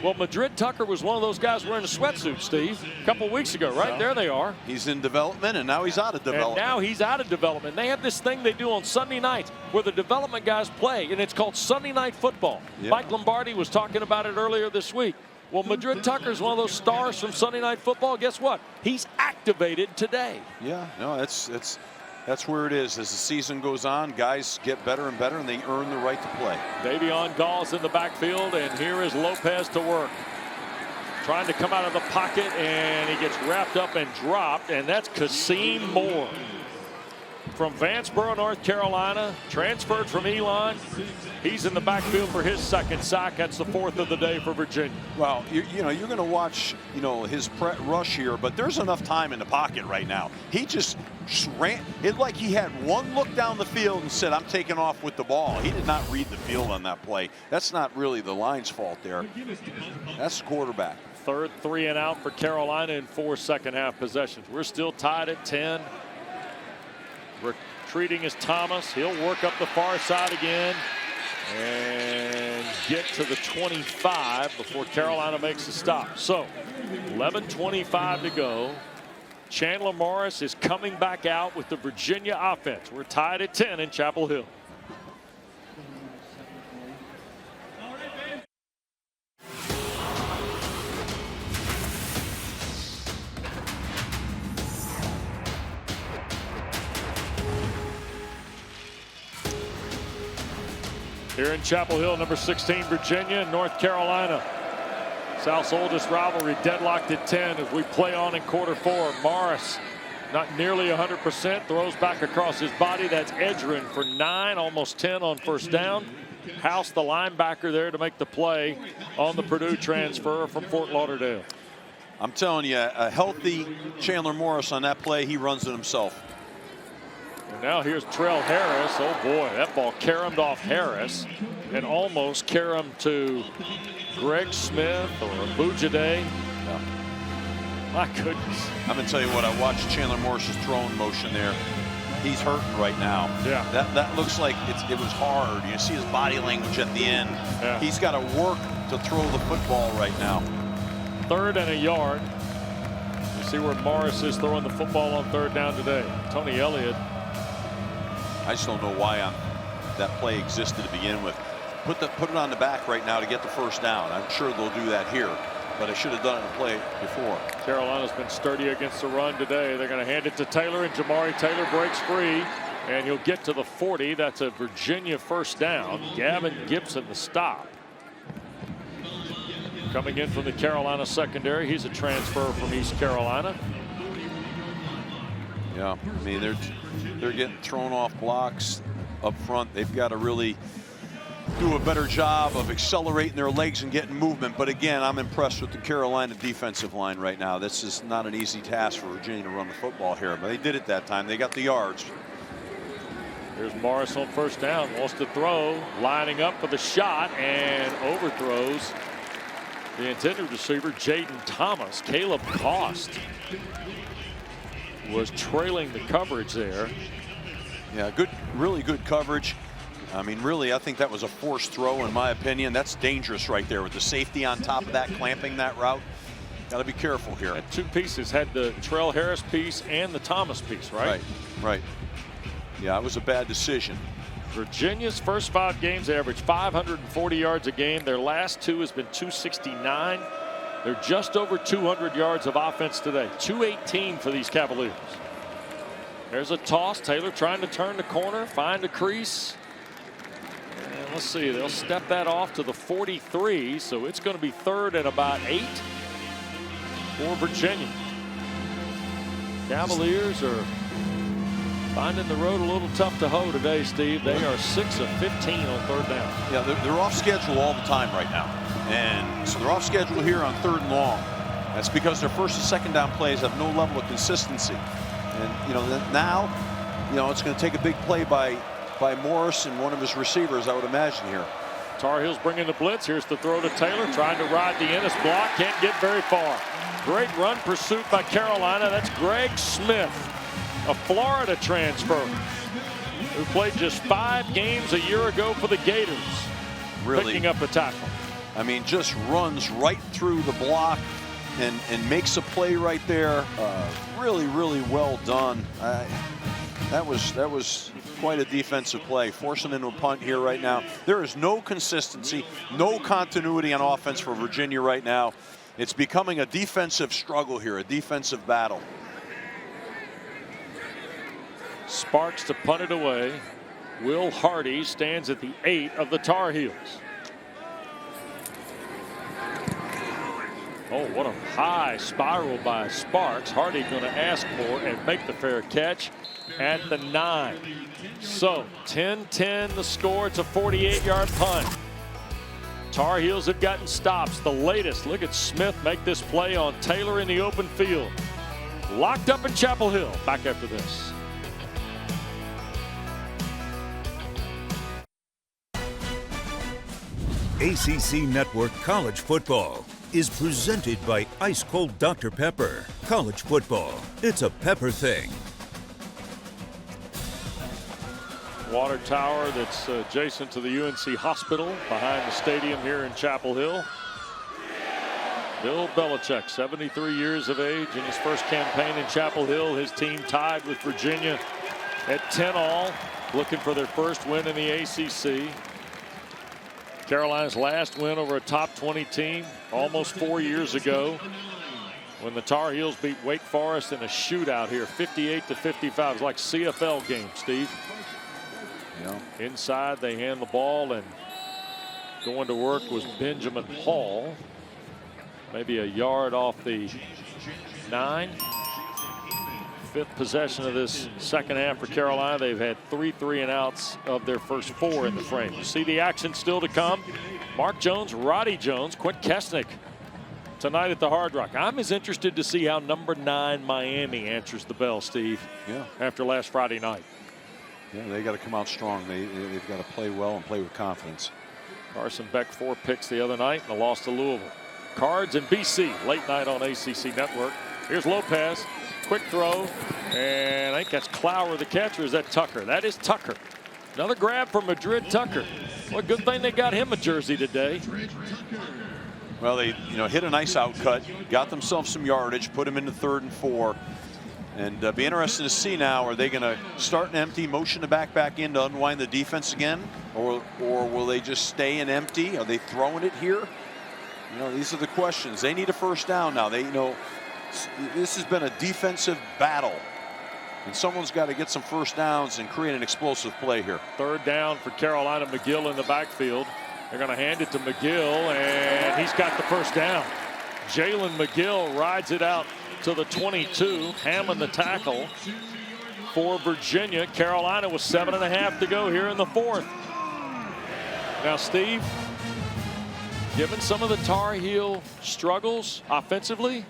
S1: Well, Madrid Tucker was one of those guys wearing a sweatsuit, Steve, a couple weeks ago, right?
S2: Well,
S1: there they are.
S2: He's in development, and now he's out of development.
S1: And now he's out of development. They have this thing they do on Sunday nights where the development guys play, and it's called Sunday Night Football. Yeah. Mike Lombardi was talking about it earlier this week. Well, Madrid Tucker's one of those stars from Sunday Night Football. Guess what? He's activated today.
S2: Yeah, no, that's where it is. As the season goes on, guys get better and better, and they earn the right to play.
S1: Davion Gall's in the backfield, and here is Lopez to work. Trying to come out of the pocket, and he gets wrapped up and dropped, and that's Kasim Moore. From Vanceboro, North Carolina, transferred from Elon. He's in the backfield for his second sack. That's the 4th of the day for Virginia.
S2: Well, you're going to watch, his rush here, but there's enough time in the pocket right now. He just ran. It's like he had one look down the field and said, I'm taking off with the ball. He did not read the field on that play. That's not really the line's fault there. That's the quarterback.
S1: Third 3 and out for Carolina in 4 second-half possessions. We're still tied at 10. Retreating is Thomas. He'll work up the far side again and get to the 25 before Carolina makes a stop. So 11:25 to go. Chandler Morris is coming back out with the Virginia offense. We're tied at 10 in Chapel Hill. Here in Chapel Hill, number 16, Virginia and North Carolina. South's oldest rivalry deadlocked at 10 as we play on in quarter 4. Morris, not nearly 100%, throws back across his body. That's Edgerrin for 9, almost 10 on first down. House, the linebacker, there to make the play on the Purdue transfer from Fort Lauderdale.
S2: I'm telling you, a healthy Chandler Morris on that play, he runs it himself.
S1: And now here's Trell Harris. Oh boy, that ball caromed off Harris and almost caromed to Greg Smith or Abujade.
S2: Yeah.
S1: My goodness.
S2: I'm going to tell you what, I watched Chandler Morris's throwing motion there. He's hurting right now.
S1: Yeah.
S2: That looks like it was hard. You see his body language at the end.
S1: Yeah.
S2: He's got to work to throw the football right now.
S1: 3rd and a yard. You see where Morris is throwing the football on 3rd down today. Tony Elliott.
S2: I just don't know why that play existed to begin with. Put it on the back right now to get the first down. I'm sure they'll do that here, but I should have done it in the play before. Carolina's
S1: been sturdy against the run today. They're going to hand it to Taylor, and Jamari Taylor breaks free, and he'll get to the 40. That's a Virginia first down. Gavin Gibson the stop. Coming in from the Carolina secondary, he's a transfer from East Carolina.
S2: Yeah, I mean they're getting thrown off blocks up front. They've got to really do a better job of accelerating their legs and getting movement. But again, I'm impressed with the Carolina defensive line right now. This is not an easy task for Virginia to run the football here, but they did it that time. They got the yards.
S1: Here's Morris on first down, wants to throw, lining up for the shot, and overthrows the intended receiver, Jaden Thomas. Caleb Cost was trailing the coverage there.
S2: Yeah, good, really good coverage. I mean, really, I think that was a forced throw, in my opinion. That's dangerous right there with the safety on top of that, clamping that route. Got to be careful here.
S1: Had 2 pieces, had the Trell Harris piece and the Thomas piece, right?
S2: Right. Yeah, it was a bad decision.
S1: Virginia's first 5 games, they averaged 540 yards a game. Their last 2 has been 269. They're just over 200 yards of offense today. 218 for these Cavaliers. There's a toss. Taylor trying to turn the corner, find a crease. And let's see, they'll step that off to the 43. So it's going to be 3rd and about 8 for Virginia. Cavaliers are finding the road a little tough to hoe today, Steve. They are 6 of 15 on 3rd down.
S2: Yeah, they're off schedule all the time right now. And so they're off schedule here on 3rd and long. That's because their first and second down plays have no level of consistency. And, now, it's going to take a big play by Morris and one of his receivers, I would imagine here.
S1: Tar Heels bringing the blitz. Here's the throw to Taylor, trying to ride the Ennis block. Can't get very far. Great run pursuit by Carolina. That's Greg Smith, a Florida transfer who played just 5 games a year ago for the Gators.
S2: Really,
S1: picking up a tackle.
S2: I mean, just runs right through the block and makes a play right there. Really, really well done. That was quite a defensive play, forcing into a punt here right now. There is no consistency, no continuity on offense for Virginia right now. It's becoming a defensive struggle here, a defensive battle.
S1: Sparks to punt it away. Will Hardy stands at the 8 of the Tar Heels. Oh, what a high spiral by Sparks. Hardy going to ask for and make the fair catch at the 9. So 10-10 the score. It's a 48-yard punt. Tar Heels have gotten stops. The latest. Look at Smith make this play on Taylor in the open field. Locked up in Chapel Hill. Back after this.
S5: ACC Network College Football. is presented by Ice Cold Dr. Pepper. College football, it's a pepper thing.
S1: Water tower that's adjacent to the UNC hospital behind the stadium here in Chapel Hill. Bill Belichick, 73 years of age, in his first campaign in Chapel Hill. His team tied with Virginia at 10-all, looking for their first win in the ACC. Carolina's last win over a top 20 team almost 4 years ago when the Tar Heels beat Wake Forest in a shootout here, 58-55. It was like CFL game, Steve.
S2: Yeah.
S1: Inside, they hand the ball, and going to work was Benjamin Hall. Maybe a yard off the 9. Fifth possession of this second half for Carolina. They've had 3 3-and-outs of their first 4 in the frame. You see the action still to come. Mark Jones, Roddy Jones, Quint Kesnick tonight at the Hard Rock. I'm as interested to see how number 9 Miami answers the bell, Steve, after last Friday night.
S2: Yeah, they got to come out strong. They've got to play well and play with confidence.
S1: Carson Beck 4 picks the other night and a loss to Louisville. Cards and BC late night on ACC Network. Here's Lopez, quick throw, and I think that's Clower the catcher. Is that Tucker? That is Tucker. Another grab for Madrid Tucker. Well, good thing they got him a jersey today.
S2: Well, they hit a nice outcut, got themselves some yardage, put him into 3rd and 4. And be interested to see now, are they going to start an empty, motion the back in to unwind the defense again? Or will they just stay in empty? Are they throwing it here? These are the questions. They need a first down now. This has been a defensive battle. And someone's got to get some first downs and create an explosive play here. 3rd
S1: down for Carolina. McGill in the backfield. They're going to hand it to McGill, and he's got the first down. Jalen McGill rides it out to the 22. Hammond the tackle for Virginia. Carolina with 7.5 to go here in the 4th. Now, Steve, given some of the Tar Heel struggles offensively,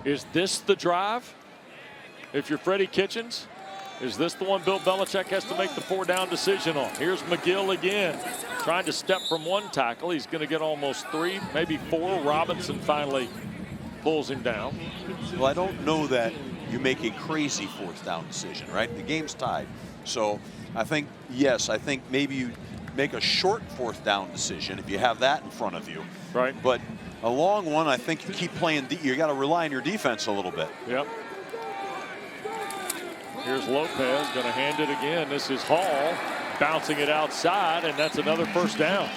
S1: is this the drive? If you're Freddie Kitchens, is this the one Bill Belichick has to make the 4-down decision on? Here's McGill again, trying to step from one tackle. He's going to get almost 3, maybe 4. Robinson finally pulls him down.
S2: Well, I don't know that you make a crazy 4th down decision, right? The game's tied. So I think, yes, I think maybe you make a short 4th down decision if you have that in front of you.
S1: Right.
S2: But a long one, I think you keep playing. You got to rely on your defense a little bit.
S1: Yep. Here's Lopez, going to hand it again. This is Hall bouncing it outside, and that's another first down.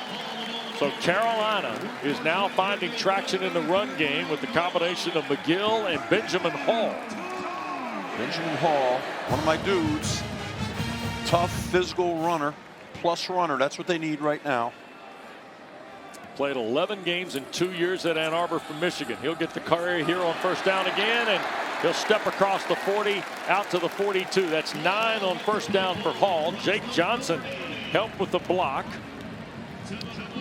S1: So Carolina is now finding traction in the run game with the combination of McGill and Benjamin Hall.
S2: Benjamin Hall, one of my dudes. Tough, physical runner, plus runner. That's what they need right now.
S1: Played 11 games in 2 years at Ann Arbor for Michigan. He'll get the carry here on first down again, and he'll step across the 40 out to the 42. That's 9 on first down for Hall. Jake Johnson helped with the block.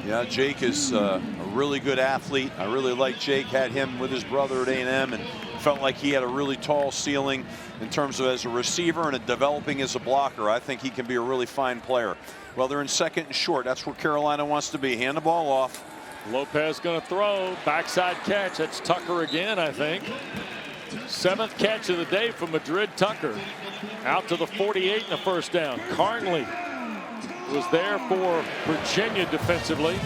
S2: Yeah, Jake is a really good athlete. I really like Jake. Had him with his brother at A&M and felt like he had a really tall ceiling in terms of as a receiver and developing as a blocker. I think he can be a really fine player. Well, they're in 2nd and short. That's where Carolina wants to be. Hand the ball off.
S1: Lopez going to throw. Backside catch. That's Tucker again, I think. 7th catch of the day for Madrid Tucker. Out to the 48 and a first down. Carnley was there for Virginia defensively.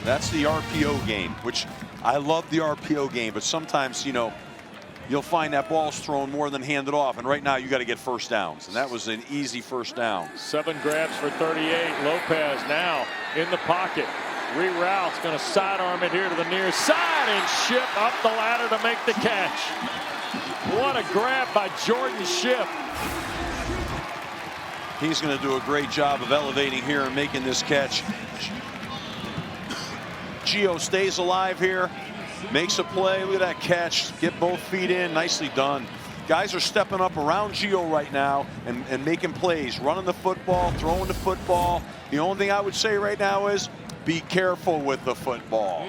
S2: That's the RPO game, which I love the RPO game, but sometimes, you'll find that ball's thrown more than handed off, and right now you got to get first downs, and that was an easy first down.
S1: 7 grabs for 38. Lopez now in the pocket. Reroutes, going to sidearm it here to the near side and Ship up the ladder to make the catch. What a grab by Jordan Ship.
S2: He's going to do a great job of elevating here and making this catch. Gio stays alive here, makes a play. Look at that catch. Get both feet in. Nicely done. Guys are stepping up around Gio right now and making plays, running the football, throwing the football. The only thing I would say right now is be careful with the football.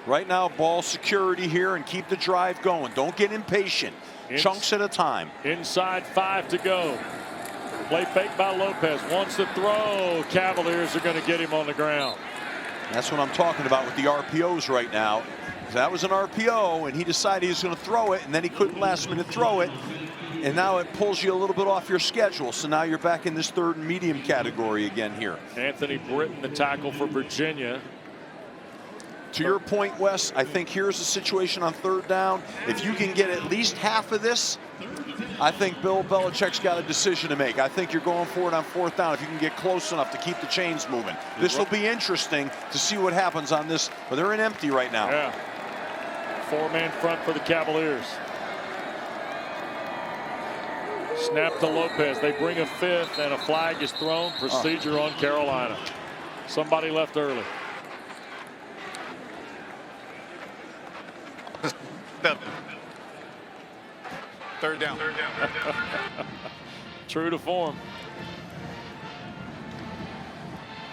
S2: Right now, ball security here and keep the drive going. Don't get impatient. Chunks at a time.
S1: Inside 5 to go. Play fake by Lopez. Wants to throw. Cavaliers are going to get him on the ground.
S2: That's what I'm talking about with the RPOs right now. That was an RPO, and he decided he was going to throw it, and then he couldn't last minute throw it. And now it pulls you a little bit off your schedule. So now you're back in this third and medium category again here.
S1: Anthony Britton, the tackle for Virginia.
S2: To your point, Wes, I think here's the situation on third down. If you can get at least half of this, I think Bill Belichick's got a decision to make. I think you're going for it on fourth down if you can get close enough to keep the chains moving. This will be interesting to see what happens on this, but they're in empty right now.
S1: Yeah. Four-man front for the Cavaliers. Snap to Lopez. They bring a fifth, and a flag is thrown. Procedure on Carolina. Somebody left early.
S4: Third down.
S1: True to form.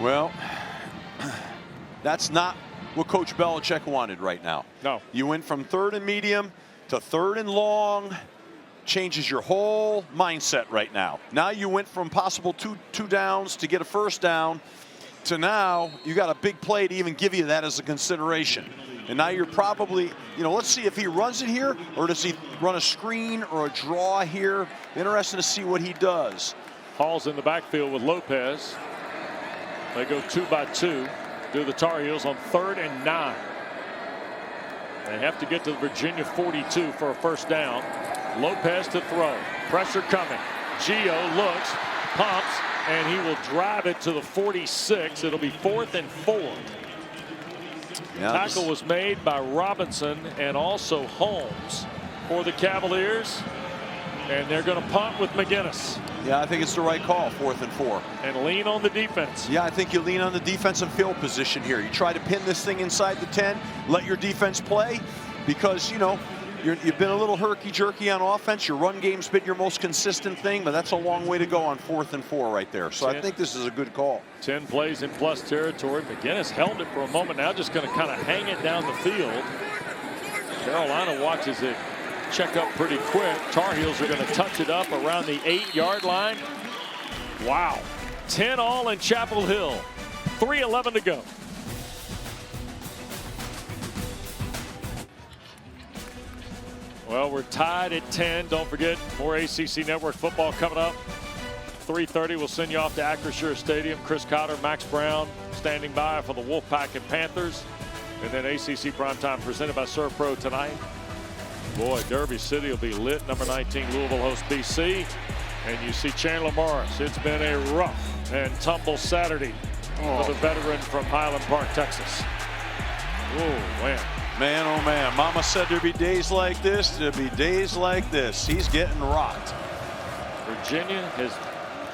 S2: Well, that's not what Coach Belichick wanted right now.
S1: No.
S2: You went from third and medium to third and long. Changes your whole mindset right now. Now you went from possible two downs to get a first down to now you got a big play to even give you that as a consideration. And now you're probably, let's see if he runs it here or does he run a screen or a draw here. Interesting to see what he does.
S1: Hall's in the backfield with Lopez. They go 2 by 2. Do the Tar Heels on 3rd and 9. They have to get to the Virginia 42 for a first down. Lopez to throw. Pressure coming. Gio looks, pumps, and he will drive it to the 46. It'll be 4th and 4.
S2: Yeah,
S1: Tackle was made by Robinson and also Holmes for the Cavaliers. And they're going to punt with McGinnis.
S2: Yeah, I think it's the right call, 4th and 4.
S1: And lean on the defense.
S2: Yeah, I think you lean on the defensive field position here. You try to pin this thing inside the 10, let your defense play, because, you've been a little herky-jerky on offense. Your run game's been your most consistent thing, but that's a long way to go on 4th and 4 right there. So I think this is a good call.
S1: 10 plays in plus territory. McGinnis held it for a moment. Now just going to kind of hang it down the field. Carolina watches it check up pretty quick. Tar Heels are going to touch it up around the 8-yard line. Wow. 10 all in Chapel Hill. 3:11 to go. Well, we're tied at 10. Don't forget, more ACC Network football coming up. 3:30, we'll send you off to Acrisure Stadium. Chris Cotter, Max Brown standing by for the Wolfpack and Panthers. And then ACC Primetime presented by ServPro tonight. Boy, Derby City will be lit. Number 19, Louisville hosts BC. And you see Chandler Morris. It's been a rough and tumble Saturday for the veteran from Highland Park, Texas. Oh, man.
S2: Man, oh man, Mama said there'd be days like this. There'd be days like this. He's getting rocked.
S1: Virginia has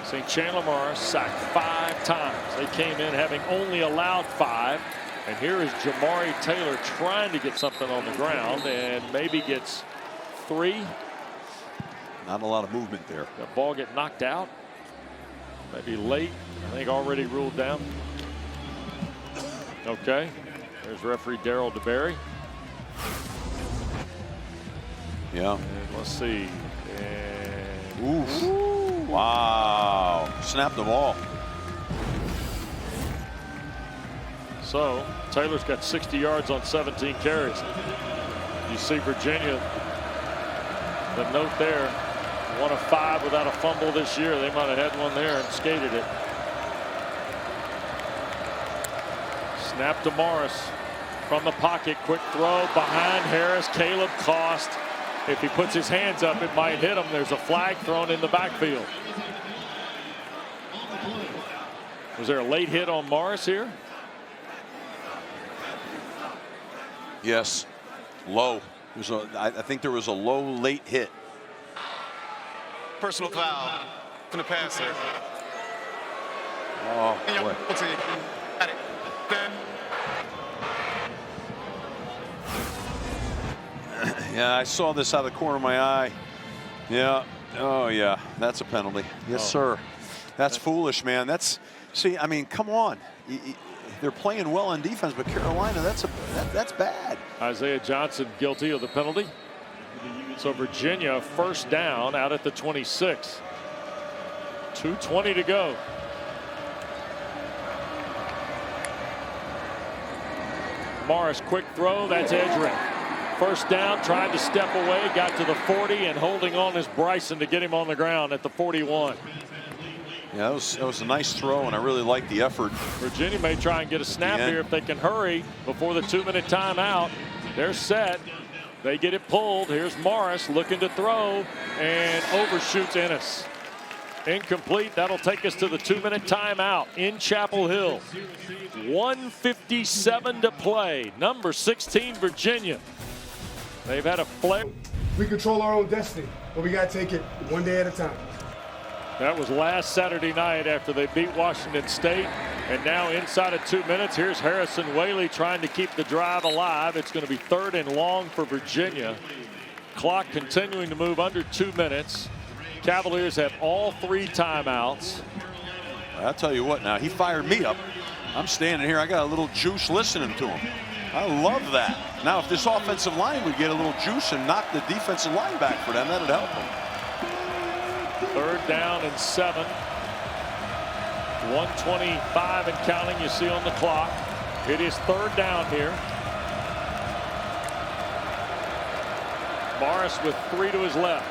S1: seen Chandler Morris sacked 5 times. They came in having only allowed 5. And here is Jamari Taylor trying to get something on the ground and maybe gets 3.
S2: Not a lot of movement there.
S1: The ball get knocked out. Maybe late. I think already ruled down. Okay. There's referee Darryl DeBerry.
S2: Yeah.
S1: And let's see. And
S2: oof. Wow. Snapped the ball.
S1: So Taylor's got 60 yards on 17 carries. You see Virginia, the note there, 1 of 5 without a fumble this year. They might have had one there and skated it. Snap to Morris from the pocket. Quick throw behind Harris. Caleb Cost. If he puts his hands up, it might hit him. There's a flag thrown in the backfield. Was there a late hit on Morris here?
S2: Yes. Low. I think there was a low late hit.
S4: Personal foul from the passer.
S2: Oh, boy.
S4: Got it.
S2: Yeah, I saw this out of the corner of my eye. Yeah. Oh, yeah. That's a penalty. Yes, sir. That's foolish, man. See, I mean, come on. They're playing well on defense, but Carolina, that's bad.
S1: Isaiah Johnson guilty of the penalty. So Virginia first down out at the 26. 2:20 to go. Morris, quick throw. That's Edgerrin. First down, tried to step away, got to the 40, and holding on is Bryson to get him on the ground at the 41.
S2: Yeah, that was a nice throw, and I really like the effort.
S1: Virginia may try and get a snap here if they can hurry before the 2-minute timeout. They're set. They get it pulled. Here's Morris looking to throw and overshoots Ennis. Incomplete. That'll take us to the 2-minute timeout in Chapel Hill. 1:57 to play. Number 16, Virginia. They've had a flare.
S6: We control our own destiny, but we got to take it one day at a time.
S1: That was last Saturday night after they beat Washington State. And now inside of 2 minutes, here's Harrison Whaley trying to keep the drive alive. It's going to be 3rd and long for Virginia. Clock continuing to move under 2 minutes. Cavaliers have all 3 timeouts.
S2: I'll tell you what, now he fired me up. I'm standing here. I got a little juice listening to him. I love that. Now, if this offensive line would get a little juice and knock the defensive line back for them, that'd help them.
S1: 3rd down and 7. 1:25 and counting, you see on the clock. It is 3rd down here. Morris with 3 to his left.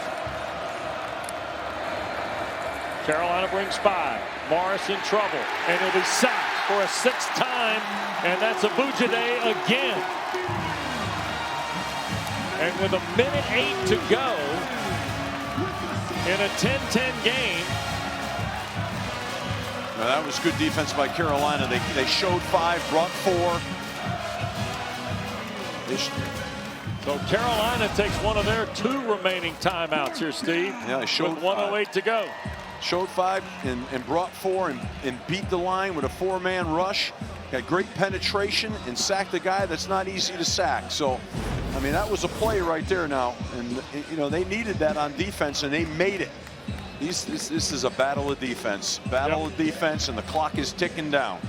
S1: Carolina brings 5. Morris in trouble, and he'll be sacked for a 6th time, and that's Abujade again. And with 1:08 to go in a 10-10 game.
S2: Now, that was good defense by Carolina. They showed 5, brought 4.
S1: So Carolina takes one of their 2 remaining timeouts here, Steve.
S2: Yeah, they showed
S1: with 1:08 to go.
S2: Showed 5 and brought 4 and beat the line with a 4-man rush. Got great penetration and sacked the guy that's not easy to sack. So, I mean, that was a play right there now. And, you know, they needed that on defense, and they made it. This is a battle of defense. Battle of defense, and the clock is ticking down.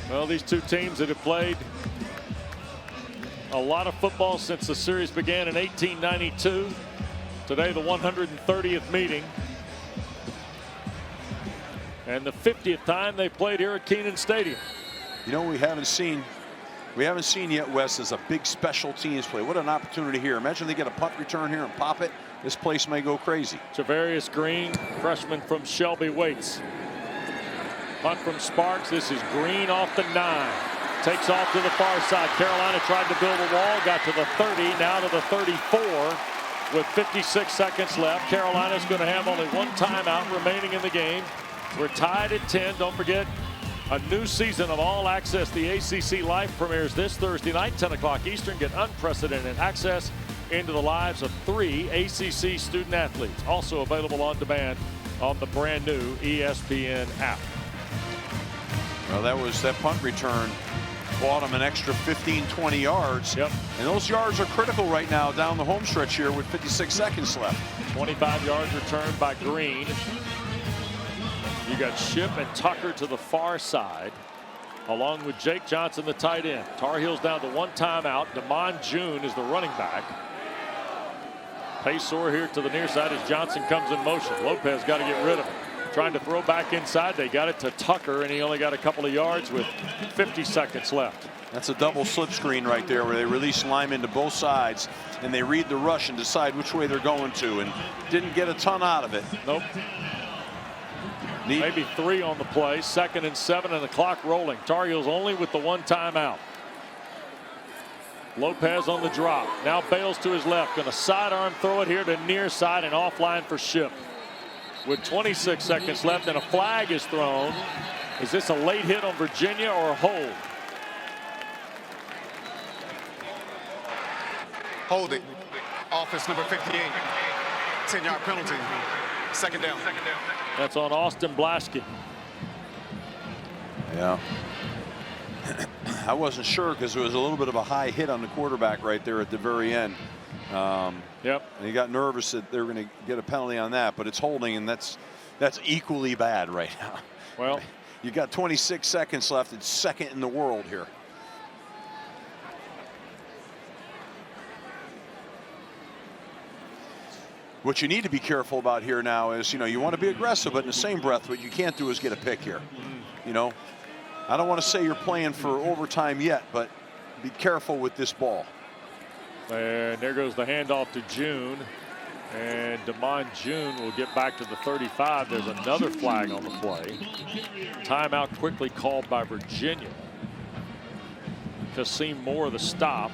S1: Well, these 2 teams that have played a lot of football since the series began in 1892. Today, the 130th meeting. And the 50th time they played here at Kenan Stadium.
S2: You know, we haven't seen yet, Wes, as a big special teams play. What an opportunity here. Imagine they get a punt return here and pop it. This place may go crazy.
S1: Javarius Green, freshman from Shelby, waits. Punt from Sparks. This is Green off the 9. Takes off to the far side. Carolina tried to build a wall, got to the 30, now to the 34 with 56 seconds left. Carolina's going to have only 1 timeout remaining in the game. We're tied at 10. Don't forget, a new season of All Access. The ACC Live premieres this Thursday night, 10 o'clock Eastern. Get unprecedented access into the lives of 3 ACC student athletes. Also available on demand on the brand new ESPN app.
S2: Well, that punt return bought them an extra 15, 20 yards.
S1: Yep.
S2: And those yards are critical right now down the home stretch here with 56 seconds left.
S1: 25 yards returned by Green. You got Shipp and Tucker to the far side, along with Jake Johnson, the tight end. Tar Heels down to 1 timeout. Damon June is the running back. Paysour here to the near side as Johnson comes in motion. Lopez got to get rid of it. Trying to throw back inside. They got it to Tucker, and he only got a couple of yards with 50 seconds left.
S2: That's a double slip screen right there where they release linemen to both sides, and they read the rush and decide which way they're going to, and didn't get a ton out of it.
S1: Nope. Maybe 3 on the play. 2nd and 7, and the clock rolling. Tar Heels only with the 1 timeout. Lopez on the drop. Now Bales to his left. Going to sidearm throw it here to near side and offline for Shipp. With 26 seconds left and a flag is thrown. Is this a late hit on Virginia or a hold?
S4: Holding. Offense number 58. 10-yard penalty. 2nd down.
S1: That's on Austin Blaski.
S2: Yeah. I wasn't sure because there was a little bit of a high hit on the quarterback right there at the very end.
S1: Yep.
S2: And he got nervous that they were going to get a penalty on that, but it's holding, and that's equally bad right now.
S1: Well,
S2: you got 26 seconds left. It's 2nd in the world here. What you need to be careful about here now is, you want to be aggressive, but in the same breath, what you can't do is get a pick here. I don't want to say you're playing for overtime yet, but be careful with this ball.
S1: And there goes the handoff to June. And Damon June will get back to the 35. There's another flag on the play. Timeout quickly called by Virginia. Kasim Moore the stop.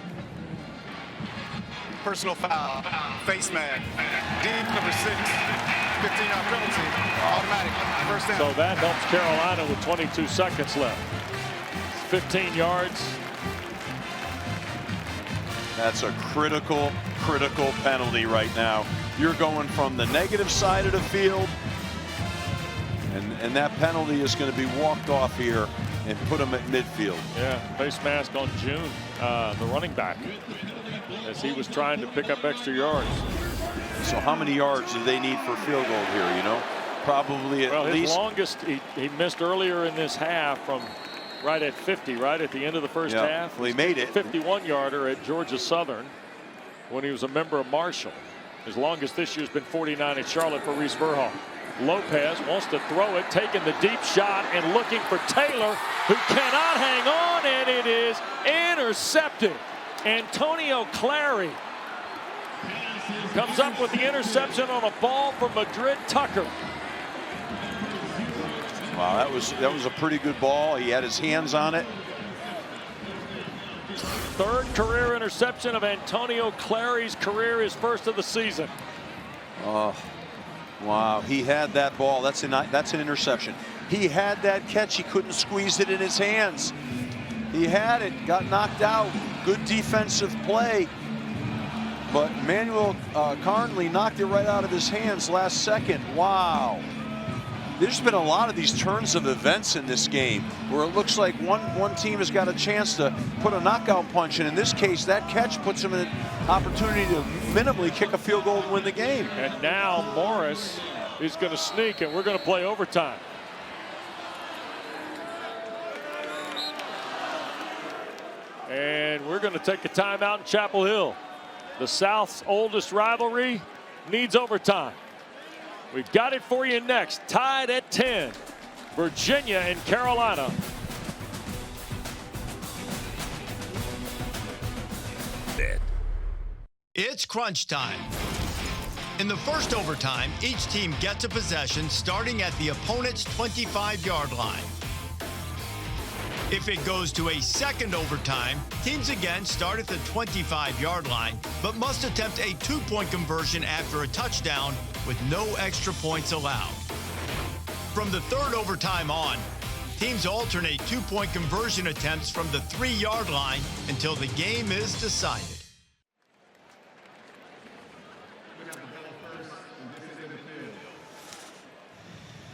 S4: Personal foul, face man, deep number 6, 15-yard penalty, automatic, first down.
S1: So that helps Carolina with 22 seconds left. 15 yards.
S2: That's a critical penalty right now. You're going from the negative side of the field, and that penalty is going to be walked off here and put him at midfield.
S1: Yeah, face mask on June, the running back, as he was trying to pick up extra yards.
S2: So how many yards do they need for field goal here, you know? Probably at least.
S1: His longest, he missed earlier in this half from right at 50, right at the end of the first half.
S2: Well, he made it.
S1: 51-yarder at Georgia Southern when he was a member of Marshall. His longest this year has been 49 at Charlotte for Reese Verhoff. Lopez wants to throw it, taking the deep shot and looking for Taylor, who cannot hang on, and it is intercepted. Antonio Clary comes up with the interception on a ball from Madrid Tucker.
S2: Wow, that was a pretty good ball. He had his hands on it.
S1: Third career interception of Antonio Clary's career, his first of the season.
S2: Oh, wow, he had that ball. That's an interception. He had that catch. He couldn't squeeze it in his hands. He had it, got knocked out. Good defensive play. But Manuel Carnley knocked it right out of his hands last second. Wow. There's been a lot of these turns of events in this game where it looks like one team has got a chance to put a knockout punch, and in this case, that catch puts them in an opportunity to minimally kick a field goal and win the game.
S1: And now Morris is going to sneak, and we're going to play overtime. And we're going to take a timeout in Chapel Hill. The South's oldest rivalry needs overtime. We've got it for you next. Tied at 10. Virginia and Carolina.
S7: It's crunch time. In the first overtime, each team gets a possession starting at the opponent's 25-yard line. If it goes to a second overtime, teams again start at the 25-yard line, but must attempt a two-point conversion after a touchdown with no extra points allowed. From the third overtime on, teams alternate two-point conversion attempts from the 3-yard line until the game is decided.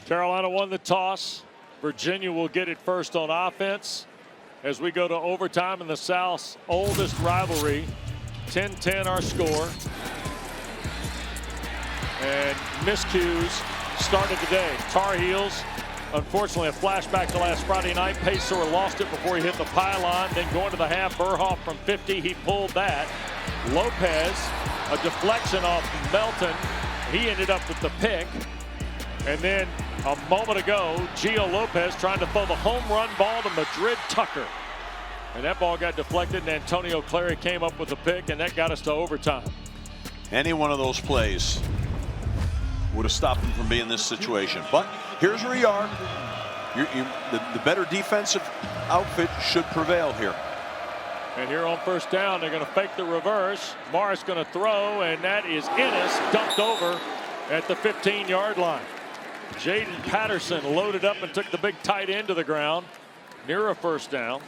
S1: Carolina won the toss. Virginia will get it first on offense as we go to overtime in the South's oldest rivalry. 10-10 our score. And miscues started today. Tar Heels, unfortunately, a flashback to last Friday night. Pacer lost it before he hit the pylon. Then going to the half, Verhoff from 50, he pulled that. Lopez, a deflection off Melton. He ended up with the pick. And then a moment ago, Gio Lopez trying to throw the home run ball to Madrid Tucker. And that ball got deflected, and Antonio Clary came up with a pick, and that got us to overtime.
S2: Any one of those plays would have stopped them from being in this situation. But here's where you are. The better defensive outfit should prevail here.
S1: And here on first down, they're going to fake the reverse. Morris going to throw, and that is Ennis dumped over at the 15-yard line. Jaden Patterson loaded up and took the big tight end to the ground near a first down.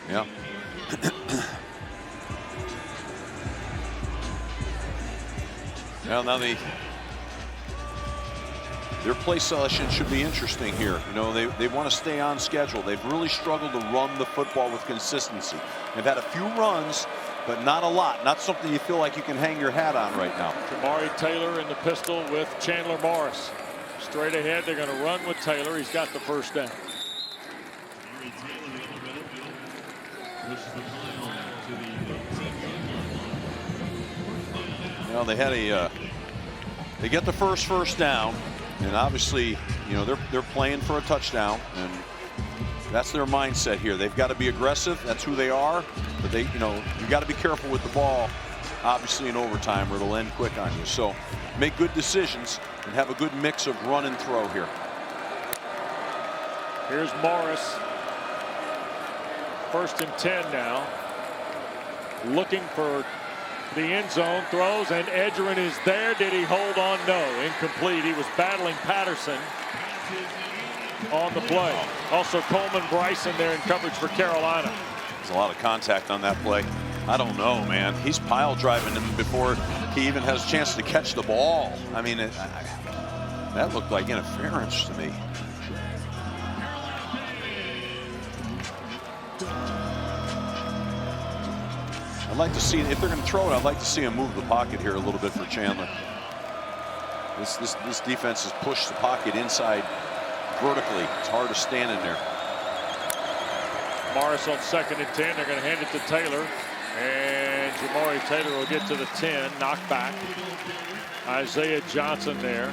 S2: Yeah. Well, now their play selection should be interesting here. You know, they want to stay on schedule. They've really struggled to run the football with consistency. They've had a few runs, but not a lot. Not something you feel like you can hang your hat on right now.
S1: Jamari Taylor in the pistol with Chandler Morris. Straight ahead, they're going to run with Taylor. He's got the first down.
S2: Well, they had they get the first down, and obviously, you know, they're playing for a touchdown, and That's their mindset here. They've got to be aggressive. That's who they are. But they, you got to be careful with the ball, obviously in overtime, or it'll end quick on you. So make good decisions and have a good mix of run and throw here.
S1: Here's Morris. 1st and 10 now. Looking for the end zone, throws, and Edgerrin is there. Did he hold on? No, incomplete. He was battling Patterson on the play. Also Coleman Bryson there in coverage for Carolina.
S2: There's a lot of contact on that play. I don't know, man. He's pile driving him before he even has a chance to catch the ball. I mean, that looked like interference to me. I'd like to see, if they're going to throw it, I'd like to see him move the pocket here a little bit for Chandler. This defense has pushed the pocket inside vertically. It's hard to stand in there.
S1: Morris on 2nd and 10. They're going to hand it to Taylor. And Jamari Taylor will get to the 10. Knocked back. Isaiah Johnson there.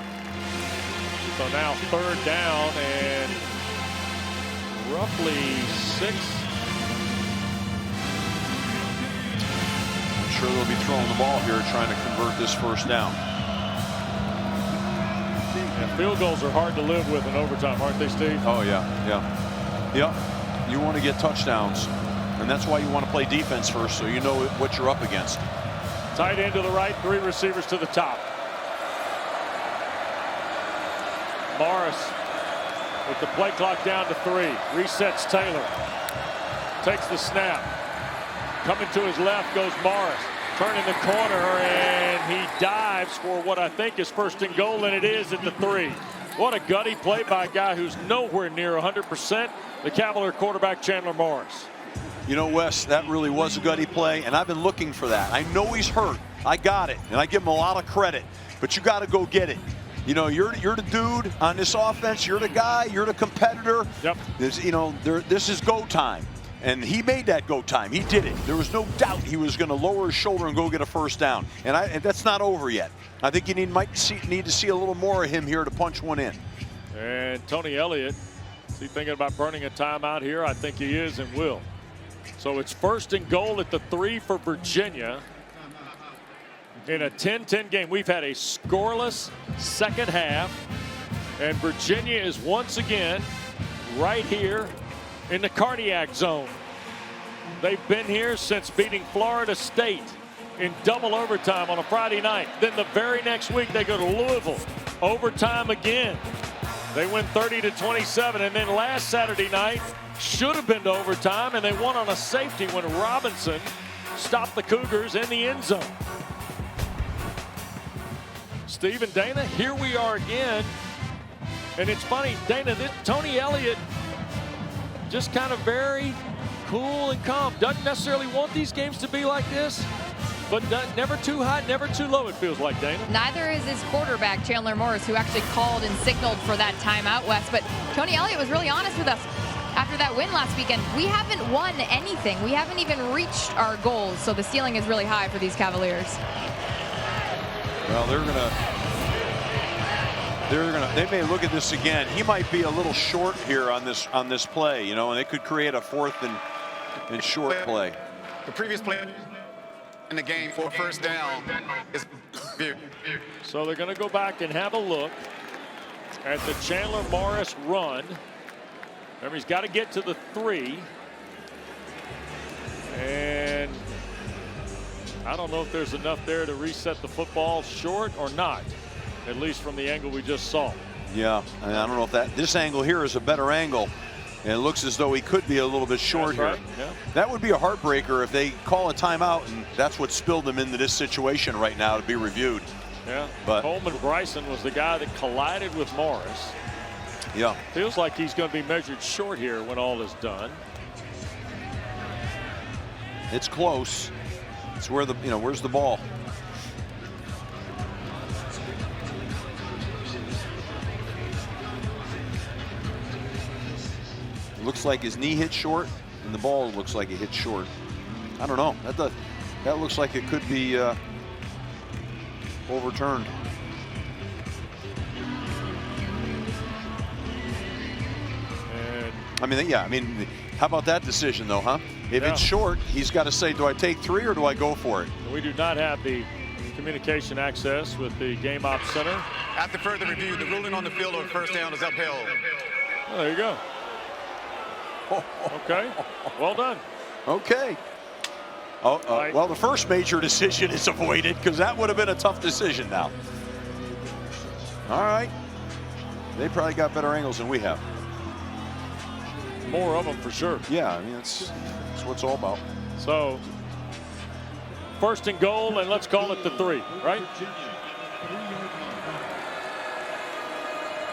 S1: So now 3rd down and roughly 6.
S2: I'm sure they'll be throwing the ball here trying to convert this 1st down.
S1: And field goals are hard to live with in overtime, aren't they, Steve?
S2: Oh, yeah. You want to get touchdowns, and that's why you want to play defense first, so you know what you're up against.
S1: Tight end to the right, 3 receivers to the top. Morris with the play clock down to 3. Resets Taylor. Takes the snap. Coming to his left goes Morris. Turning the corner, and he dives for what I think is 1st and goal, and it is at the 3. What a gutty play by a guy who's nowhere near 100%. The Cavalier quarterback, Chandler Morris.
S2: You know, Wes, that really was a gutty play, and I've been looking for that. I know he's hurt. I got it, and I give him a lot of credit. But you got to go get it. You know, you're the dude on this offense. You're the guy. You're the competitor.
S1: Yep.
S2: This is go time. And he made that go time. He did it. There was no doubt he was going to lower his shoulder and go get a 1st down. And that's not over yet. I think you need to see a little more of him here to punch one in.
S1: And Tony Elliott, is he thinking about burning a timeout here? I think he is and will. So it's 1st and goal at the 3 for Virginia. In a 10-10 game, we've had a scoreless 2nd half. And Virginia is once again right here in the cardiac zone. They've been here since beating Florida State in double overtime on a Friday night. Then the very next week they go to Louisville, overtime again. They win 30-27, and then last Saturday night should have been to overtime, and they won on a safety when Robinson stopped the Cougars in the end zone. Steve and Dana, here we are again, and it's funny, Dana, Tony Elliott just kind of very cool and calm. Doesn't necessarily want these games to be like this, but never too high, never too low, it feels like, Dana.
S3: Neither is his quarterback, Chandler Morris, who actually called and signaled for that timeout, Wes. But Tony Elliott was really honest with us after that win last weekend. We haven't won anything. We haven't even reached our goals, so the ceiling is really high for these Cavaliers.
S2: Well, they may look at this again. He might be a little short here on this play, and they could create a 4th and short play.
S4: The previous play in the game for 1st down is viewed.
S1: So they're going to go back and have a look at the Chandler Morris run. Remember, he's got to get to the 3. And I don't know if there's enough there to reset the football short or not, at least from the angle we just saw.
S2: Yeah, and I don't know if this angle here is a better angle. And it looks as though he could be a little bit short here.
S1: Right. Yeah.
S2: That would be a heartbreaker if they call a timeout, and that's what spilled them into this situation right now to be reviewed.
S1: Yeah,
S2: but
S1: Coleman Bryson was the guy that collided with Morris.
S2: Yeah.
S1: Feels like he's going to be measured short here when all is done.
S2: It's close. It's where where's the ball? It looks like his knee hit short, and the ball looks like it hit short. I don't know. That looks like it could be overturned. I mean, yeah, I mean, how about that decision, though, huh? If
S1: Yeah.
S2: it's short, he's got to say, do I take 3 or do I go for it?
S1: We do not have the communication access with the game ops center.
S4: After further review, the ruling on the field of first down is upheld.
S1: Well, there you go. Okay, well done.
S2: Okay. Well, the first major decision is avoided because that would have been a tough decision now. All right. They probably got better angles than we have.
S1: More of them for sure.
S2: Yeah, I mean, that's what it's all about.
S1: So, first and goal, and let's call it the 3, right?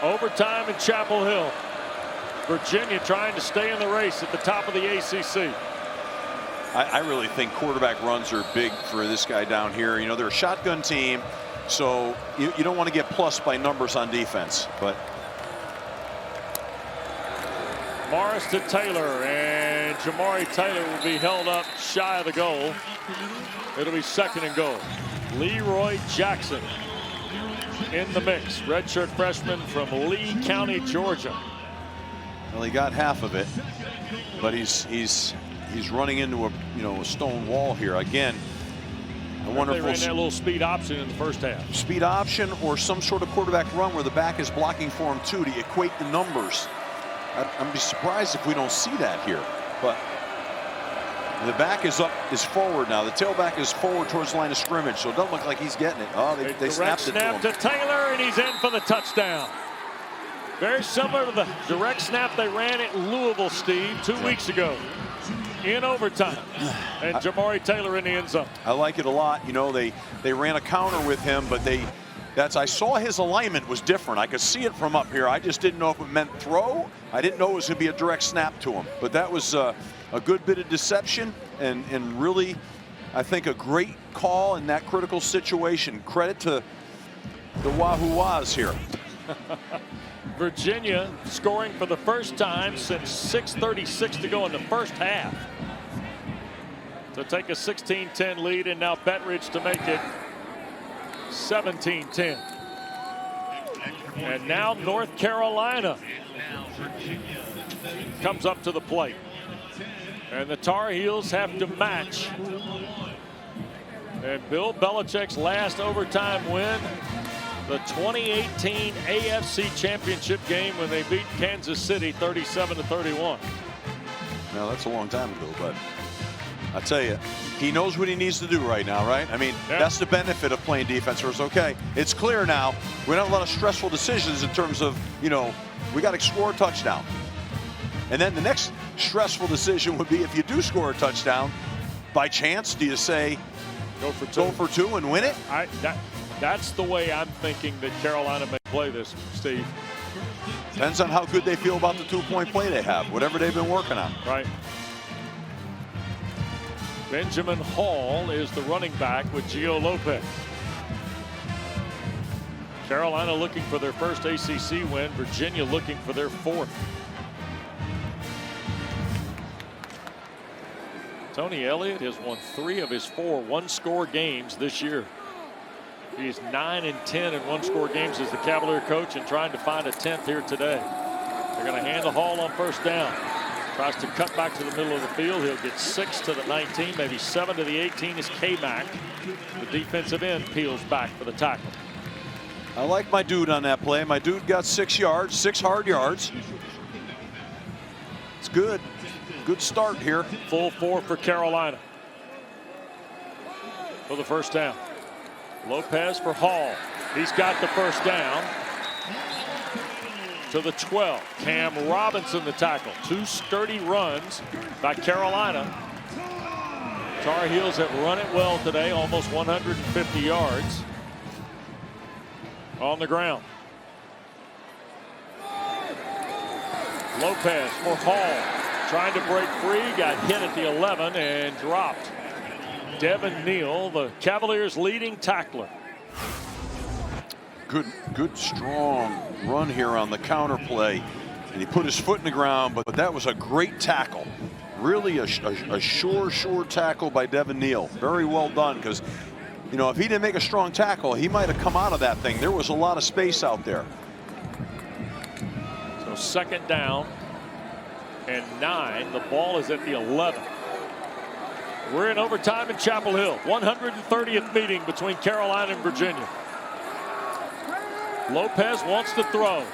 S1: Overtime in Chapel Hill. Virginia trying to stay in the race at the top of the ACC.
S2: I really think quarterback runs are big for this guy down here. You know, they're a shotgun team, so you don't want to get plus by numbers on defense. But
S1: Morris to Taylor, and Jamari Taylor will be held up shy of the goal. It'll be second and goal. Leroy Jackson in the mix. Redshirt freshman from Lee County, Georgia.
S2: well, he got half of it, but he's running into a stone wall here again. I wonder
S1: They
S2: if
S1: ran
S2: we'll
S1: that little speed option in the first half.
S2: speed option or some sort of quarterback run where the back is blocking for him too to equate the numbers. I'd be surprised if we don't see that here. But the back is forward now. The tailback is forward towards the line of scrimmage, so it doesn't look like he's getting it. Oh, they snapped it to him.
S1: Direct snap to Taylor, and he's in for the touchdown. Very similar to the direct snap they ran at Louisville, Steve, 2 weeks ago in overtime. And Jamari Taylor in the end zone.
S2: I like it a lot. You know, they ran a counter with him, but I saw his alignment was different. I could see it from up here. I just didn't know if it meant throw. I didn't know it was going to be a direct snap to him. But that was a good bit of deception and really, I think, a great call in that critical situation. Credit to the Wahoo-Wahs here.
S1: Virginia scoring for the first time since 6:36 to go in the first half to take a 16-10 lead, and now Bettridge to make it 17-10. And now North Carolina comes up to the plate, and the Tar Heels have to match. And Bill Belichick's last overtime win, the 2018 AFC Championship game when they beat Kansas City 37-31.
S2: Now that's a long time ago, but I tell you, he knows what he needs to do right now, right? I mean, that's the benefit of playing defense. It's okay. It's clear now. We don't have a lot of stressful decisions in terms of, we got to score a touchdown. And then the next stressful decision would be if you do score a touchdown, by chance, do you say, go for two and win it?
S1: That's the way I'm thinking that Carolina may play this, Steve.
S2: Depends on how good they feel about the two-point play they have, whatever they've been working on.
S1: Right. Benjamin Hall is the running back with Gio Lopez. Carolina looking for their first ACC win. Virginia looking for their fourth. Tony Elliott has won 3 of his 4 one-score games this year. He's 9-10 in one-score games as the Cavalier coach and trying to find a 10th here today. They're going to hand the Hall on first down. Tries to cut back to the middle of the field. He'll get 6 to the 19, maybe 7 to the 18 is K-Mac. The defensive end peels back for the tackle.
S2: I like my dude on that play. My dude got 6 yards, 6 hard yards. It's good. Good start here.
S1: Full 4 for Carolina for the first down. Lopez for Hall. He's got the first down to the 12. Cam Robinson the tackle. 2 sturdy runs by Carolina. Tar Heels have run it well today, almost 150 yards on the ground. Lopez for Hall. Trying to break free, got hit at the 11 and dropped. Devin Neal, the Cavaliers' leading tackler.
S2: Good strong run here on the counter play, and he put his foot in the ground, but that was a great tackle. Really a sure tackle by Devin Neal. Very well done, because if he didn't make a strong tackle, he might have come out of that thing. There was a lot of space out there.
S1: So second down and 9. The ball is at the 11. We're in overtime in Chapel Hill. 130th meeting between Carolina and Virginia. Lopez wants to throw.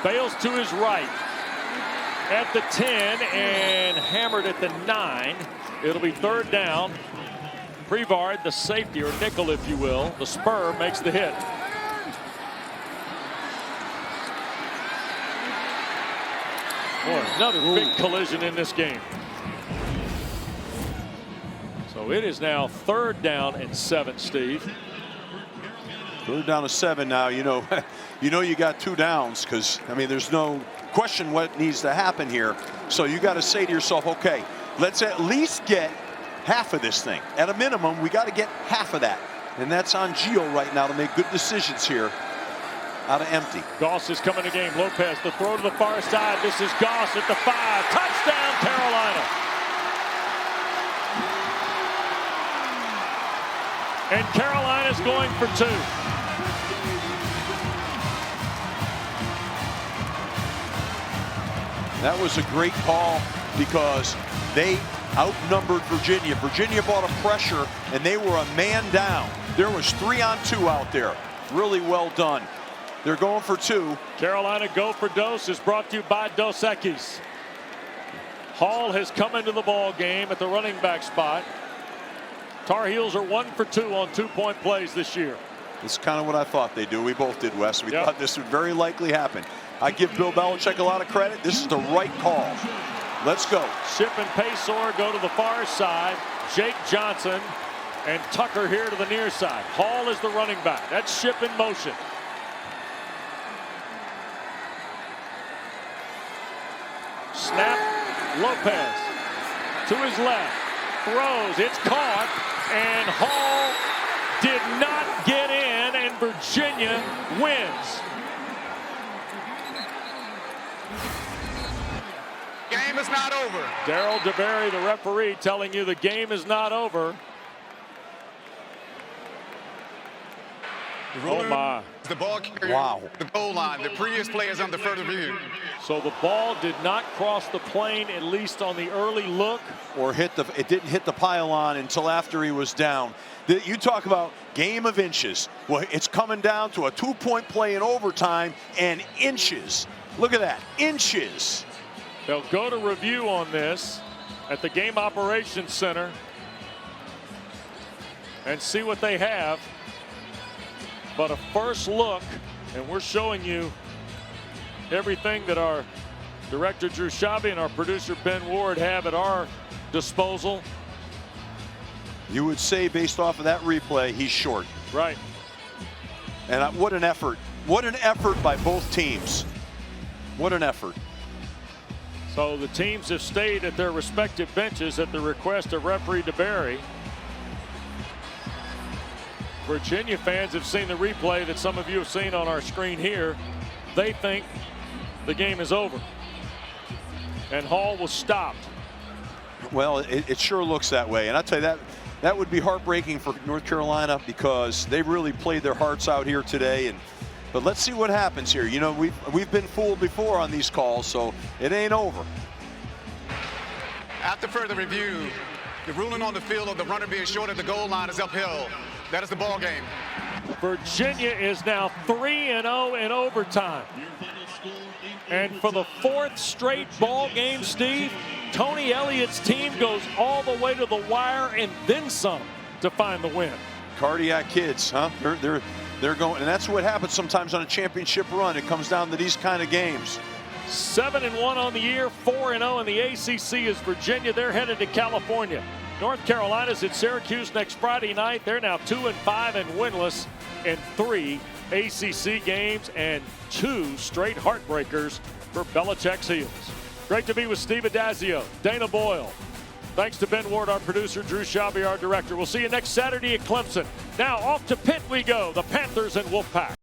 S1: Fails to his right. At the 10 and hammered at the 9. It'll be third down. Prevard, the safety, or nickel if you will, the spur, makes the hit. Boy, another big collision in this game. So it is now third down and 7, Steve.
S2: Third down to 7 now. You know you got 2 downs because, I mean, there's no question what needs to happen here. So you got to say to yourself, okay, let's at least get half of this thing. At a minimum, we got to get half of that. And that's on Gio right now to make good decisions here out of empty.
S1: Goss is coming to game. Lopez, the throw to the far side. This is Goss at the 5. Touchdown, Carolina. And Carolina's going for 2.
S2: That was a great call because they outnumbered Virginia. Virginia brought a pressure and they were a man down. There was 3 on 2 out there. Really well done. They're going for 2.
S1: Carolina go for Dos is brought to you by Dos Equis. Hall has come into the ball game at the running back spot. Tar Heels are 1 for 2 on 2-point plays this year.
S2: It's kind of what I thought they'd do. We both did, Wes. We thought this would very likely happen. I give Bill Belichick a lot of credit. This is the right call. Let's go.
S1: Ship and Paysor go to the far side. Jake Johnson and Tucker here to the near side. Hall is the running back. That's Ship in motion. Snap. Lopez to his left. Throws. It's caught. And Hall did not get in, and Virginia wins.
S4: Game is not over.
S1: Darryl DeBerry, the referee, telling you the game is not over. Oh my.
S4: The ball carrier,
S2: wow.
S4: The goal line. The previous play is under further review.
S1: So the ball did not cross the plane, at least on the early look.
S2: Or it didn't hit the pylon until after he was down. You talk about game of inches. Well, it's coming down to a 2-point play in overtime and inches. Look at that, inches.
S1: They'll go to review on this at the Game Operations Center and see what they have. But a first look, and we're showing you everything that our director Drew Shabby and our producer Ben Ward have at our disposal.
S2: You would say, based off of that replay, he's short.
S1: Right.
S2: And what an effort. What an effort by both teams. What an effort.
S1: So the teams have stayed at their respective benches at the request of referee DeBerry. Virginia fans have seen the replay that some of you have seen on our screen here. They think the game is over. And Hall was stopped.
S2: Well, it sure looks that way. And I'll tell you, that would be heartbreaking for North Carolina because they really played their hearts out here today. But let's see what happens here. You know, we've been fooled before on these calls, so it ain't over.
S4: After further review, the ruling on the field of the runner being short at the goal line is uphill. That is the ball game.
S1: Virginia is now 3-0 in overtime. And for the 4th straight ball game, Steve, Tony Elliott's team goes all the way to the wire and then some to find the win.
S2: Cardiac kids, huh? They're going, and that's what happens sometimes on a championship run. It comes down to these kind of games.
S1: 7-1 on the year, 4-0 in the ACC is Virginia. They're headed to California. North Carolina's at Syracuse next Friday night. They're now 2-5 and winless in 3 ACC games and 2 straight heartbreakers for Belichick's Heels. Great to be with Steve Adazio, Dana Boyle. Thanks to Ben Ward, our producer, Drew Shabby, our director. We'll see you next Saturday at Clemson. Now off to Pitt we go, the Panthers and Wolfpack.